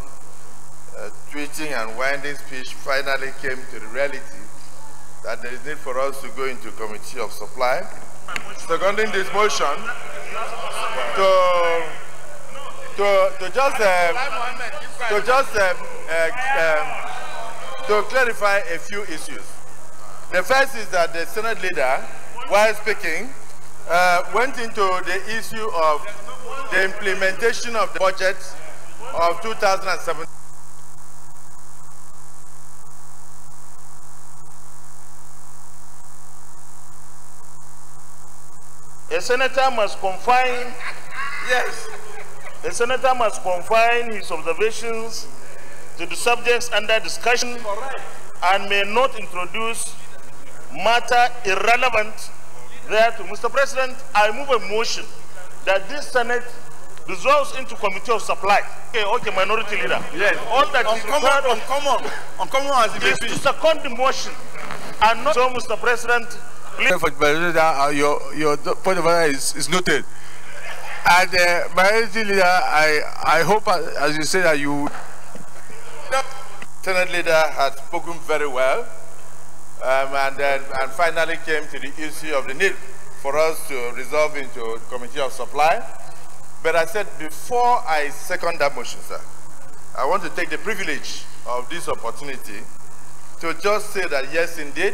tweeting and winding speech, finally came to the reality that there is need for us to go into Committee of Supply. Seconding this motion, to clarify a few issues. The first is that the Senate leader, while speaking, went into the issue of the implementation of the budget of 2017. A senator must confine, yes, a senator must confine his observations to the subjects under discussion and may not introduce matter irrelevant thereto. Mr. President, I move a motion that this Senate resolves into Committee of Supply. Okay, Minority Leader. Yes. All that is required is to second the motion and not so, Mr. President. Please. Your point of order is noted. And Minority Leader, I hope, as you say, that you... Senate leader had spoken very well, and finally came to the issue of the need for us to resolve into Committee of Supply. But I said before I second that motion, sir, I want to take the privilege of this opportunity to just say that yes, indeed,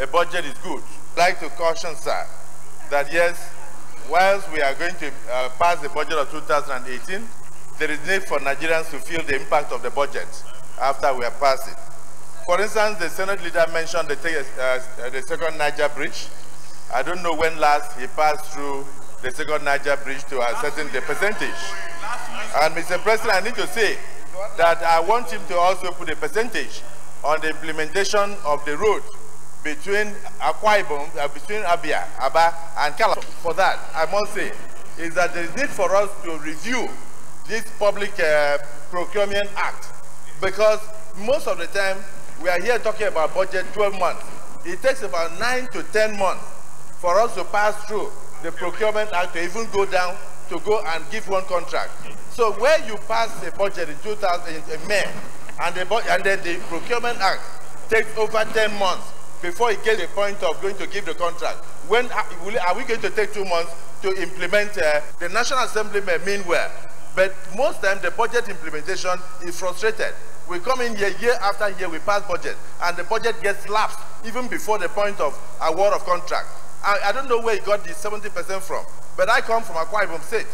a budget is good. I'd like to caution, sir, that yes, whilst we are going to pass the budget of 2018, there is need for Nigerians to feel the impact of the budget after we have passed it. For instance, the Senate leader mentioned the second Niger bridge. I don't know when last he passed through the second Niger bridge to ascertain the percentage. And Mr. President, I need to say that I want him to also put a percentage on the implementation of the road between Akwa Ibom, between Abia, Aba, and Kala. For that, I must say, is that there is need for us to review this Public Procurement Act, because most of the time we are here talking about budget 12 months. It takes about 9 to 10 months for us to pass through the Procurement Act to even go down to go and give one contract. So where you pass a budget in May, and then the Procurement Act takes over 10 months before it gets to the point of going to give the contract. When are we going to take 2 months to implement? The National Assembly may mean well, but most times the budget implementation is frustrated. We come in here, year after year, we pass budget, and the budget gets lapsed even before the point of award of contract. I don't know where he got the 70% from, but I come from Akwa Ibom State,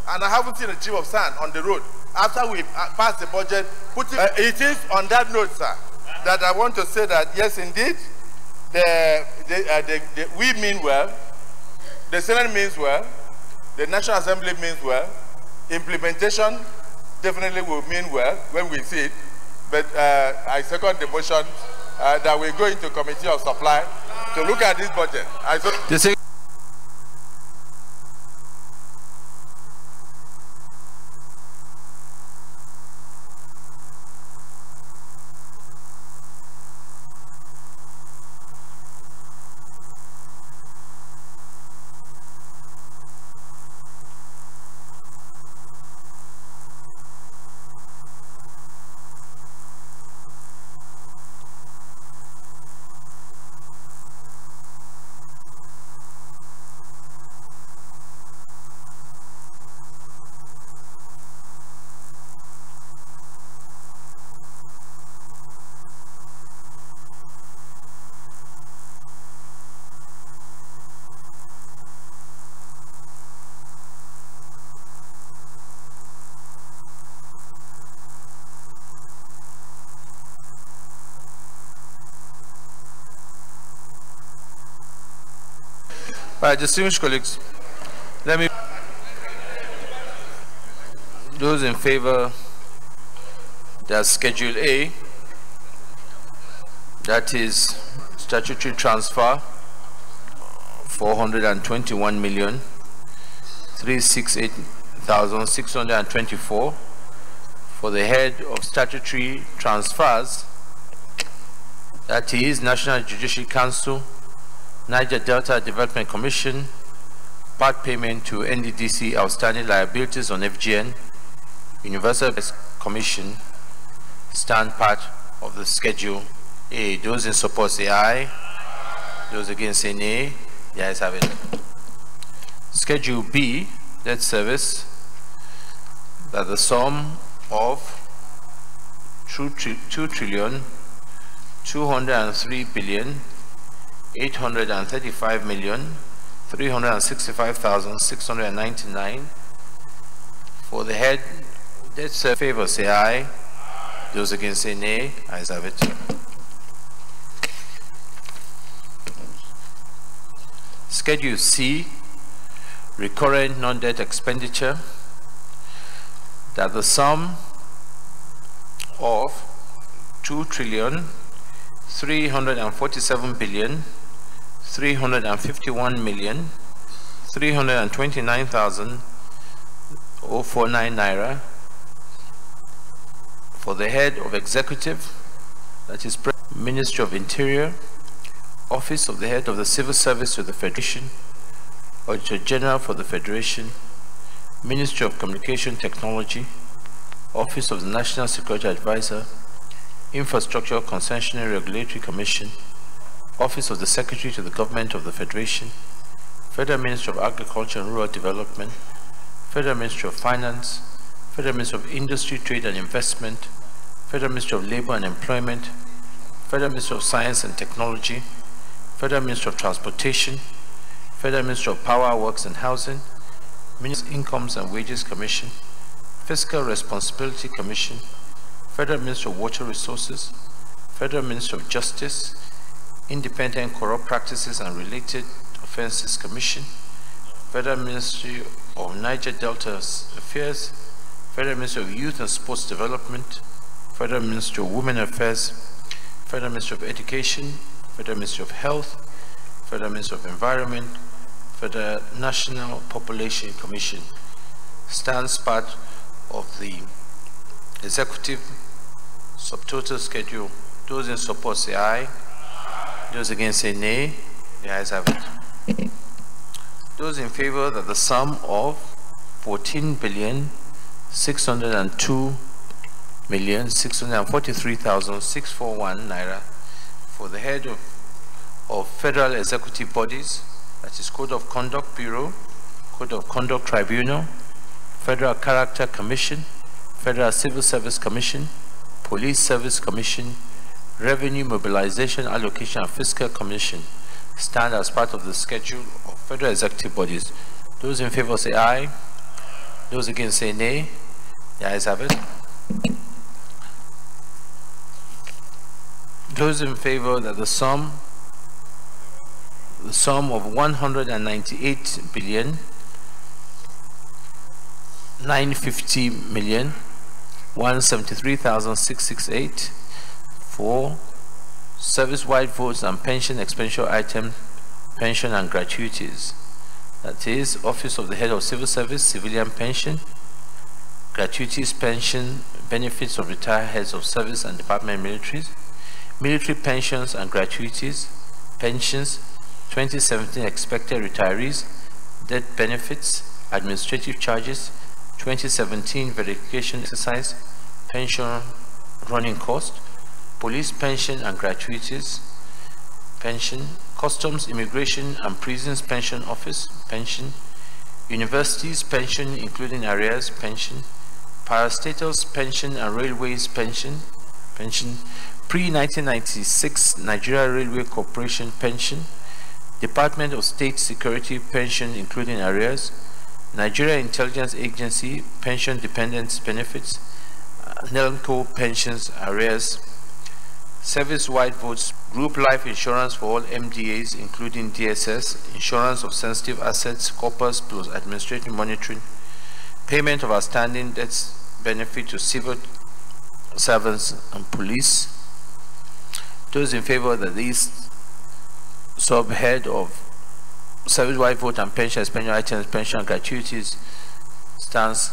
and I haven't seen a chip of sand on the road. After we pass the budget, it is on that note, sir, that I want to say that, yes, indeed, we mean well, the Senate means well, the National Assembly means well, implementation definitely will mean well when we see it, but I second the motion that we go into Committee of Supply to look at this budget. Distinguished colleagues, those in favor that Schedule A, that is statutory transfer, 421,368,624 for the head of statutory transfers, that is National Judiciary Council, Niger Delta Development Commission, part payment to NDDC outstanding liabilities on FGN, Universal Commission, stand part of the Schedule A. Those in support say aye. Those against say nay. The ayes have it. Schedule B, debt service, that the sum of 2,335,835,365,699 for the head debt service. Favor say aye. Those against say nay. Ayes have it. Schedule C, recurrent non-debt expenditure, that the sum of 2,347,351,329,049 naira for the head of executive, that is Ministry of Interior, Office of the Head of the Civil Service to the Federation, Auditor General for the Federation, Ministry of Communication Technology, Office of the National Security Advisor, Infrastructure Concessionary Regulatory Commission, Office of the Secretary to the Government of the Federation, Federal Ministry of Agriculture and Rural Development, Federal Ministry of Finance, Federal Ministry of Industry, Trade and Investment, Federal Ministry of Labor and Employment, Federal Ministry of Science and Technology, Federal Ministry of Transportation, Federal Ministry of Power, Works and Housing, Ministry of Incomes and Wages Commission, Fiscal Responsibility Commission, Federal Ministry of Water Resources, Federal Ministry of Justice, Independent Corrupt Practices and Related Offences Commission, Federal Ministry of Niger Delta Affairs, Federal Ministry of Youth and Sports Development, Federal Ministry of Women Affairs, Federal Ministry of Education, Federal Ministry of Health, Federal Ministry of Environment, Federal National Population Commission. Stands part of the executive subtotal schedule. Those in support say aye. Those against say nay. The ayes have it. Those in favor that the sum of 14,602,643,641 naira for the head of federal executive bodies, that is Code of Conduct Bureau, Code of Conduct Tribunal, Federal Character Commission, Federal Civil Service Commission, Police Service Commission, Revenue Mobilization, Allocation and Fiscal Commission, stand as part of the schedule of federal executive bodies. Those in favor say aye. Those against say nay. The ayes have it. Those in favor that the sum of 198,950,173,668 for service-wide votes and pension expenditure items, pension and gratuities. That is, Office of the Head of Civil Service, civilian pension, gratuities, pension, benefits of retired heads of service and department militaries, military pensions and gratuities, pensions, 2017 expected retirees, death benefits, administrative charges, 2017 verification exercise, pension running cost, police pension and gratuities, pension, customs, immigration and prisons pension office, pension, universities pension including arrears, pension, parastatals pension and railways pension, pre-1996 Nigeria Railway Corporation pension, Department of State Security pension including arrears, Nigeria Intelligence Agency pension dependents benefits, NELCO pensions arrears, service-wide votes, group life insurance for all MDAs including DSS, insurance of sensitive assets, corpus plus administrative monitoring, payment of outstanding debts benefit to civil servants and police. Those in favor that these subhead of service-wide vote and pension expenditure items, pension and gratuities stands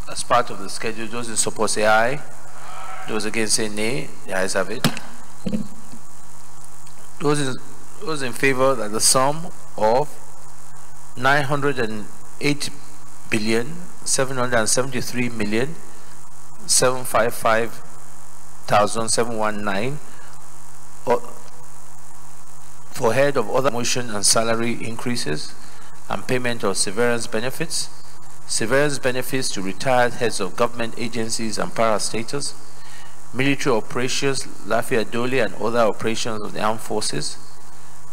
as part of the schedule. Those in support say aye. Those against say nay. The ayes have it. Those in favor that the sum of 908,773,755,719 for head of other motion and salary increases and payment of severance benefits to retired heads of government agencies and parastatals, military operations, Lafayette Dole and other operations of the armed forces,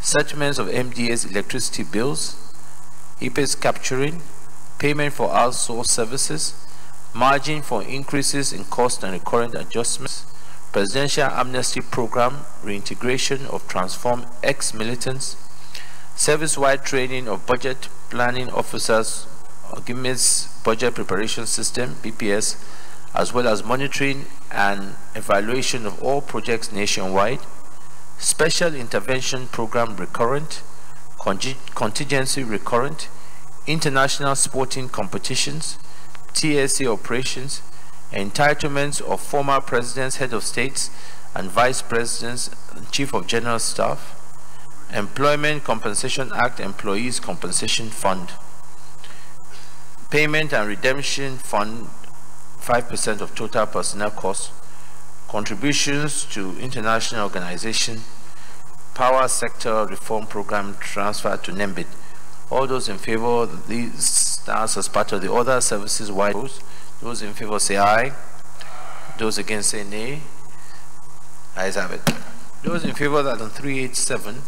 settlements of MDA's electricity bills, IPES capturing, payment for outsourced services, margin for increases in cost and recurrent adjustments, presidential amnesty program, reintegration of transformed ex-militants, service-wide training of budget planning officers, GIMIS budget preparation system, BPS, as well as monitoring and evaluation of all projects nationwide, special intervention program recurrent, contingency recurrent, international sporting competitions, TSA operations, entitlements of former presidents, head of states and vice presidents, and chief of general staff, Employment Compensation Act, Employees Compensation Fund, Payment and Redemption Fund, 5% of total personnel costs, contributions to international organization, power sector reform program transfer to NEMBIT. All those in favor of these stands as part of the other services wide votes. Those in favor say aye. Those against say nay. Ayes have it. Those in favor that on 387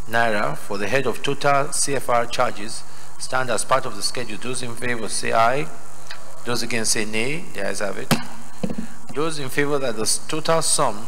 naira for the head of total CFR charges stand as part of the schedule. Those in favor say aye. Those against say nay. The ayes have it. Those in favor that the total sum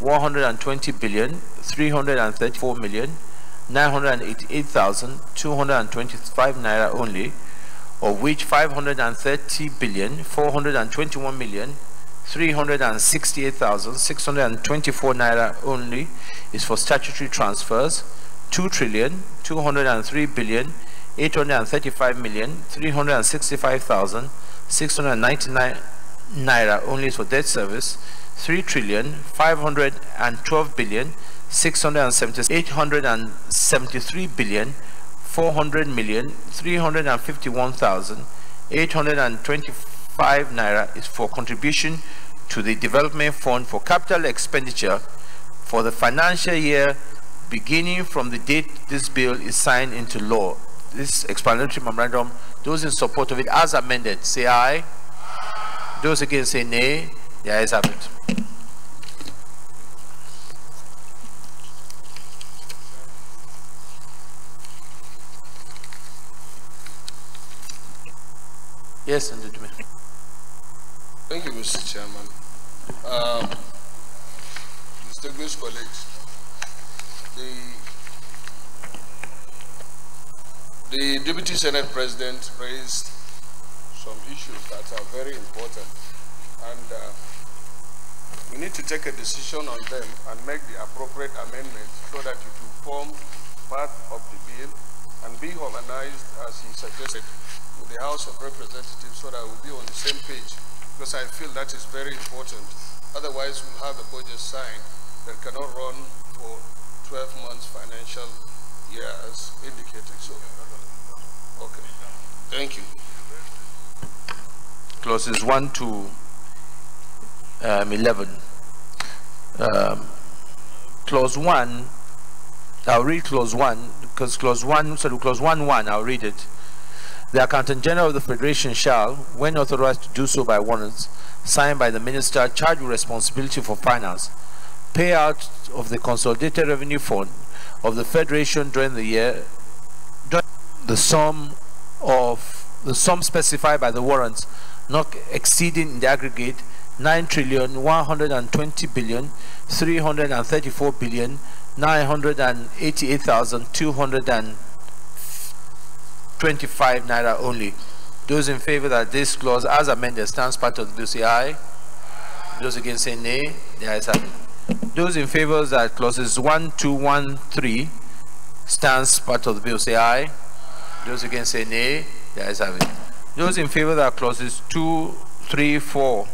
120 billion 334 million 988,225 naira only, of which 530 billion 421 million 368,624 naira only is for statutory transfers. 2 trillion 203 billion 835 million 365,699 naira only is for debt service. 3 trillion 512 billion 873 billion 400 million 351,825 naira is for contribution to the development fund for capital expenditure for the financial year beginning from the date this bill is signed into law. This explanatory memorandum, those in support of it as amended, say aye. Those against say nay. The ayes have it. Yes, and gentlemen. Thank you, Mr. Chairman. Distinguished colleagues, the Deputy Senate President raised some issues that are very important, and we need to take a decision on them and make the appropriate amendments so that it will form part of the bill and be harmonized, as he suggested, with the House of Representatives, so that we'll be on the same page, because I feel that is very important. Otherwise, we'll have a budget signed that cannot run for 12 months financial year as indicated. So, okay. Thank you. Clauses 1 to 11. Clause 1, I'll read clause 1, because clause 1, so clause 1.1, I'll read it. The Accountant General of the Federation shall, when authorized to do so by warrants signed by the Minister charged with responsibility for finance, pay out of the Consolidated Revenue Fund of the Federation during the year the sum specified by the warrants, not exceeding in the aggregate 9,120,334,988,225 naira only. Those in favor that this clause as amended stands part of the bill say aye. Those against say nay. The ayes have it. Those in favor that clauses 1, 2, 1, 3 stands part of the bill say aye. Those against say nay. The ayes have it. Those in favor that clauses 2, 3, 4,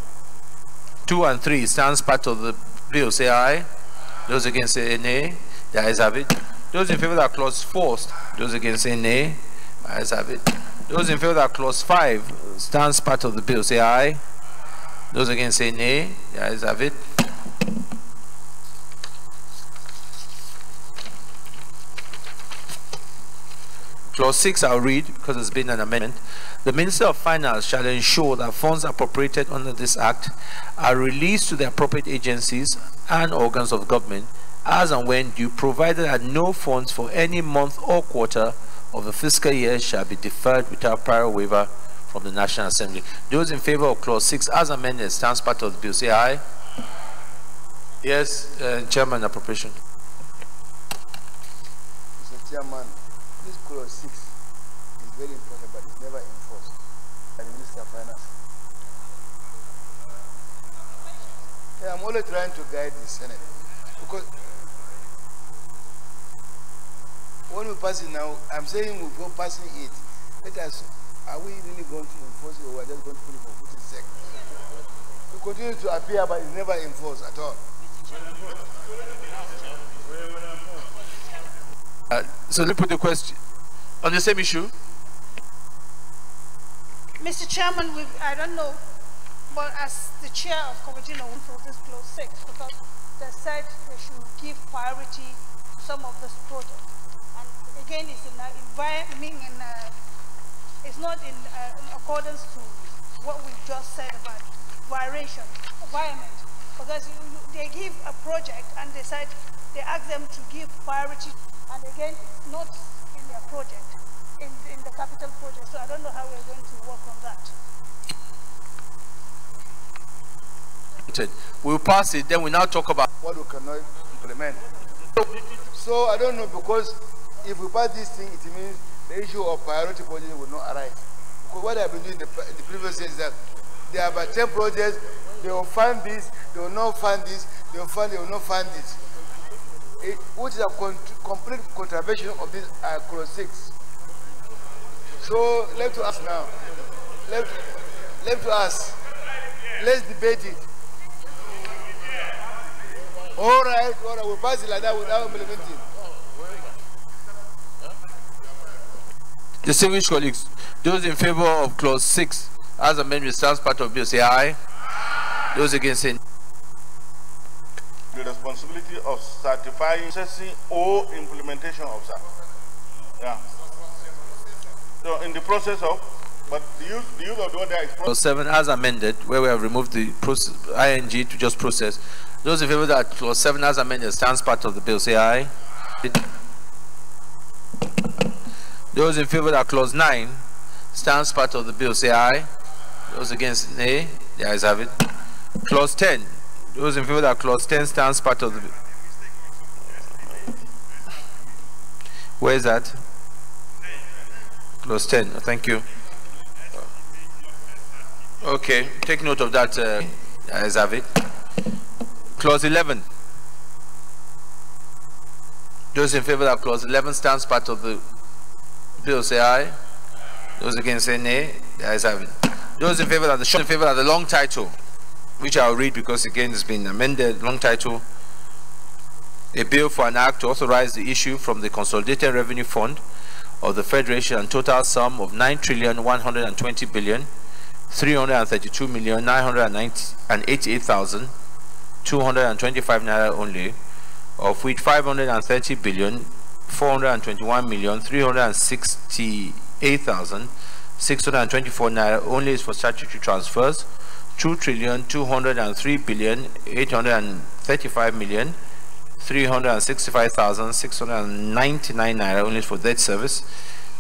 2 and 3 stands part of the bill say aye. Those against say nay. The ayes have it. Those in favor that clause 4, those against say nay. The ayes have it. Those in favor that clause 5 stands part of the bill say aye. Those against say nay. The ayes have it. Clause 6 I'll read because there's been an amendment. The Minister of Finance shall ensure that funds appropriated under this Act are released to the appropriate agencies and organs of government as and when due, provided that no funds for any month or quarter of the fiscal year shall be deferred without prior waiver from the National Assembly. Those in favor of Clause 6 as amended stands part of the bill say aye. Yes, Chairman, appropriation. Mr. Chairman, this Clause 6 is very important, but it's never enforced by the Minister of Finance. I'm only trying to guide the Senate, because when we pass it now, I'm saying we'll go passing it. Let us, are we really going to enforce it, or are we just going to put it for footing sake? We continue to appear, but it's never enforced at all. So let me put the question on the same issue. Mr. Chairman, I don't know, but as the chair of committee no for this clause 6, because they said they should give priority to some of this project. And again, it's it's not in accordance to what we just said about environment. Because they give a project and they said they ask them to give priority, and again, it's not in their project, in the capital project. So I don't know how we're going to work on that. We'll pass it, then we now talk about what we cannot implement. So I don't know, because if we pass this thing, it means the issue of priority projects will not arise. Because what I've been doing in the previous years is that there are about 10 projects, they will fund this, they will not fund this, they will not fund this. Which is a complete contravention of this clause 6. So left to us now. Left to us. Let's debate it. All right, we'll pass it like that without implementing. Distinguished colleagues, those in favor of clause 6 as amended stands part of bill say aye. Those against say no. The responsibility of certifying assessing or implementation of that. Yeah. So in the process of, but the use of the order is clause 7 as amended, where we have removed the ing to just process. Those in favor that clause 7 as amended stands part of the bill say aye. Those in favor that clause 9 stands part of the bill say aye. Those against nay. The ayes have it. Clause 10. Those in favor that clause 10 stands part of the bill. Where is that? Clause 10. Thank you. Okay, take note of that. Ayes have it. Clause 11. Those in favor that clause 11 stands part of the bill say aye. Those against say nay. The ayes have it. Those in favor of the long title, which I'll read because again it's been amended. Long title: a bill for an act to authorize the issue from the Consolidated Revenue Fund of the Federation and total sum of 9,120,332,988,225 naira only, of which 530,421,368,624 naira only is for statutory transfers. 2,203,835,365,699 naira only for debt service.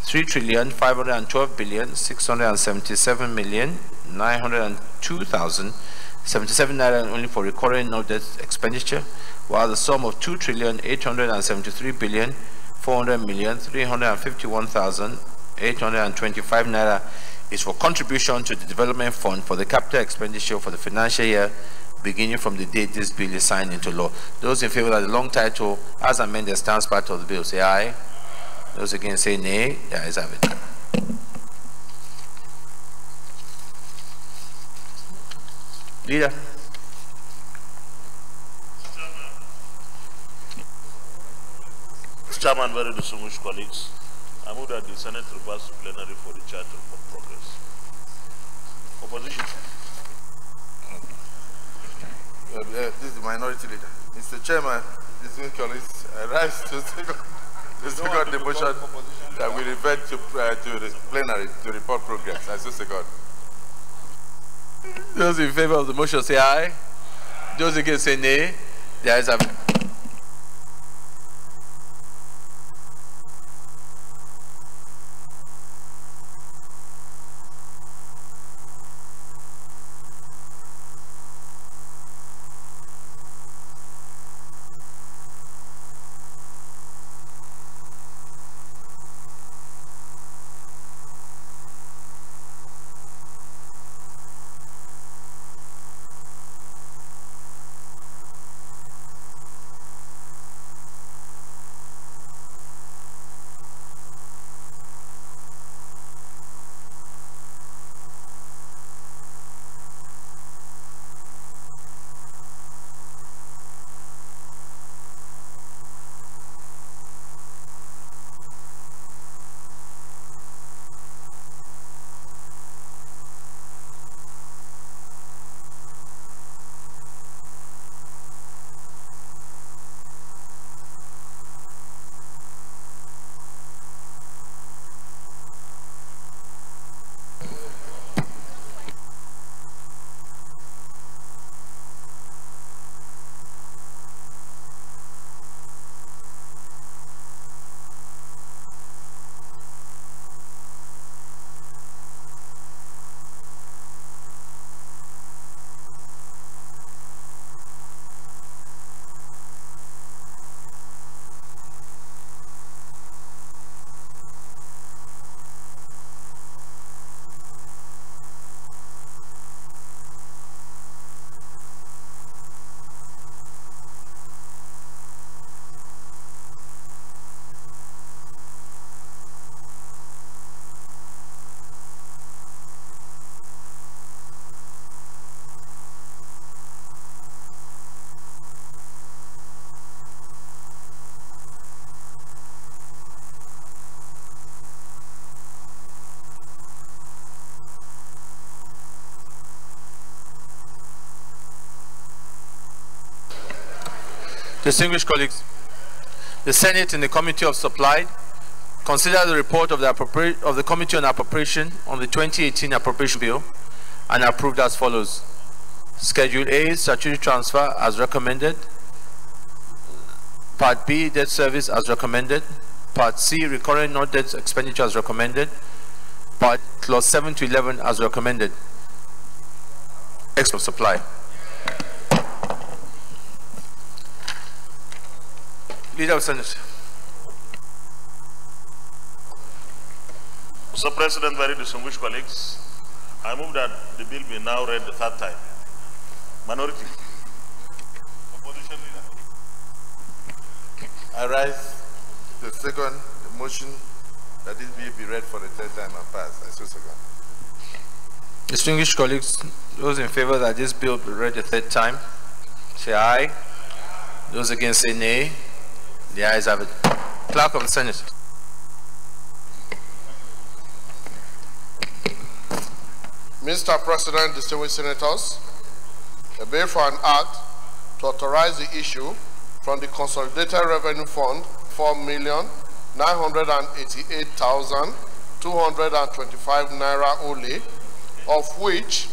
3,512,677,902,077 naira only for recurring no debt expenditure, while the sum of 2,873,400,351,825 naira is for contribution to the development fund for the capital expenditure for the financial year beginning from the date this bill is signed into law. Those in favor of the long title as amended stands part of the bill say aye. Those against say nay. The ayes have it. Leader. Mr. Chairman, very distinguished colleagues, I move that the Senate reverse plenary for the charter for progress. Opposition. This is the minority leader. Mr. Chairman, distinguished colleagues, I rise to second the motion that we revert to the plenary to report progress. I second. Those in favor of the motion say aye. Those against say nay. The ayes have it. Distinguished colleagues, the Senate in the Committee of Supply consider the report of the Committee on Appropriation on the 2018 Appropriation Bill and approved as follows. Schedule A, statutory transfer as recommended. Part B, debt service as recommended. Part C, recurrent non-debt expenditure as recommended. Part Clause 7 to 11 as recommended. Of supply. Leader of Senate. Mr. President, very distinguished colleagues, I move that the bill be now read the third time. Minority. Opposition leader. I rise to second the motion that this bill be read for the third time and pass. I so second. Distinguished colleagues, those in favor that this bill be read the third time, say aye. Those against say nay. The ayes have it. Clerk of the Senate. Mr. President, distinguished senators, a bill for an act to authorize the issue from the Consolidated Revenue Fund 4,988,225 naira only, of which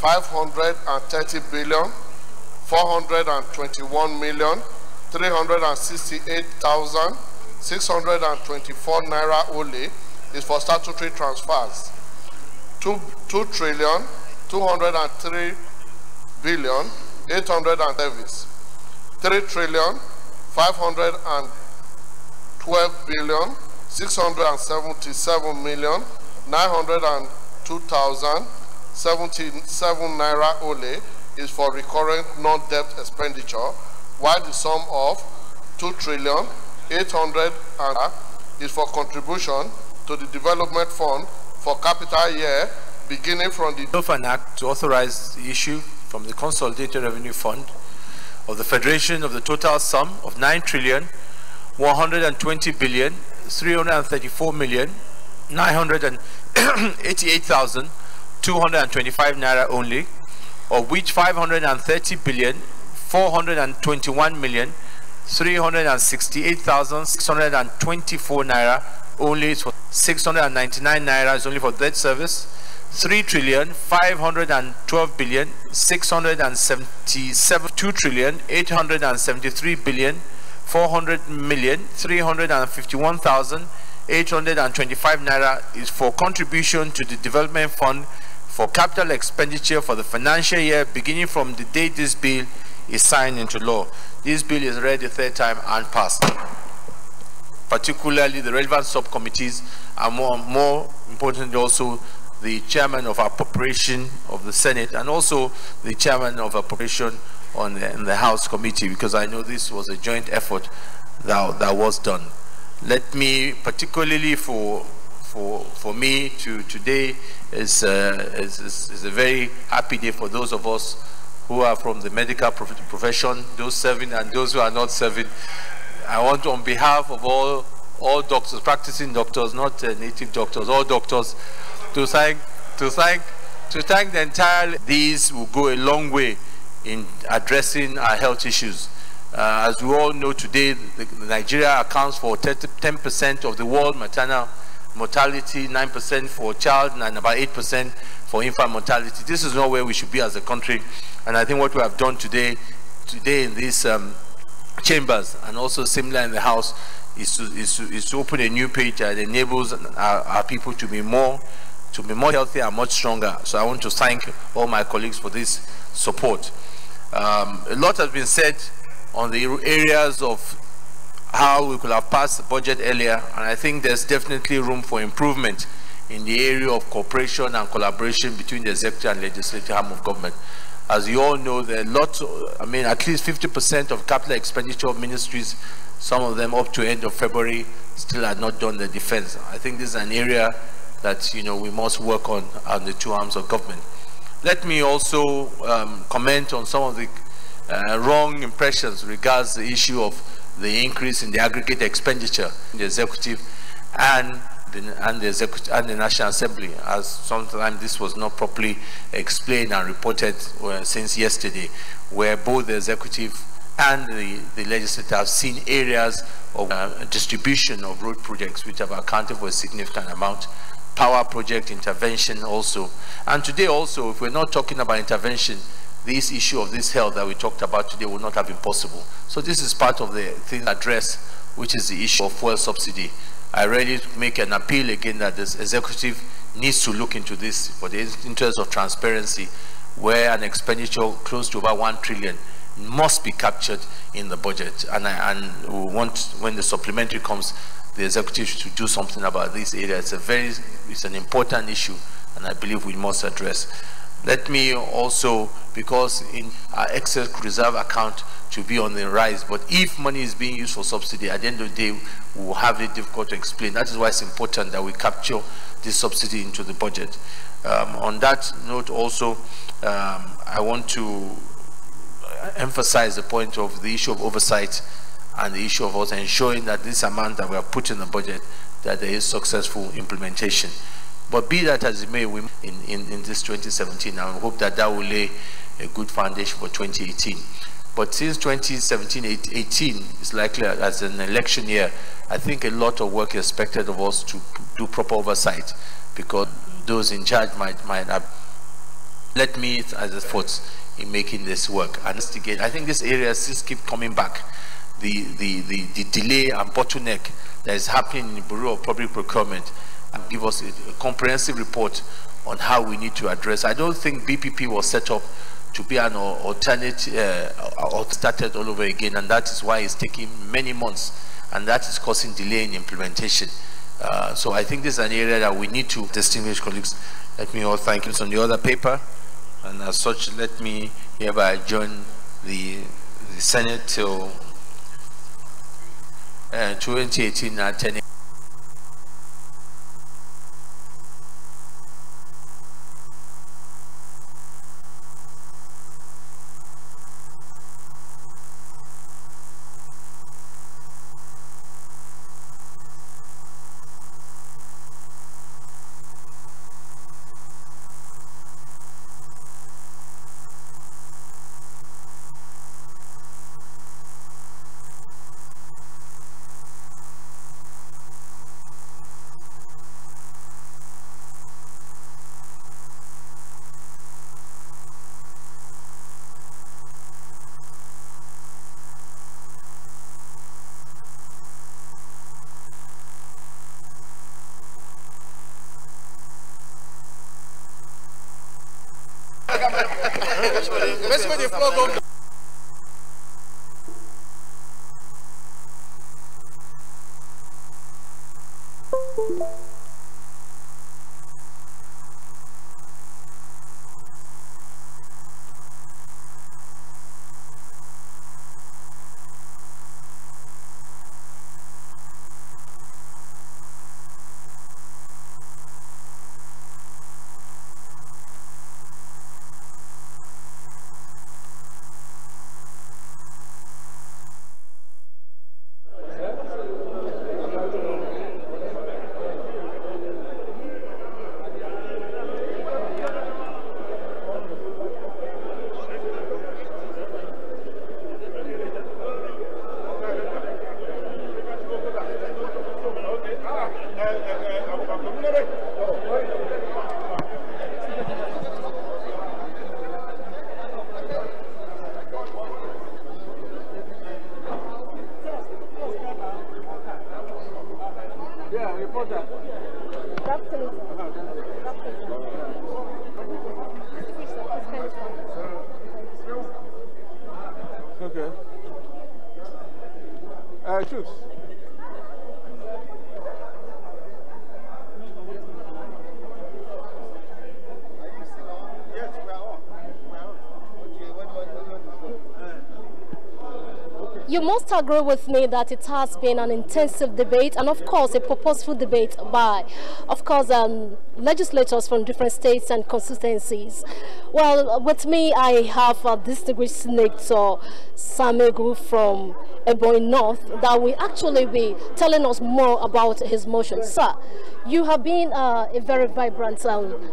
530,421,368,624 naira only is for statutory transfers. 2,203,800 service. 3,512,677,902,077 naira only is for recurrent non-debt expenditure, while the sum of 2,800,000 is for contribution to the development fund for capital year beginning from the Bill for an act to authorize the issue from the Consolidated Revenue Fund of the Federation of the total sum of 9,120,334,988,225 naira only, of which 530,421,368,624 naira only is for 699 naira is only for debt service. 3,512,677 2,873,400,351,825 naira is for contribution to the development fund for capital expenditure for the financial year beginning from the date this bill is signed into law. This bill is read the third time and passed. Particularly the relevant subcommittees and more importantly also the chairman of appropriation of the Senate and also the chairman of appropriation in the House committee, because I know this was a joint effort that was done. Let me, particularly for me, today is a very happy day for those of us who are from the medical profession, those serving and those who are not serving. I want to, on behalf of all doctors, practicing doctors, not native doctors, all doctors, to thank the entire. These will go a long way in addressing our health issues. As we all know today, Nigeria accounts for 10% of the world maternal mortality, 9% for child, and about 8% for infant mortality. This is not where we should be as a country. And I think what we have done today in these chambers and also similar in the House is to open a new page that enables our people to be more healthy and much stronger. So I want to thank all my colleagues for this support. A lot has been said on the areas of how we could have passed the budget earlier, and I think there's definitely room for improvement in the area of cooperation and collaboration between the executive and legislative arm of government. As you all know, there are lots, at least 50% of capital expenditure of ministries, some of them up to end of February, still had not done the defense. I think this is an area that we must work on the two arms of government. Let me also comment on some of the wrong impressions regards the issue of the increase in the aggregate expenditure in the executive and the National Assembly, as sometimes this was not properly explained and reported since yesterday, where both the executive and the legislature have seen areas of distribution of road projects which have accounted for a significant amount, power project intervention also. And today also, if we're not talking about intervention, this issue of this health that we talked about today would not have been possible. So this is part of the thing addressed, which is the issue of fuel subsidy. I really make an appeal again that this executive needs to look into this for the interest of transparency, where an expenditure close to about 1 trillion must be captured in the budget. And we want, when the supplementary comes, the executive to do something about this area. It's an important issue, and I believe we must address. Let me also, because in our excess reserve account to be on the rise, but if money is being used for subsidy, at the end of the day, we will have it difficult to explain. That is why it's important that we capture this subsidy into the budget. On that note also, I want to emphasize the point of the issue of oversight and the issue of us ensuring that this amount that we have put in the budget, that there is successful implementation. But be that as it may, we in this 2017, I hope that that will lay a good foundation for 2018. But since 2017-18 is likely as an election year, I think a lot of work is expected of us to do proper oversight, because those in charge might have let me as a force in making this work. And again, I think this area just keep coming back. The delay and bottleneck that is happening in the Bureau of Public Procurement, and give us a comprehensive report on how we need to address. I don't think BPP was set up to be an alternate or started all over again, and that is why it's taking many months, and that is causing delay in implementation. So I think this is an area that we need to. Distinguished colleagues, let me all thank you. It's on the other paper, and as such, let me hereby adjourn the Senate till 2018 at 10 a.m. Choose. You must agree with me that it has been an intensive debate, and of course a purposeful debate by, of course, legislators from different states and constituencies. Well, with me I have a distinguished Senator Samegu from Ebonyi North that will actually be telling us more about his motion. Sir, You have been a very vibrant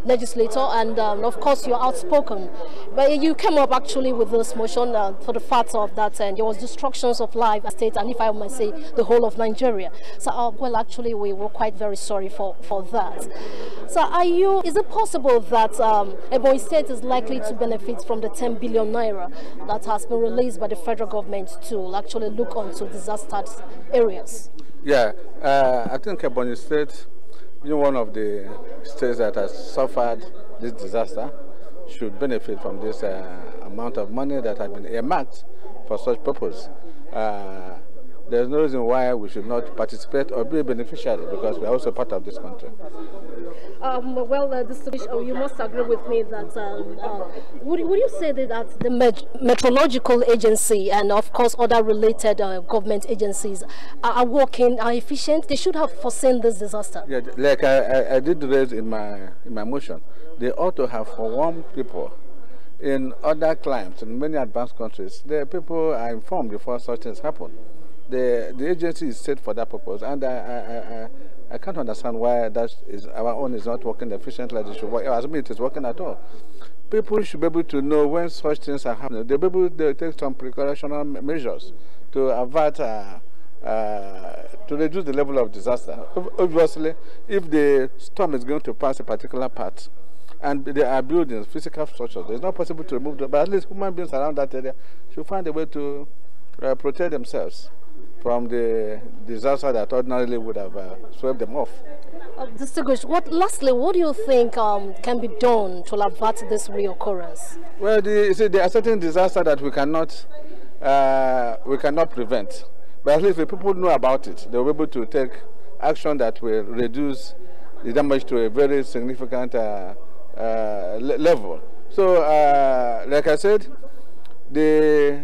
legislator, and of course you're outspoken. But you came up actually with this motion for the fact of that there was destructions of life, state, and if I might say, the whole of Nigeria. So, well, actually, we were quite very sorry for that. So, is it possible that Ebonyi State is likely to benefit from the 10 billion naira that has been released by the federal government to actually look onto disaster areas? Yeah, I think Ebonyi State, one of the states that has suffered this disaster, should benefit from this amount of money that has been earmarked for such purpose. There's no reason why we should not participate or be a beneficiary, because we are also part of this country. You must agree with me that would you say that the meteorological agency and of course other related government agencies are working, are efficient? They should have foreseen this disaster. Yeah, like I did raise in my motion, they ought to have forewarned people. In other climes, in many advanced countries, the people are informed before such things happen. The agency is set for that purpose, and I can't understand why our own is not working efficiently as it should work. As it is working at all. People should be able to know when such things are happening. They'll be able to take some precautionary measures to avert, to reduce the level of disaster. Obviously, if the storm is going to pass a particular part, and there are buildings, physical structures, it's not possible to remove them, but at least human beings around that area should find a way to protect themselves from the disaster that ordinarily would have swept them off. Distinguished, lastly, what do you think can be done to avert this reoccurrence? Well, there are certain disasters that we cannot prevent. But at least if people know about it, they'll be able to take action that will reduce the damage to a very significant level. So, like I said, the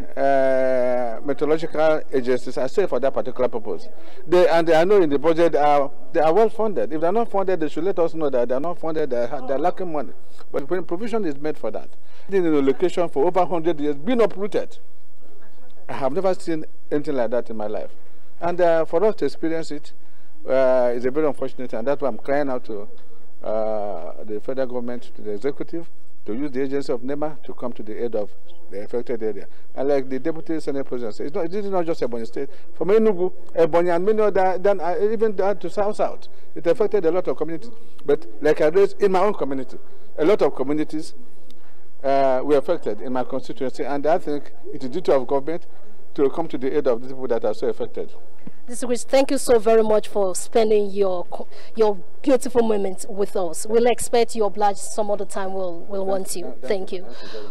meteorological agencies are set for that particular purpose. And I know in the budget they are well funded. If they are not funded, they should let us know that they are not funded, they are lacking money. But when provision is made for that, in a location for over 100 years, being uprooted, I have never seen anything like that in my life. And for us to experience it is a very unfortunate, and that's why I'm crying out to the federal government, to the executive, to use the agency of NEMA to come to the aid of the affected area. And like the Deputy Senate President said, this is not just Ebonyi State. From Enugu, Ebonyi, and many other, even down to South, it affected a lot of communities. But like I raised in my own community, a lot of communities were affected in my constituency, and I think it is duty of government to come to the aid of the people that are so affected. Distinguished, thank you so very much for spending your beautiful moments with us. We'll expect you obliged some other time. We'll want you. Thank you.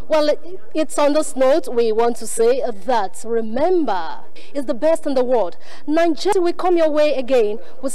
Well, it's on this note we want to say that remember, it's the best in the world. Nigeria will come your way again with